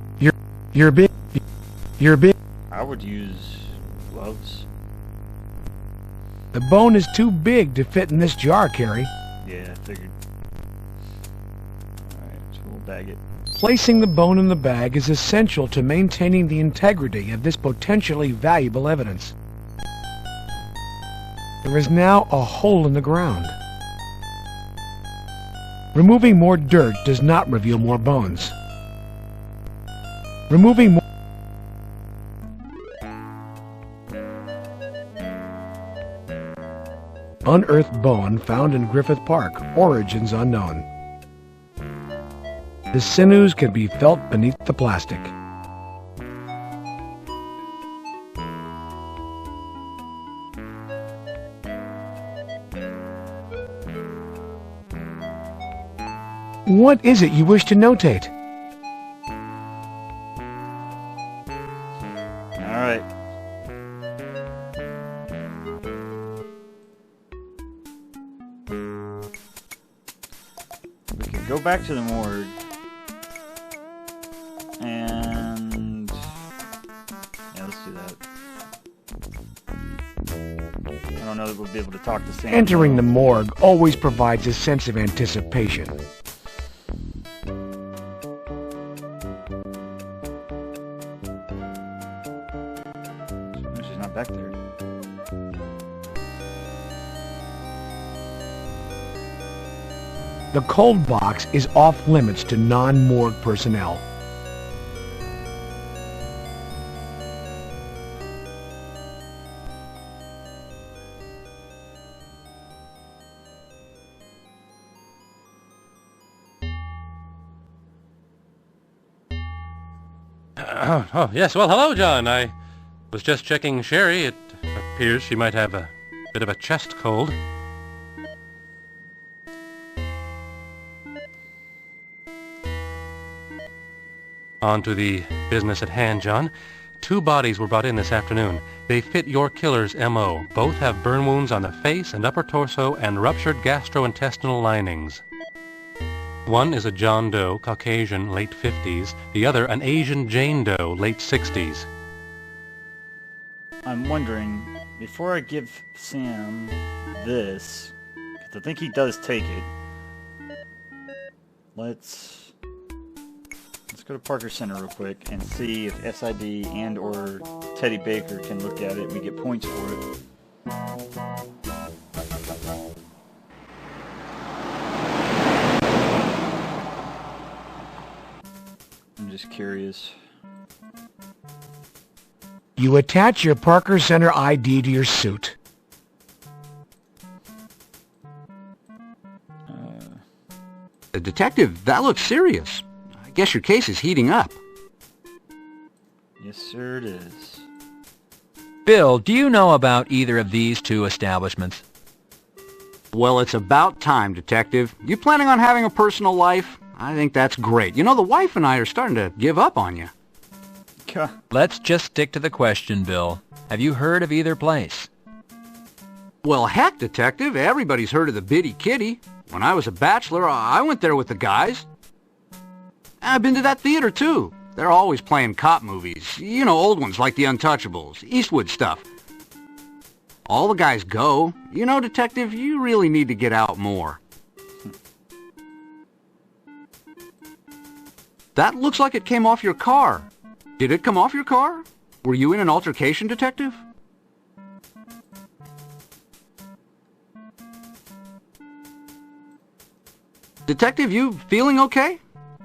Speaker 1: I would use gloves.
Speaker 3: The bone is too big to fit in this jar, Carey.
Speaker 1: Yeah, I figured. Alright, so we'll bag it.
Speaker 3: Placing the bone in the bag is essential to maintaining the integrity of this potentially valuable evidence. There is now a hole in the ground. Removing more dirt does not reveal more bones. Removing more... Unearthed bone found in Griffith Park. Origins unknown. The sinews can be felt beneath the plastic. What is it you wish to notate?
Speaker 1: All right. We can go back to the morgue. And yeah, let's do that. I don't know that we'll be able to talk to Sam.
Speaker 3: Entering the morgue always provides a sense of anticipation.
Speaker 1: She's not back there.
Speaker 3: The cold box is off limits to non-morgue personnel.
Speaker 2: Oh, yes. Well, hello, John. I was just checking Sherry. It appears she might have a bit of a chest cold. On to the business at hand, John. 2 bodies were brought in this afternoon. They fit your killer's M.O. Both have burn wounds on the face and upper torso and ruptured gastrointestinal linings. One is a John Doe, Caucasian, late 50s. The other, an Asian Jane Doe, late 60s.
Speaker 1: I'm wondering, before I give Sam this, because I think he does take it, let's go to Parker Center real quick and see if SID and or Teddy Baker can look at it. We get points for it. I'm just curious.
Speaker 3: You attach your Parker Center ID to your suit.
Speaker 12: Detective, that looks serious. I guess your case is heating up.
Speaker 1: Yes, sir, it is.
Speaker 6: Bill, do you know about either of these 2 establishments?
Speaker 12: Well, it's about time, Detective. You planning on having a personal life? I think that's great. You know, the wife and I are starting to give up on you.
Speaker 6: Let's just stick to the question, Bill. Have you heard of either place?
Speaker 12: Well, heck, Detective, everybody's heard of the Bitty Kitty. When I was a bachelor, I went there with the guys. I've been to that theater, too. They're always playing cop movies. You know, old ones like The Untouchables, Eastwood stuff. All the guys go. You know, Detective, you really need to get out more. That looks like it came off your car. Did it come off your car? Were you in an altercation, Detective? Detective, you feeling okay?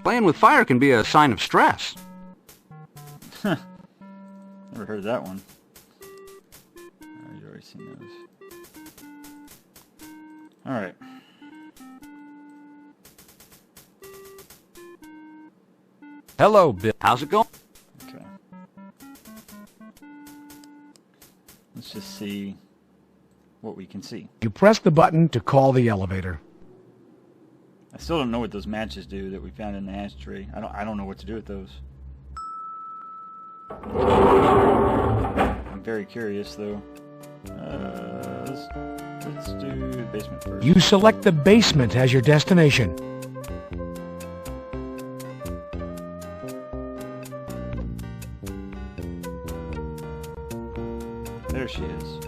Speaker 12: Playing with fire can be a sign of stress.
Speaker 1: Never heard of that one. You've already seen those. Alright.
Speaker 6: Hello, Bill.
Speaker 12: How's it going?
Speaker 1: Okay. Let's just see what we can see.
Speaker 3: You press the button to call the elevator.
Speaker 1: I still don't know what those matches do that we found in the ashtray. I don't know what to do with those. I'm very curious, though. Let's do the basement first.
Speaker 3: You select the basement as your destination.
Speaker 1: There she is.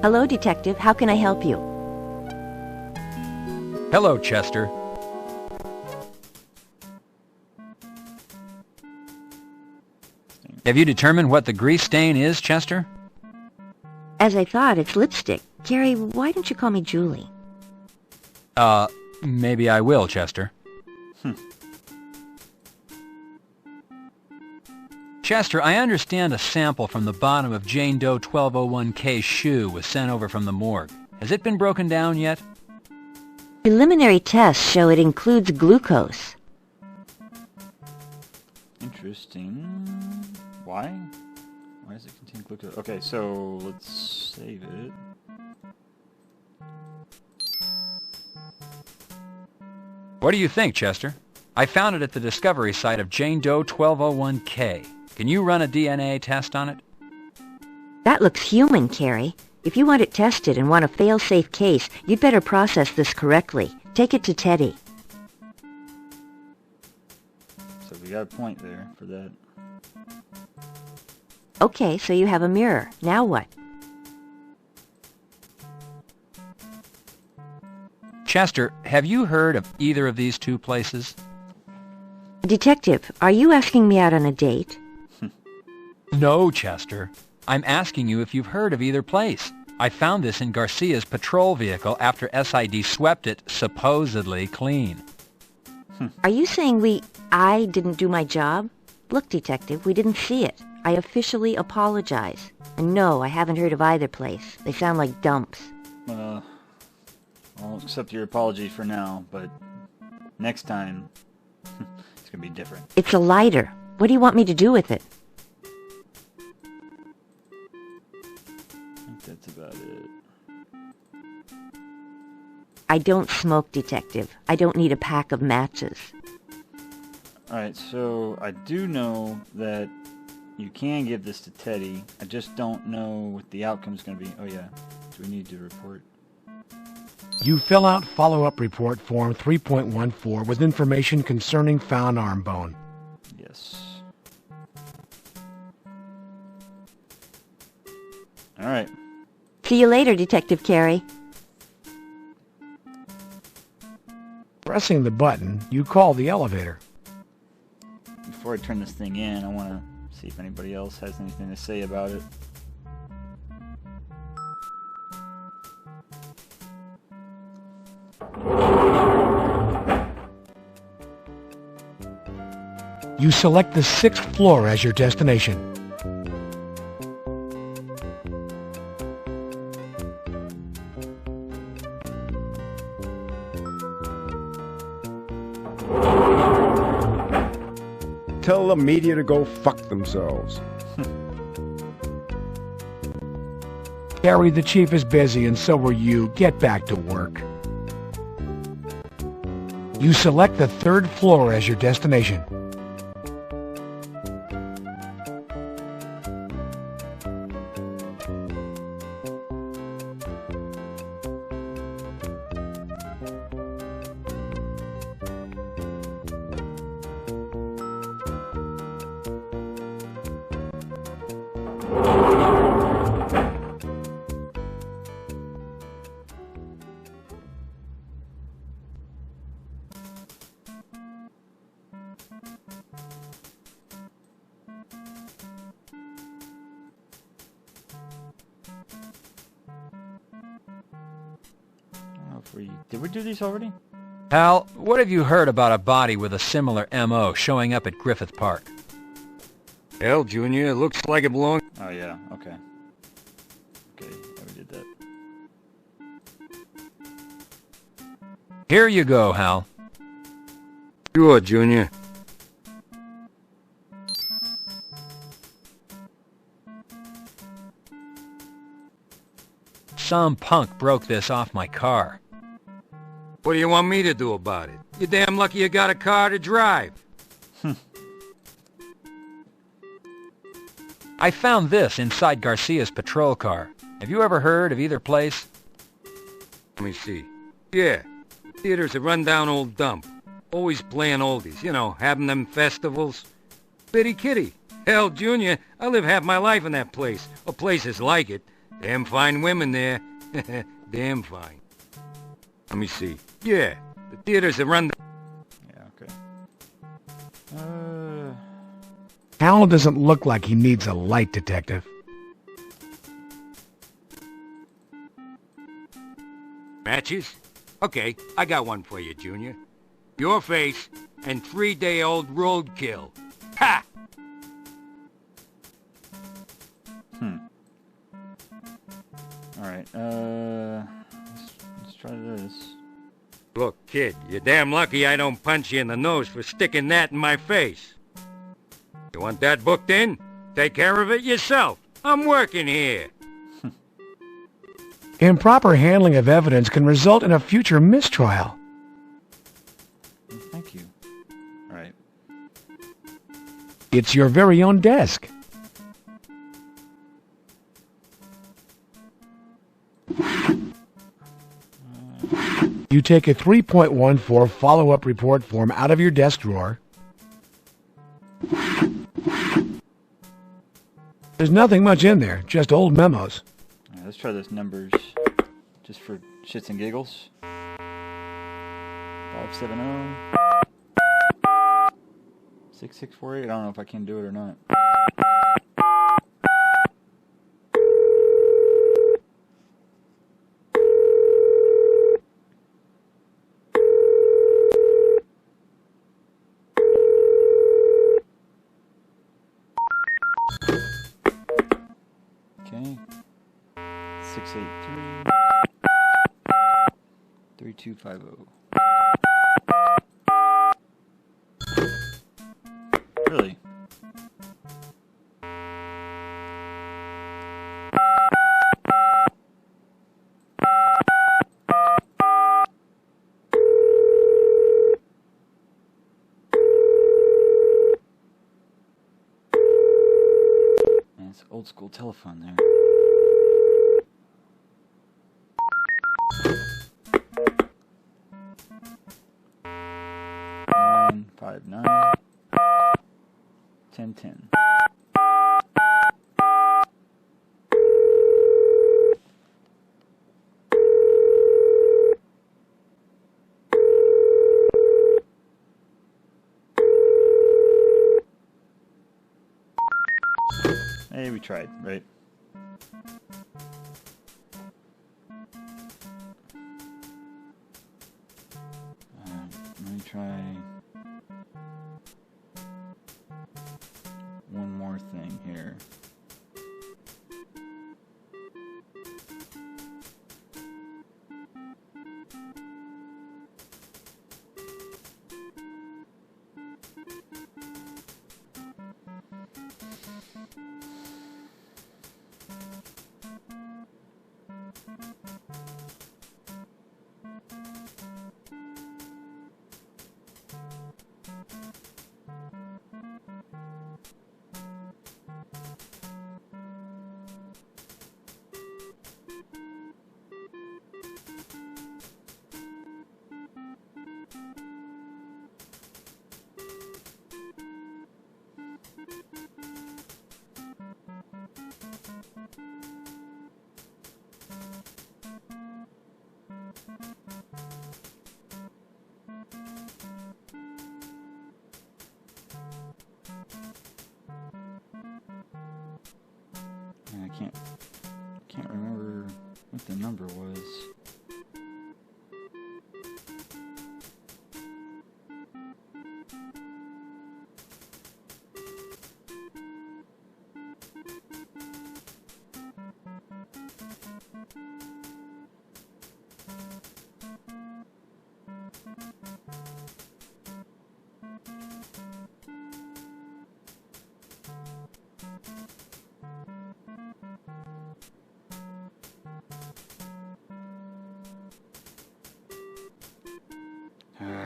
Speaker 10: Hello, Detective. How can I help you?
Speaker 6: Hello, Chester. Have you determined what the grease stain is, Chester?
Speaker 10: As I thought, it's lipstick. Carey, why don't you call me Julie?
Speaker 6: Maybe I will, Chester. Chester, I understand a sample from the bottom of Jane Doe 1201K's shoe was sent over from the morgue. Has it been broken down yet?
Speaker 10: Preliminary tests show it includes glucose.
Speaker 1: Interesting. Why? Why does it contain glucose? Okay, so let's save it.
Speaker 6: What do you think, Chester? I found it at the discovery site of Jane Doe 1201K. Can you run a DNA test on it?
Speaker 10: That looks human, Carey. If you want it tested and want a fail-safe case, you'd better process this correctly. Take it to Teddy.
Speaker 1: So we got a point there for that.
Speaker 10: Okay, so you have a mirror. Now what?
Speaker 6: Chester, have you heard of either of these two places?
Speaker 10: Detective, are you asking me out on a date?
Speaker 6: No, Chester. I'm asking you if you've heard of either place. I found this in Garcia's patrol vehicle after SID swept it supposedly clean.
Speaker 10: Are you saying I didn't do my job? Look, Detective, we didn't see it. I officially apologize. And no, I haven't heard of either place. They sound like dumps.
Speaker 1: I'll accept your apology for now, but next time, it's gonna be different.
Speaker 10: It's a lighter. What do you want me to do with it?
Speaker 1: I think that's about it.
Speaker 10: I don't smoke, Detective. I don't need a pack of matches.
Speaker 1: Alright, so I do know that you can give this to Teddy. I just don't know what the outcome's going to be. Oh yeah, do we need to report?
Speaker 3: You fill out follow-up report form 3.14 with information concerning found arm bone.
Speaker 1: Yes. Alright.
Speaker 10: See you later, Detective Carey.
Speaker 3: Pressing the button, you call the elevator.
Speaker 1: Before I turn this thing in, I want to see if anybody else has anything to say about it.
Speaker 3: You select the 6th floor as your destination.
Speaker 4: Tell the media to go fuck themselves.
Speaker 3: Carey, the chief is busy and so are you. Get back to work. You select the 3rd floor as your destination.
Speaker 1: Did we do these already?
Speaker 6: Hal, what have you heard about a body with a similar M.O. showing up at Griffith Park?
Speaker 12: Hell, Junior, it looks like it belongs...
Speaker 1: Oh, yeah, okay. Okay, yeah, we did that.
Speaker 6: Here you go, Hal.
Speaker 12: Sure, Junior.
Speaker 6: Some punk broke this off my car.
Speaker 12: What do you want me to do about it? You're damn lucky you got a car to drive.
Speaker 6: I found this inside Garcia's patrol car. Have you ever heard of either place?
Speaker 12: Let me see. Yeah, the theater's a rundown old dump. Always playing oldies, you know, having them festivals. Bitty Kitty. Hell, Junior, I live half my life in that place, or places like it. Damn fine women there. Damn fine. Let me see. Yeah, the theater's a rundown.
Speaker 1: Yeah, okay.
Speaker 3: Hal doesn't look like he needs a light, Detective.
Speaker 11: Matches? Okay, I got one for you, Junior. Your face and 3-day-old roadkill. Ha!
Speaker 1: Alright, let's try this.
Speaker 11: Look, kid, you're damn lucky I don't punch you in the nose for sticking that in my face. You want that booked in? Take care of it yourself. I'm working here.
Speaker 3: Improper handling of evidence can result in a future mistrial.
Speaker 1: Thank you. Alright.
Speaker 3: It's your very own desk. You take a 3.14 follow-up report form out of your desk drawer. There's nothing much in there, just old memos.
Speaker 1: Alright, let's try those numbers just for shits and giggles. 570 6648. I don't know if I can do it or not. Okay. 683 3250. Really? Man, it's old school telephone there. Nine 59 1010. Hey, we tried, right? Let me try one more thing here. I can't remember what the number was. Okay.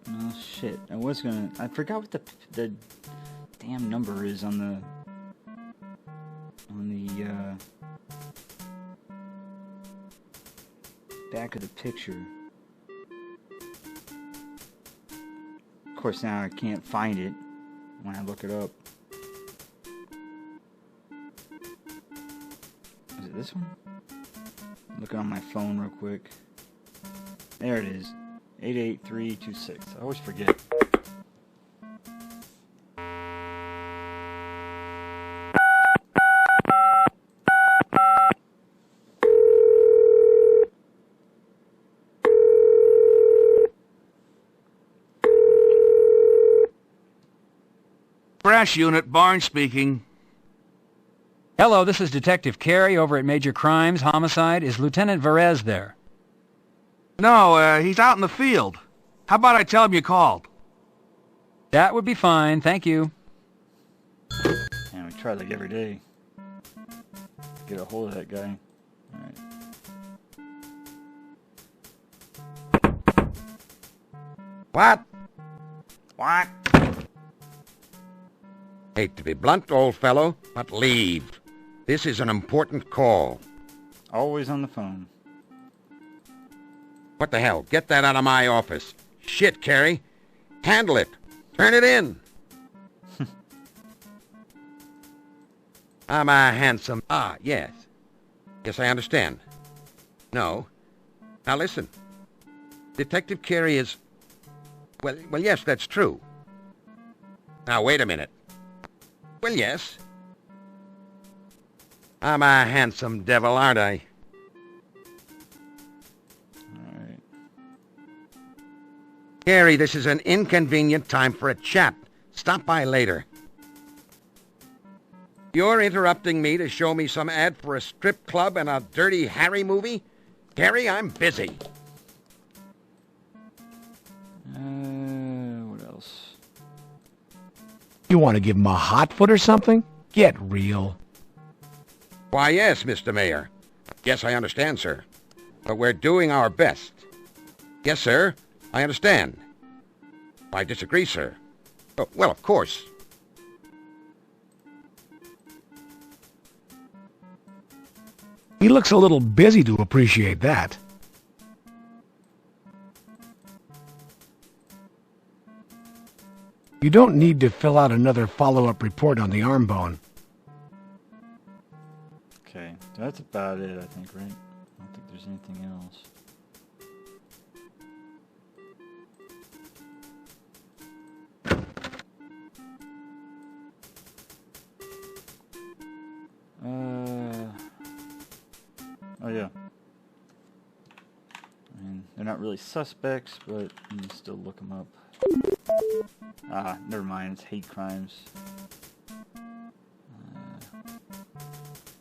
Speaker 1: Oh shit! I forgot what the damn number is on the back of the picture. course, now I can't find it when I look it up. Is it this one? I'm looking on my phone real quick. There it is. 88326. I always forget.
Speaker 14: Crash unit, Barnes speaking.
Speaker 6: Hello, this is Detective Carey over at Major Crimes, Homicide. Is Lieutenant Varese there?
Speaker 14: No, he's out in the field. How about I tell him you called?
Speaker 6: That would be fine, thank you.
Speaker 1: And we try like every day. Get a hold of that guy. Alright.
Speaker 17: What? Hate to be blunt, old fellow, but leave. This is an important call.
Speaker 1: Always on the phone.
Speaker 17: What the hell? Get that out of my office. Shit, Carey. Handle it. Turn it in. I'm a handsome... Ah, yes. Yes, I understand. No. Now listen. Detective Carey is... Well, yes, that's true. Now, wait a minute. Well, yes. I'm a handsome devil, aren't I?
Speaker 1: Alright.
Speaker 17: Carey, this is an inconvenient time for a chat. Stop by later. You're interrupting me to show me some ad for a strip club and a Dirty Harry movie? Carey, I'm busy.
Speaker 1: What else?
Speaker 3: You want to give him a hot foot or something? Get real.
Speaker 17: Why, yes, Mr. Mayor. Yes, I understand, sir. But we're doing our best. Yes, sir, I understand. I disagree, sir. Oh, well, of course.
Speaker 3: He looks a little busy to appreciate that. You don't need to fill out another follow-up report on the arm bone.
Speaker 1: Okay, that's about it, I think, right? I don't think there's anything else. Oh yeah. I mean, they're not really suspects, but you can still look them up. Ah, never mind, it's hate crimes.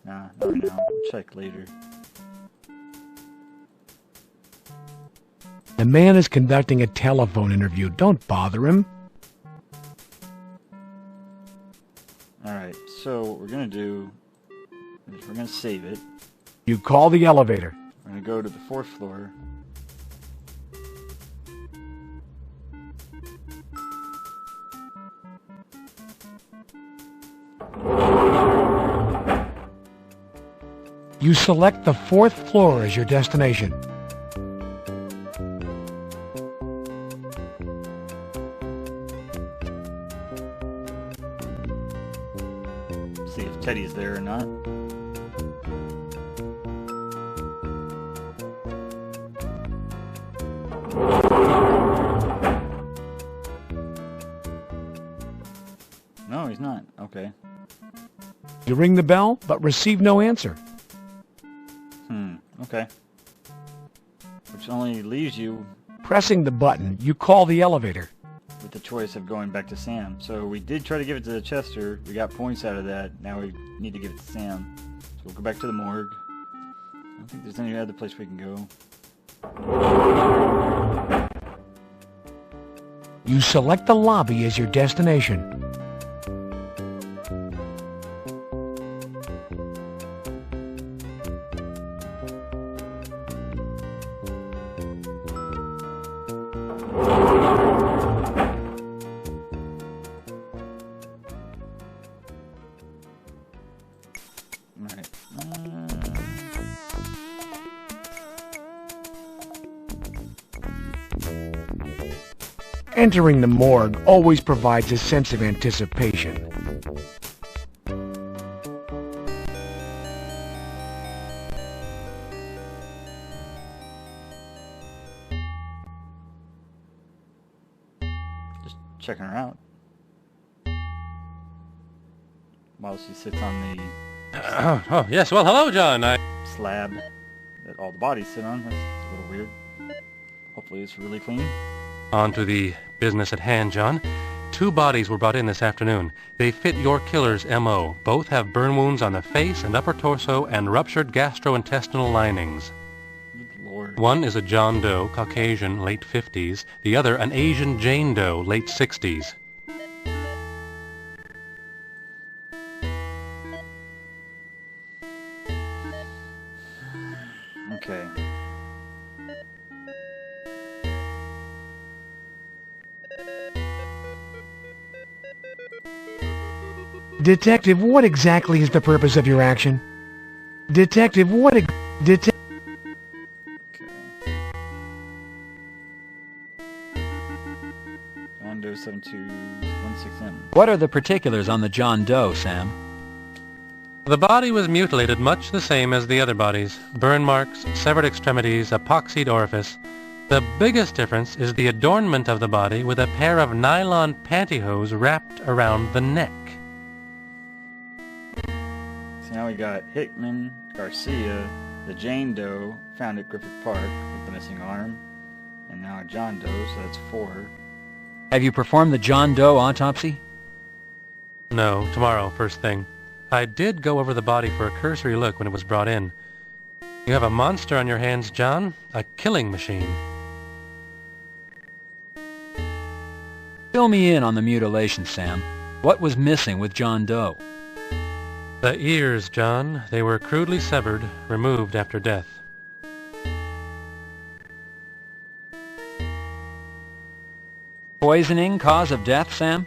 Speaker 1: Nah, not right now. We'll check later.
Speaker 3: The man is conducting a telephone interview. Don't bother him.
Speaker 1: Alright, so what we're gonna do is we're gonna save it.
Speaker 3: You call the elevator.
Speaker 1: We're gonna go to the 4th floor.
Speaker 3: You select the 4th floor as your destination.
Speaker 1: See if Teddy's there or not. No, he's not. Okay.
Speaker 3: You ring the bell, but receive no answer.
Speaker 1: Okay. Which only leaves you...
Speaker 3: Pressing the button, you call the elevator.
Speaker 1: With the choice of going back to Sam. So we did try to give it to Chester. We got points out of that. Now we need to give it to Sam. So we'll go back to the morgue. I don't think there's any other place we can go.
Speaker 3: You select the lobby as your destination. Entering the morgue always provides a sense of anticipation.
Speaker 1: Just checking her out. While she sits on
Speaker 2: Oh, yes. Well, hello, John.
Speaker 1: the slab that all the bodies sit on. That's a little weird. Hopefully it's really clean.
Speaker 2: On to the business at hand, John. 2 bodies were brought in this afternoon. They fit your killer's M.O. Both have burn wounds on the face and upper torso and ruptured gastrointestinal linings.
Speaker 1: Good Lord.
Speaker 2: One is a John Doe, Caucasian, late 50s. The other, an Asian Jane Doe, late 60s.
Speaker 1: Okay.
Speaker 3: Detective, what exactly is the purpose of your action? Detective, what
Speaker 1: John Doe 7216M.
Speaker 6: What are the particulars on the John Doe, Sam?
Speaker 2: The body was mutilated much the same as the other bodies. Burn marks, severed extremities, epoxied orifice. The biggest difference is the adornment of the body with a pair of nylon pantyhose wrapped around the neck.
Speaker 1: So now we got Hickman, Garcia, the Jane Doe found at Griffith Park with the missing arm, and now a John Doe, so that's 4.
Speaker 6: Have you performed the John Doe autopsy?
Speaker 2: No, tomorrow, first thing. I did go over the body for a cursory look when it was brought in. You have a monster on your hands, John. A killing machine.
Speaker 6: Fill me in on the mutilation, Sam. What was missing with John Doe?
Speaker 2: The ears, John. They were crudely severed, removed after death.
Speaker 6: Poisoning cause of death, Sam?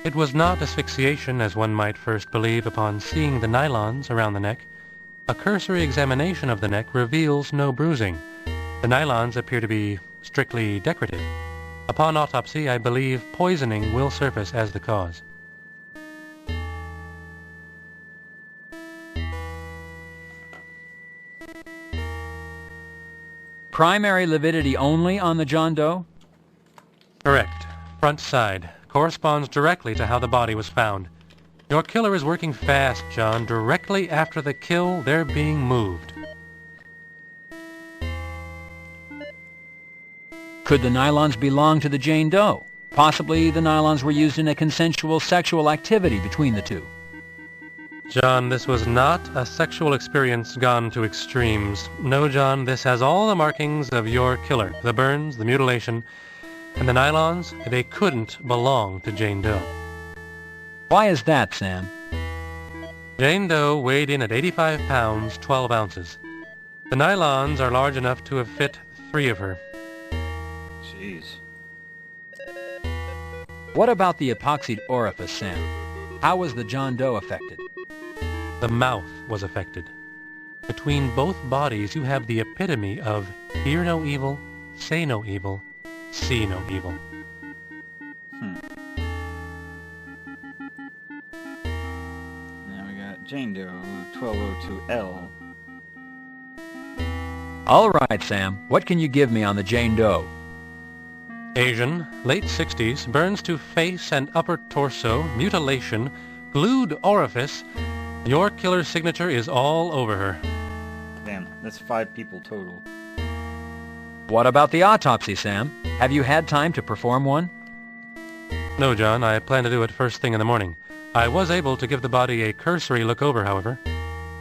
Speaker 2: It was not asphyxiation, as one might first believe upon seeing the nylons around the neck. A cursory examination of the neck reveals no bruising. The nylons appear to be strictly decorative. Upon autopsy, I believe poisoning will surface as the cause.
Speaker 6: Primary lividity only on the John Doe?
Speaker 2: Correct. Front side. Corresponds directly to how the body was found. Your killer is working fast, John. Directly after the kill, they're being moved.
Speaker 6: Could the nylons belong to the Jane Doe? Possibly the nylons were used in a consensual sexual activity between the two.
Speaker 2: John, this was not a sexual experience gone to extremes. No, John, this has all the markings of your killer. The burns, the mutilation, and the nylons, they couldn't belong to Jane Doe.
Speaker 6: Why is that, Sam?
Speaker 2: Jane Doe weighed in at 85 pounds, 12 ounces. The nylons are large enough to have fit 3 of her.
Speaker 1: Jeez.
Speaker 6: What about the epoxied orifice, Sam? How was the John Doe affected?
Speaker 2: The mouth was affected. Between both bodies, you have the epitome of hear no evil, say no evil, see no evil.
Speaker 1: Now we got Jane Doe 1202L.
Speaker 6: All right, Sam. What can you give me on the Jane Doe?
Speaker 2: Asian, late 60s, burns to face and upper torso, mutilation, glued orifice. Your killer's signature is all over her.
Speaker 1: Damn, that's 5 people total.
Speaker 6: What about the autopsy, Sam? Have you had time to perform one?
Speaker 2: No, John, I plan to do it first thing in the morning. I was able to give the body a cursory look over, however.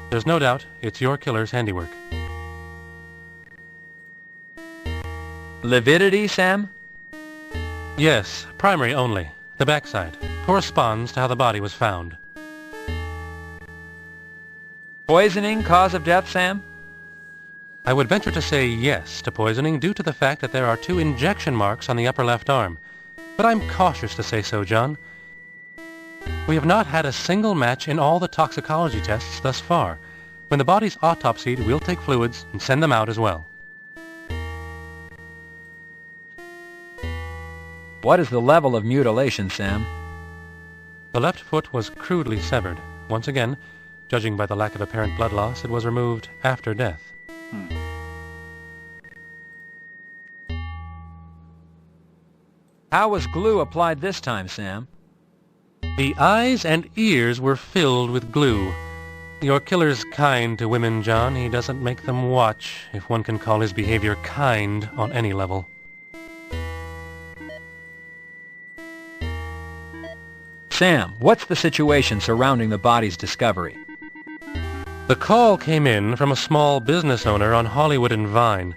Speaker 2: There's no doubt it's your killer's handiwork.
Speaker 6: Lividity, Sam?
Speaker 2: Yes, primary only. The backside. Corresponds to how the body was found.
Speaker 6: Poisoning cause of death, Sam?
Speaker 2: I would venture to say yes to poisoning due to the fact that there are 2 injection marks on the upper left arm. But I'm cautious to say so, John. We have not had a single match in all the toxicology tests thus far. When the body's autopsied, we'll take fluids and send them out as well.
Speaker 6: What is the level of mutilation, Sam?
Speaker 2: The left foot was crudely severed. Once again, judging by the lack of apparent blood loss, it was removed after death.
Speaker 6: How was glue applied this time, Sam?
Speaker 2: The eyes and ears were filled with glue. Your killer's kind to women, John. He doesn't make them watch, if one can call his behavior kind on any level.
Speaker 6: Sam, what's the situation surrounding the body's discovery?
Speaker 2: The call came in from a small business owner on Hollywood and Vine.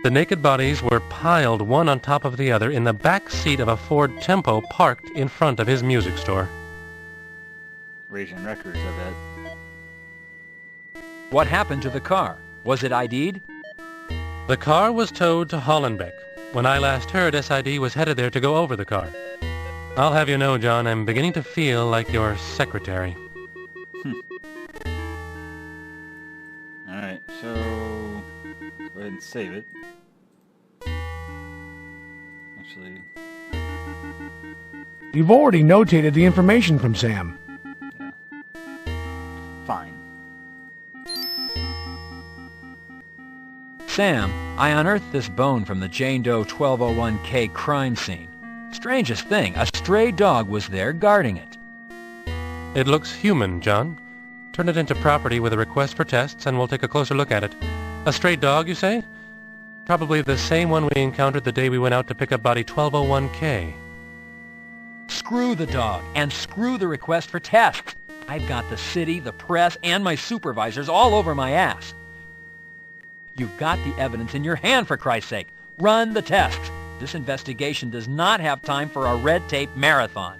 Speaker 2: The naked bodies were piled one on top of the other in the back seat of a Ford Tempo parked in front of his music store.
Speaker 1: Ragin Records, I bet.
Speaker 6: What happened to the car? Was it ID'd?
Speaker 2: The car was towed to Hollenbeck. When I last heard, SID was headed there to go over the car. I'll have you know, John, I'm beginning to feel like your secretary.
Speaker 1: Alright, so go ahead and save it. Actually,
Speaker 3: You've already notated the information from Sam.
Speaker 1: fine.
Speaker 6: Sam, I unearthed this bone from the Jane Doe 1201K crime scene. Strangest thing, a stray dog was there guarding it.
Speaker 2: It looks human, John. Turn it into property with a request for tests, and we'll take a closer look at it. A stray dog, you say? Probably the same one we encountered the day we went out to pick up body 1201K.
Speaker 6: Screw the dog, and screw the request for tests. I've got the city, the press, and my supervisors all over my ass. You've got the evidence in your hand, for Christ's sake. Run the tests. This investigation does not have time for a red tape marathon.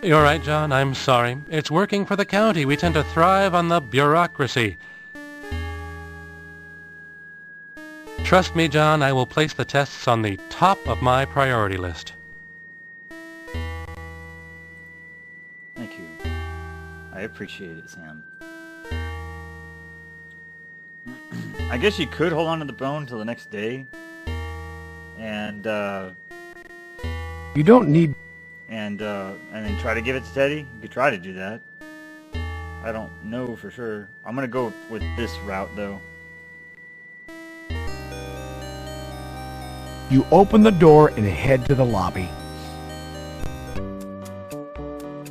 Speaker 2: You're right, John. I'm sorry. It's working for the county. We tend to thrive on the bureaucracy. Trust me, John, I will place the tests on the top of my priority list.
Speaker 1: Thank you. I appreciate it, Sam. I guess you could hold on to the bone till the next day. And,
Speaker 3: You don't need...
Speaker 1: and then try to give it to Teddy. You could try to do that. I don't know for sure. I'm gonna go with this route, though.
Speaker 3: You open the door and head to the lobby.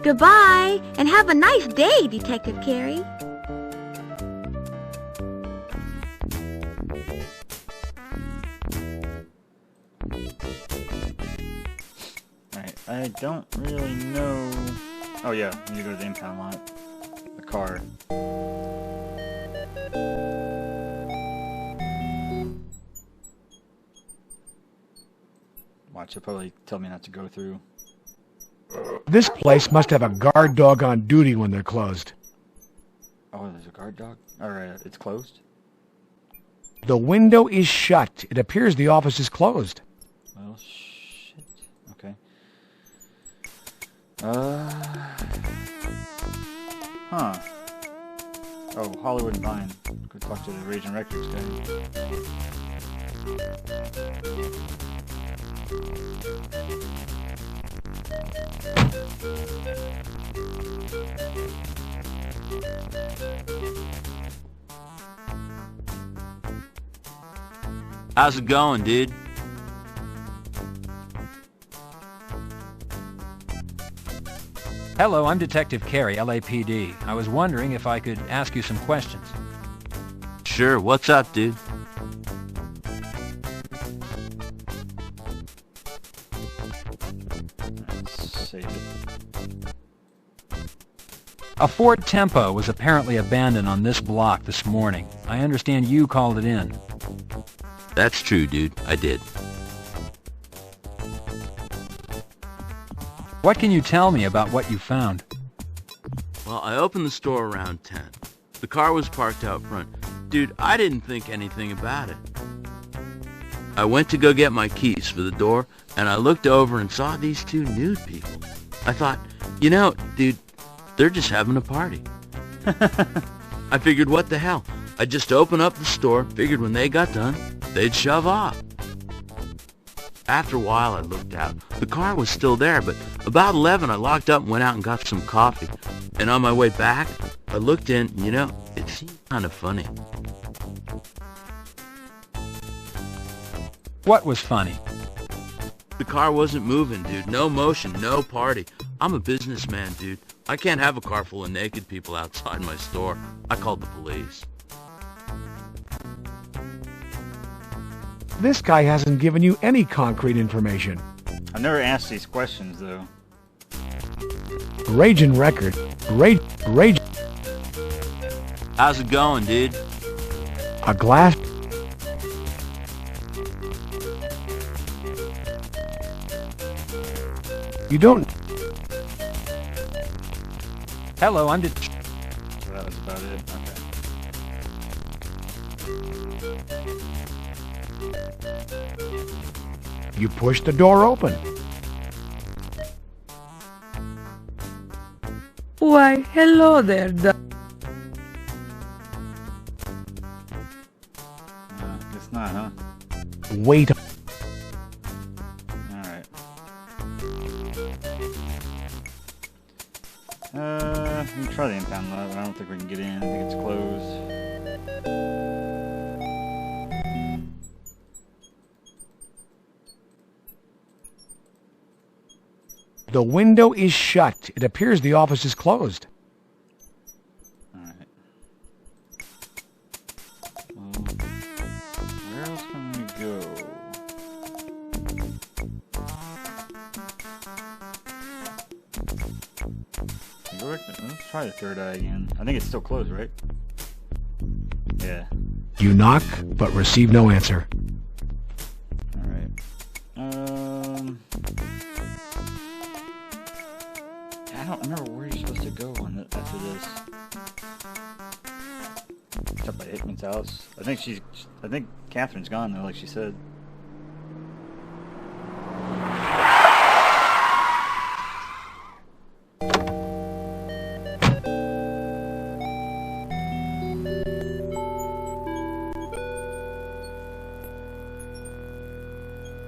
Speaker 18: Goodbye, and have a nice day, Detective Carey.
Speaker 1: Alright, I don't really know... Oh yeah, we need to go to the impound lot. The car. Watch, he'll probably tell me not to go through.
Speaker 3: This place must have a guard dog on duty when they're closed.
Speaker 1: Oh, there's a guard dog? Alright, it's closed?
Speaker 3: The window is shut. It appears the office is closed.
Speaker 1: Well, shit. Okay. Huh. Oh, Hollywood and Vine. Go talk to the Ragin Records guy.
Speaker 20: How's it going, dude?
Speaker 6: Hello, I'm Detective Carey, LAPD. I was wondering if I could ask you some questions.
Speaker 20: Sure, what's up, dude?
Speaker 1: Let's save it.
Speaker 6: A Ford Tempo was apparently abandoned on this block this morning. I understand you called it in.
Speaker 20: That's true, dude. I did.
Speaker 6: What can you tell me about what you found?
Speaker 20: Well, I opened the store around 10. The car was parked out front. Dude, I didn't think anything about it. I went to go get my keys for the door, and I looked over and saw these two nude people. I thought, you know, dude, they're just having a party. I figured, what the hell? I'd just open up the store, figured when they got done, they'd shove off. After a while, I looked out. The car was still there, but about 11, I locked up and went out and got some coffee. And on my way back, I looked in, and, you know, it seemed kind of funny.
Speaker 6: What was funny?
Speaker 20: The car wasn't moving, dude. No motion, no party. I'm a businessman, dude. I can't have a car full of naked people outside my store. I called the police.
Speaker 3: This guy hasn't given you any concrete information.
Speaker 1: I've never asked these questions, though.
Speaker 3: Ragin Records. Ragin.
Speaker 20: How's it going, dude?
Speaker 3: A glass. You don't.
Speaker 6: Hello, I'm just...
Speaker 1: That was about it. Okay.
Speaker 3: You push the door open.
Speaker 7: Why, hello there,
Speaker 1: Guess not, huh?
Speaker 3: Wait.
Speaker 1: Alright. We can try the impound lot, but I don't think we can get in. I think it's closed.
Speaker 3: The window is shut. It appears the office is closed.
Speaker 1: Alright. Well, where else can we go? Let's try the third eye again. I think it's still closed, right? Yeah.
Speaker 3: You knock, but receive no answer.
Speaker 1: Alright. I don't remember where you're supposed to go after this. It's up by Hickman's house. I think Catherine's gone though, like she said.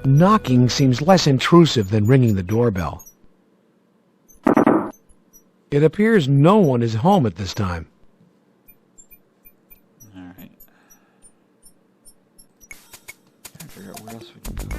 Speaker 3: Knocking seems less intrusive than ringing the doorbell. It appears no one is home at this time.
Speaker 1: Alright. Trying to figure out where else we can go.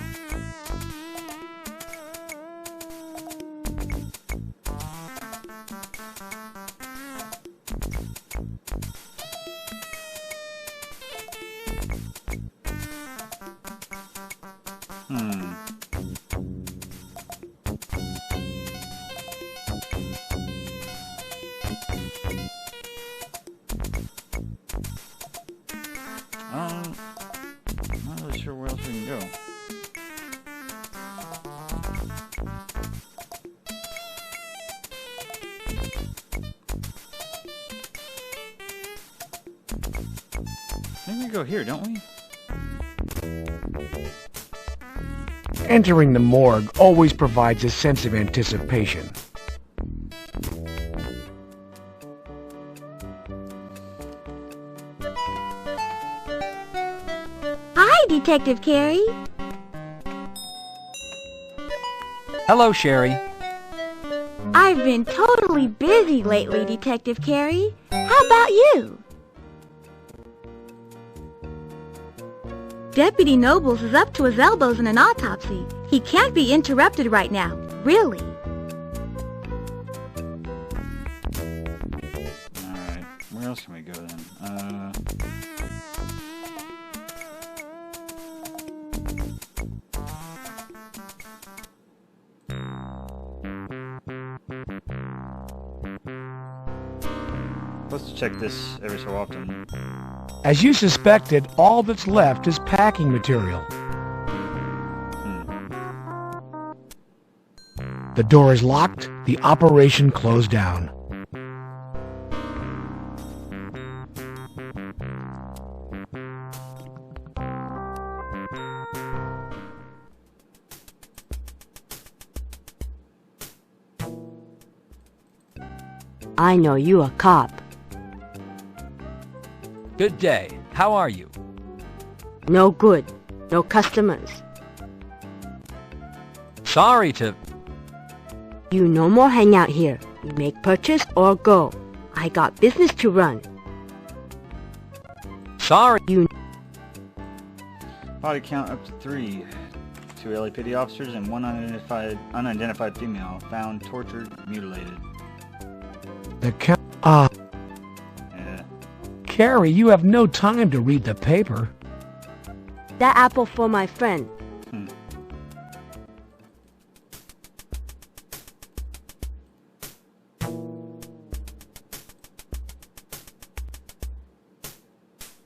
Speaker 1: I'm not really sure where else we can go. Maybe we go here, don't we?
Speaker 3: Entering the morgue always provides a sense of anticipation.
Speaker 18: Hi, Detective Carey.
Speaker 6: Hello, Sherry.
Speaker 18: I've been totally busy lately, Detective Carey. How about you? Deputy Nobles is up to his elbows in an autopsy. He can't be interrupted right now, really.
Speaker 1: Alright, where else can we go then? Supposed to check this every so often.
Speaker 3: As you suspected, all that's left is packing material. The door is locked. The operation closed down.
Speaker 10: I know you a cop.
Speaker 6: Good day. How are you?
Speaker 10: No good. No customers.
Speaker 6: sorry to...
Speaker 13: You no more hang out here. You make purchase or go. I got business to run.
Speaker 6: Sorry.
Speaker 13: You...
Speaker 1: Body count up to 3. 2 LAPD officers and 1 unidentified female found tortured, mutilated.
Speaker 3: The count...
Speaker 1: Yeah.
Speaker 3: Carey, you have no time to read the paper.
Speaker 13: That apple for my friend.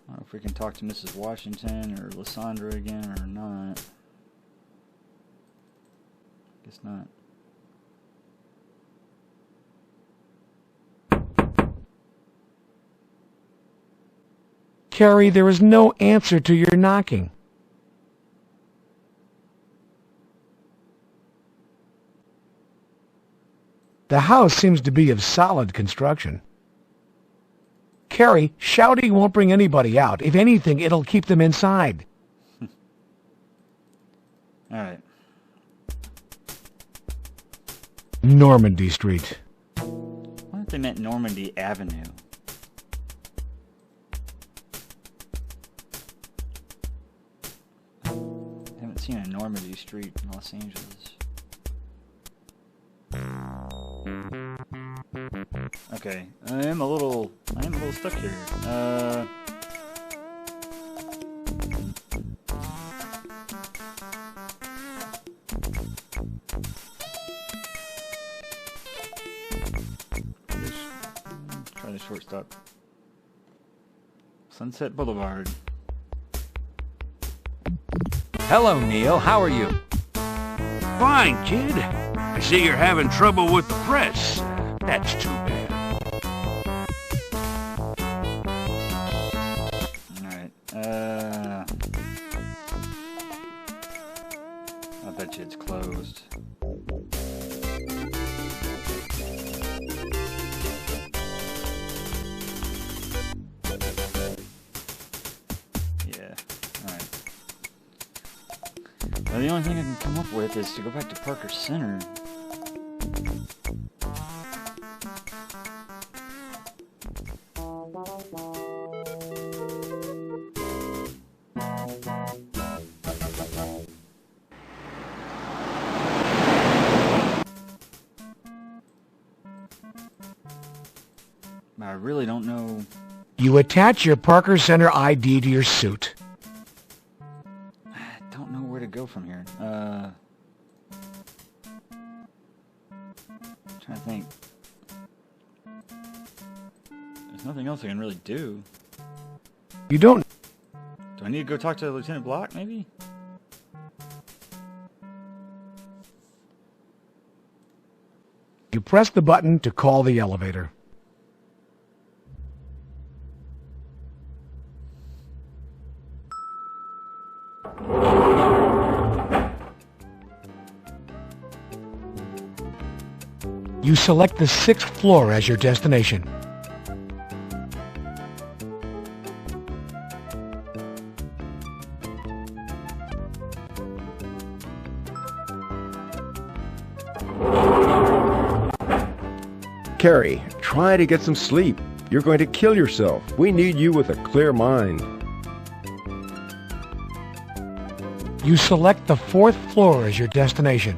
Speaker 1: I don't know if we can talk to Mrs. Washington or Lysandra again or not. Guess not.
Speaker 3: Carey, there is no answer to your knocking. The house seems to be of solid construction. Carey, shouting won't bring anybody out. If anything, it'll keep them inside.
Speaker 1: All right.
Speaker 3: Normandy Street.
Speaker 1: I wonder if they meant Normandy Avenue. I haven't seen a Normandy Street in Los Angeles. Okay, I am a little stuck here. Try the shortstop. Sunset Boulevard.
Speaker 6: Hello, Neil. How are you?
Speaker 14: Fine, kid. I see you're having trouble with the press. That's too bad.
Speaker 1: Alright, I bet you it's closed. Yeah, alright. Well, the only thing I can come up with is to go back to Parker Center. I really don't know.
Speaker 3: You attach your Parker Center ID to your suit.
Speaker 1: I don't know where to go from here. Trying to think. There's nothing else I can really do.
Speaker 3: You don't...
Speaker 1: Do I need to go talk to Lieutenant Block, maybe?
Speaker 3: You press the button to call the elevator. You select the 6th floor as your destination.
Speaker 4: Carey, try to get some sleep. You're going to kill yourself. We need you with a clear mind.
Speaker 3: You select the 4th floor as your destination.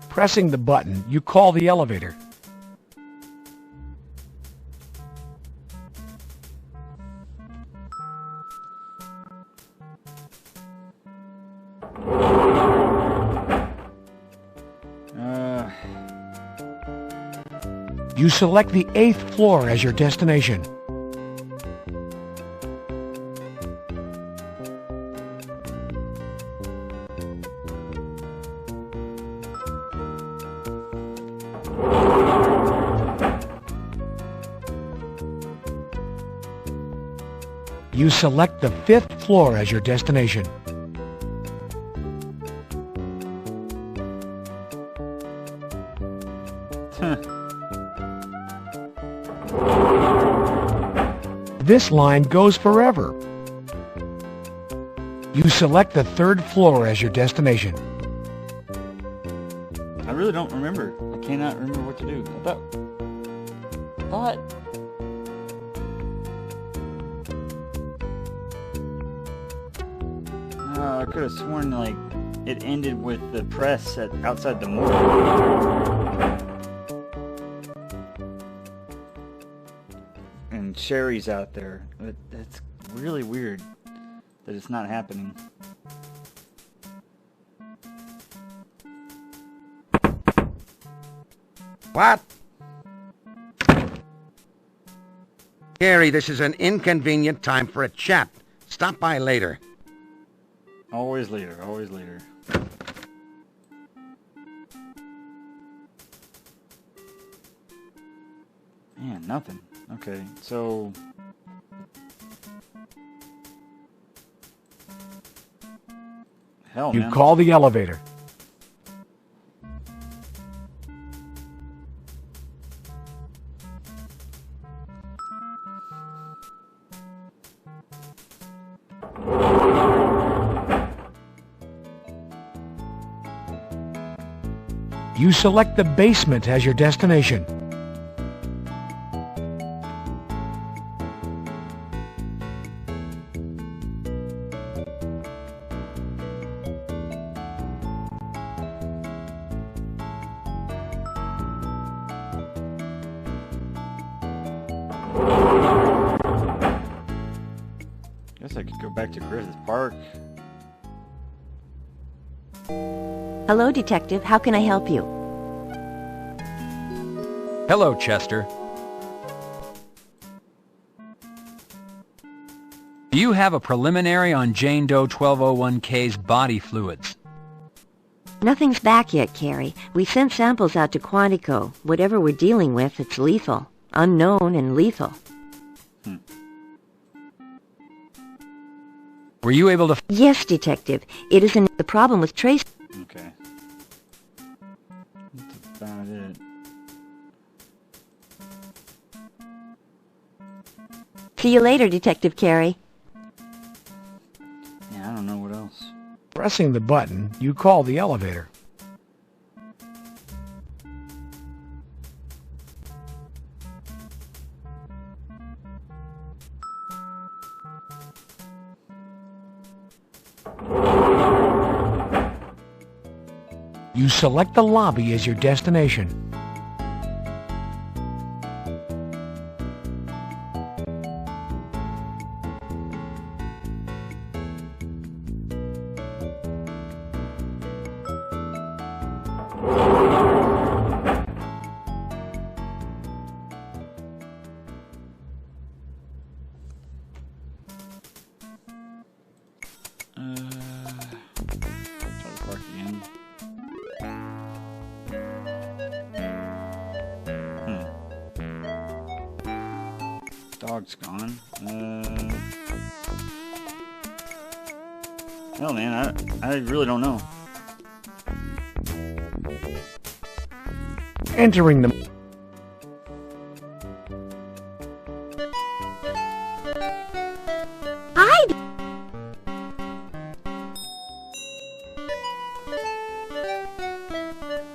Speaker 3: Pressing the button, you call the elevator. You select the 8th floor as your destination. You select the 5th floor as your destination. This line goes forever. You select the 3rd floor as your destination.
Speaker 1: I really don't remember. I cannot remember what to do. I thought... I could have sworn like it ended with the press outside the morgue. And Sherry's out there. That's really weird that it's not happening.
Speaker 17: What? Carey, this is an inconvenient time for a chat. Stop by later.
Speaker 1: Always later, always later. Man, nothing. Okay, so... Hell,
Speaker 3: You
Speaker 1: man.
Speaker 3: call the elevator. You select the basement as your destination.
Speaker 1: Guess I could go back to Griffith Park.
Speaker 10: Hello, Detective. How can I help you?
Speaker 6: Hello, Chester. Do you have a preliminary on Jane Doe 1201K's body fluids?
Speaker 10: Nothing's back yet, Carey. We sent samples out to Quantico. Whatever we're dealing with, it's lethal. Unknown and lethal.
Speaker 6: Were you able to...
Speaker 10: Yes, Detective. It isn't the problem with trace...
Speaker 1: Okay. That's about it.
Speaker 10: See you later, Detective Carey.
Speaker 1: Yeah, I don't know what else.
Speaker 3: Pressing the button, you call the elevator. You select the lobby as your destination.
Speaker 1: Try to park again. Dog's gone. Hell, man, I really don't know.
Speaker 3: Entering the...
Speaker 18: Hi!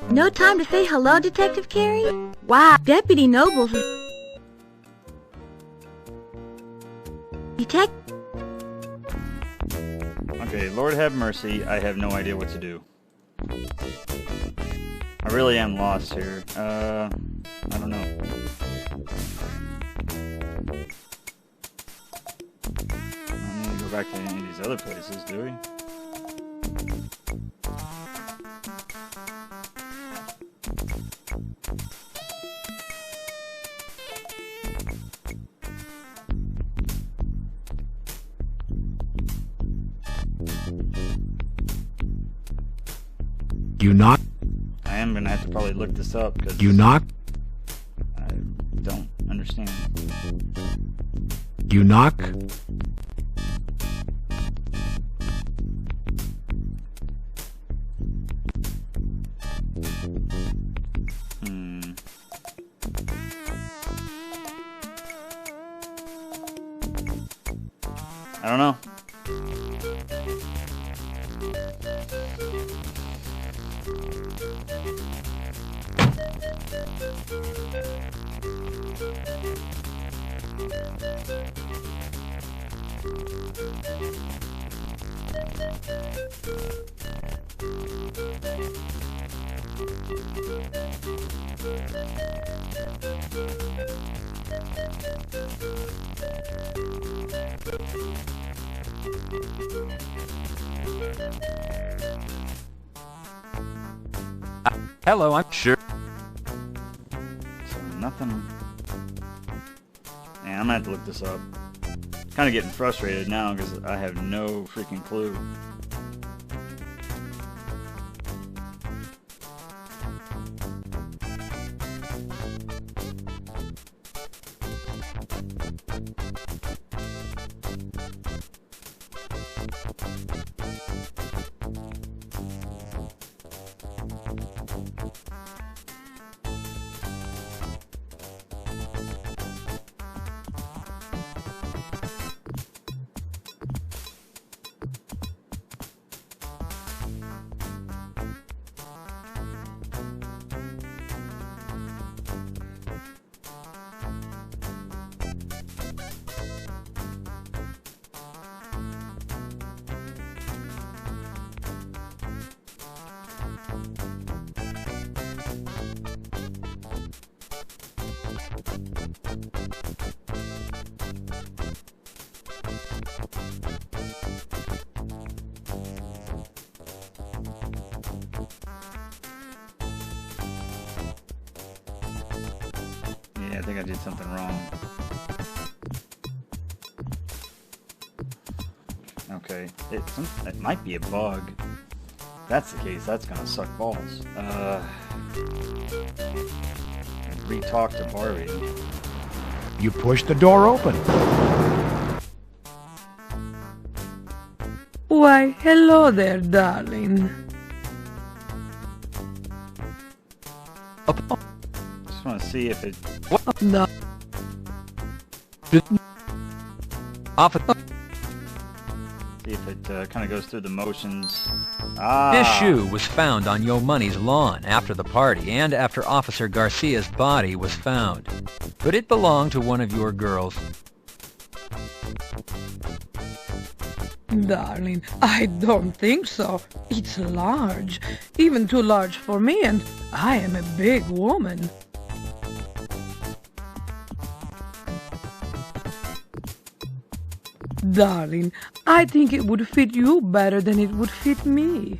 Speaker 18: No time to say hello, Detective Carey? Wow, Deputy Nobles is...
Speaker 1: Okay, Lord have mercy, I have no idea what to do. I really am lost here. I don't know. I don't need to go back to any of these other places, do we?
Speaker 3: You knock.
Speaker 1: I am gonna have to probably look this up because
Speaker 3: You knock.
Speaker 1: I don't understand.
Speaker 3: You knock.
Speaker 1: I don't know.
Speaker 6: Hello, I'm sure.
Speaker 1: So nothing. Man, I'm gonna have to look this up. Kind of getting frustrated now because I have no freaking clue. Yeah, I think I did something wrong. Okay, it might be a bug. If that's the case, that's gonna suck balls. Re-talk to Barbie.
Speaker 3: You push the door open.
Speaker 7: Why, hello there, darling.
Speaker 1: Just want to see if it...
Speaker 7: No.
Speaker 1: See if it kind of goes through the motions.
Speaker 6: This shoe was found on Yo Money's lawn after the party and after Officer Garcia's body was found. Could it belong to one of your girls?
Speaker 7: Darling, I don't think so. It's large. Even too large for me, and I am a big woman. Darling, I think it would fit you better than it would fit me.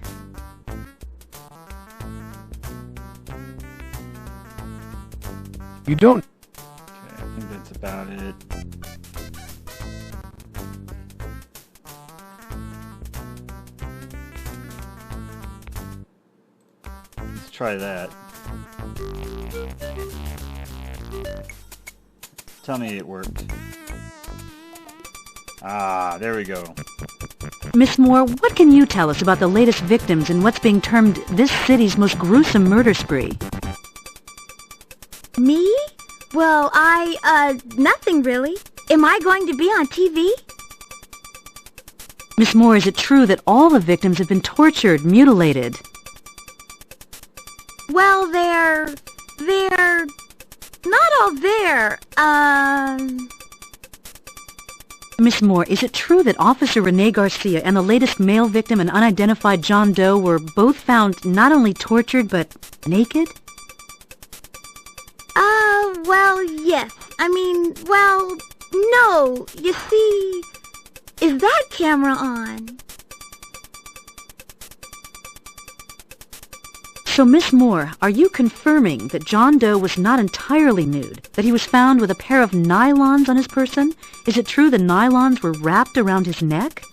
Speaker 3: You don't...
Speaker 1: Okay, I think that's about it. Let's try that. Tell me it worked. Ah, there we go.
Speaker 5: Miss Moore, what can you tell us about the latest victims in what's being termed this city's most gruesome murder spree?
Speaker 18: Me? Well, nothing really. Am I going to be on TV?
Speaker 5: Miss Moore, is it true that all the victims have been tortured, mutilated?
Speaker 18: Well, they're not all there.
Speaker 5: Miss Moore, is it true that Officer Rene Garcia and the latest male victim, an unidentified John Doe, were both found not only tortured, but naked?
Speaker 18: Well, yes. Well, no. You see, is that camera on?
Speaker 5: So, Miss Moore, are you confirming that John Doe was not entirely nude, that he was found with a pair of nylons on his person? Is it true the nylons were wrapped around his neck?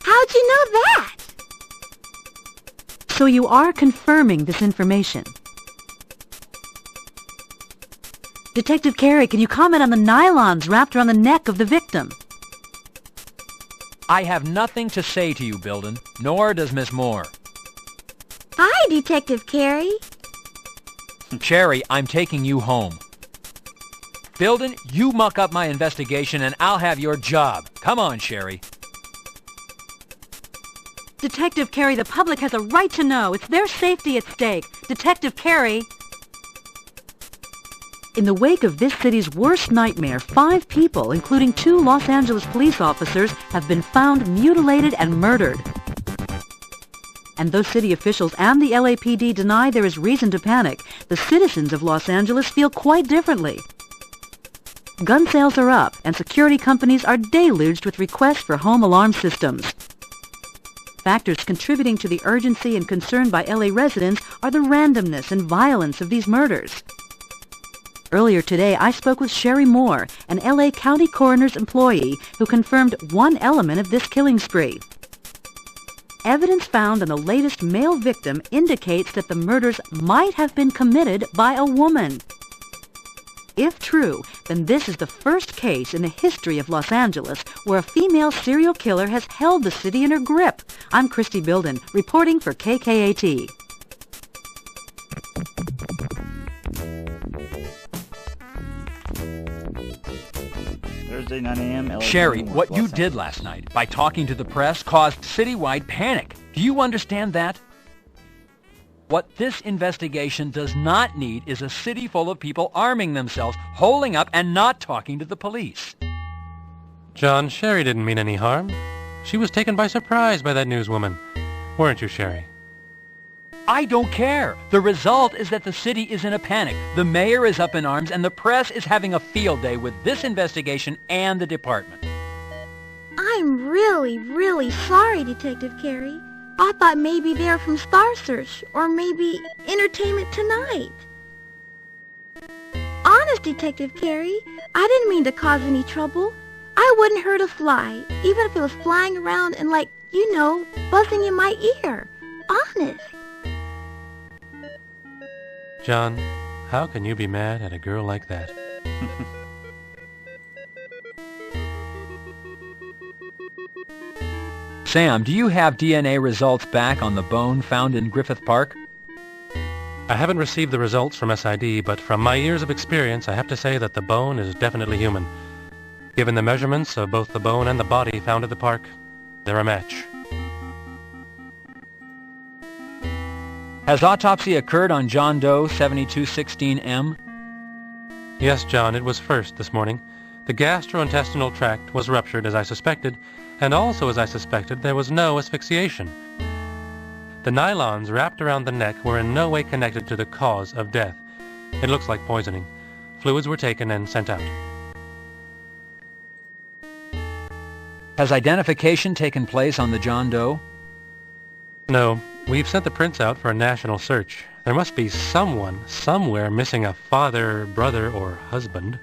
Speaker 18: How'd you know that?
Speaker 5: So you are confirming this information? Detective Carey, can you comment on the nylons wrapped around the neck of the victim?
Speaker 6: I have nothing to say to you, Bilden, nor does Miss Moore.
Speaker 18: Hi, Detective Carey.
Speaker 6: Cherry, I'm taking you home. Bilden, you muck up my investigation and I'll have your job. Come on, Sherry.
Speaker 5: Detective Carey, the public has a right to know. It's their safety at stake. Detective Carey. In the wake of this city's worst nightmare, 5 people, including 2 Los Angeles police officers, have been found mutilated and murdered. And though city officials and the LAPD deny there is reason to panic, the citizens of Los Angeles feel quite differently. Gun sales are up, and security companies are deluged with requests for home alarm systems. Factors contributing to the urgency and concern by LA residents are the randomness and violence of these murders. Earlier today, I spoke with Sherry Moore, an LA County Coroner's employee who confirmed one element of this killing spree. Evidence found on the latest male victim indicates that the murders might have been committed by a woman. If true, then this is the first case in the history of Los Angeles where a female serial killer has held the city in her grip. I'm Christy Bilden, reporting for KKAT.
Speaker 1: Thursday, 9 a.m. LA
Speaker 6: Sherry, what you did last night by talking to the press caused citywide panic. Do you understand that? What this investigation does not need is a city full of people arming themselves, holding up, and not talking to the police.
Speaker 2: John, Sherry didn't mean any harm. She was taken by surprise by that newswoman. Weren't you, Sherry?
Speaker 6: I don't care. The result is that the city is in a panic. The mayor is up in arms, and the press is having a field day with this investigation and the department.
Speaker 18: I'm really, really sorry, Detective Carey. I thought maybe they're from Star Search, or maybe Entertainment Tonight. Honest, Detective Carey, I didn't mean to cause any trouble. I wouldn't hurt a fly, even if it was flying around and buzzing in my ear. Honest.
Speaker 2: John, how can you be mad at a girl like that?
Speaker 6: Sam, do you have DNA results back on the bone found in Griffith Park?
Speaker 2: I haven't received the results from SID, but from my years of experience, I have to say that the bone is definitely human. Given the measurements of both the bone and the body found at the park, they're a match.
Speaker 6: Has autopsy occurred on John Doe 7216M?
Speaker 2: Yes, John, it was first this morning. The gastrointestinal tract was ruptured, as I suspected, and also as I suspected, there was no asphyxiation. The nylons wrapped around the neck were in no way connected to the cause of death. It looks like poisoning. Fluids were taken and sent out.
Speaker 6: Has identification taken place on the John Doe?
Speaker 2: No. We've sent the prints out for a national search. There must be someone, somewhere, missing a father, brother, or husband.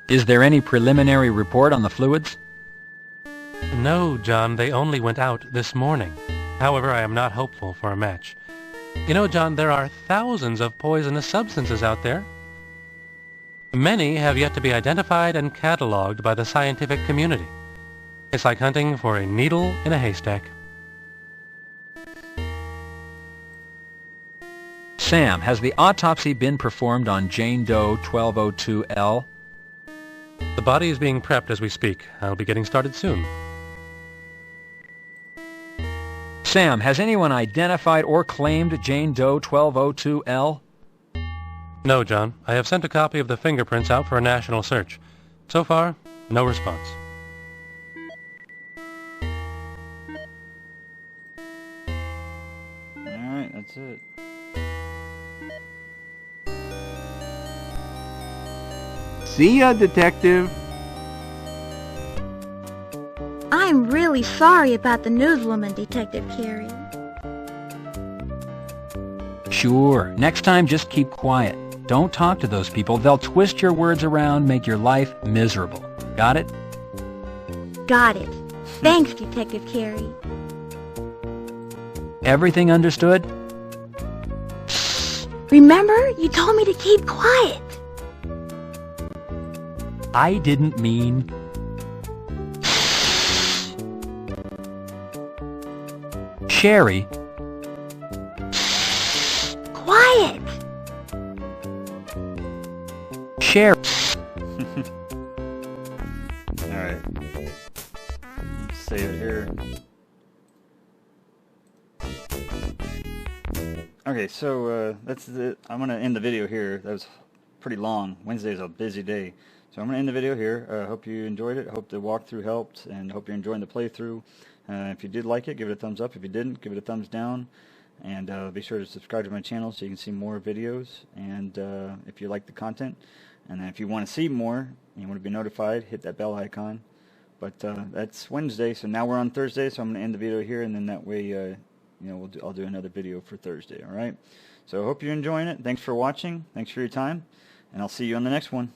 Speaker 6: Is there any preliminary report on the fluids?
Speaker 2: No, John, they only went out this morning. However, I am not hopeful for a match. You know, John, there are thousands of poisonous substances out there. Many have yet to be identified and cataloged by the scientific community. It's like hunting for a needle in a haystack.
Speaker 6: Sam, has the autopsy been performed on Jane Doe 1202L?
Speaker 2: The body is being prepped as we speak. I'll be getting started soon.
Speaker 6: Sam, has anyone identified or claimed Jane Doe 1202L?
Speaker 2: No, John. I have sent a copy of the fingerprints out for a national search. So far, no response.
Speaker 1: Alright, that's it.
Speaker 9: See ya, Detective.
Speaker 18: I'm really sorry about the newswoman, Detective Carey.
Speaker 6: Sure. Next time, just keep quiet. Don't talk to those people. They'll twist your words around, make your life miserable. Got it?
Speaker 18: Got it. Thanks, Detective Carey.
Speaker 6: Everything understood?
Speaker 18: Remember, you told me to keep quiet.
Speaker 6: I didn't mean... Sherry.
Speaker 18: Quiet.
Speaker 6: share.
Speaker 1: Alright. Save it here. Okay, so that's it. I'm going to end the video here. That was pretty long. Wednesday's a busy day. So I'm going to end the video here. Hope you enjoyed it. Hope the walkthrough helped, and hope you're enjoying the playthrough. If you did like it, give it a thumbs up. If you didn't, give it a thumbs down. And be sure to subscribe to my channel so you can see more videos. And if you like the content, and if you want to see more, and you want to be notified, hit that bell icon. But that's Wednesday, so now we're on Thursday, so I'm going to end the video here, and then that way, you know, I'll do another video for Thursday, all right? So I hope you're enjoying it. Thanks for watching. Thanks for your time, and I'll see you on the next one.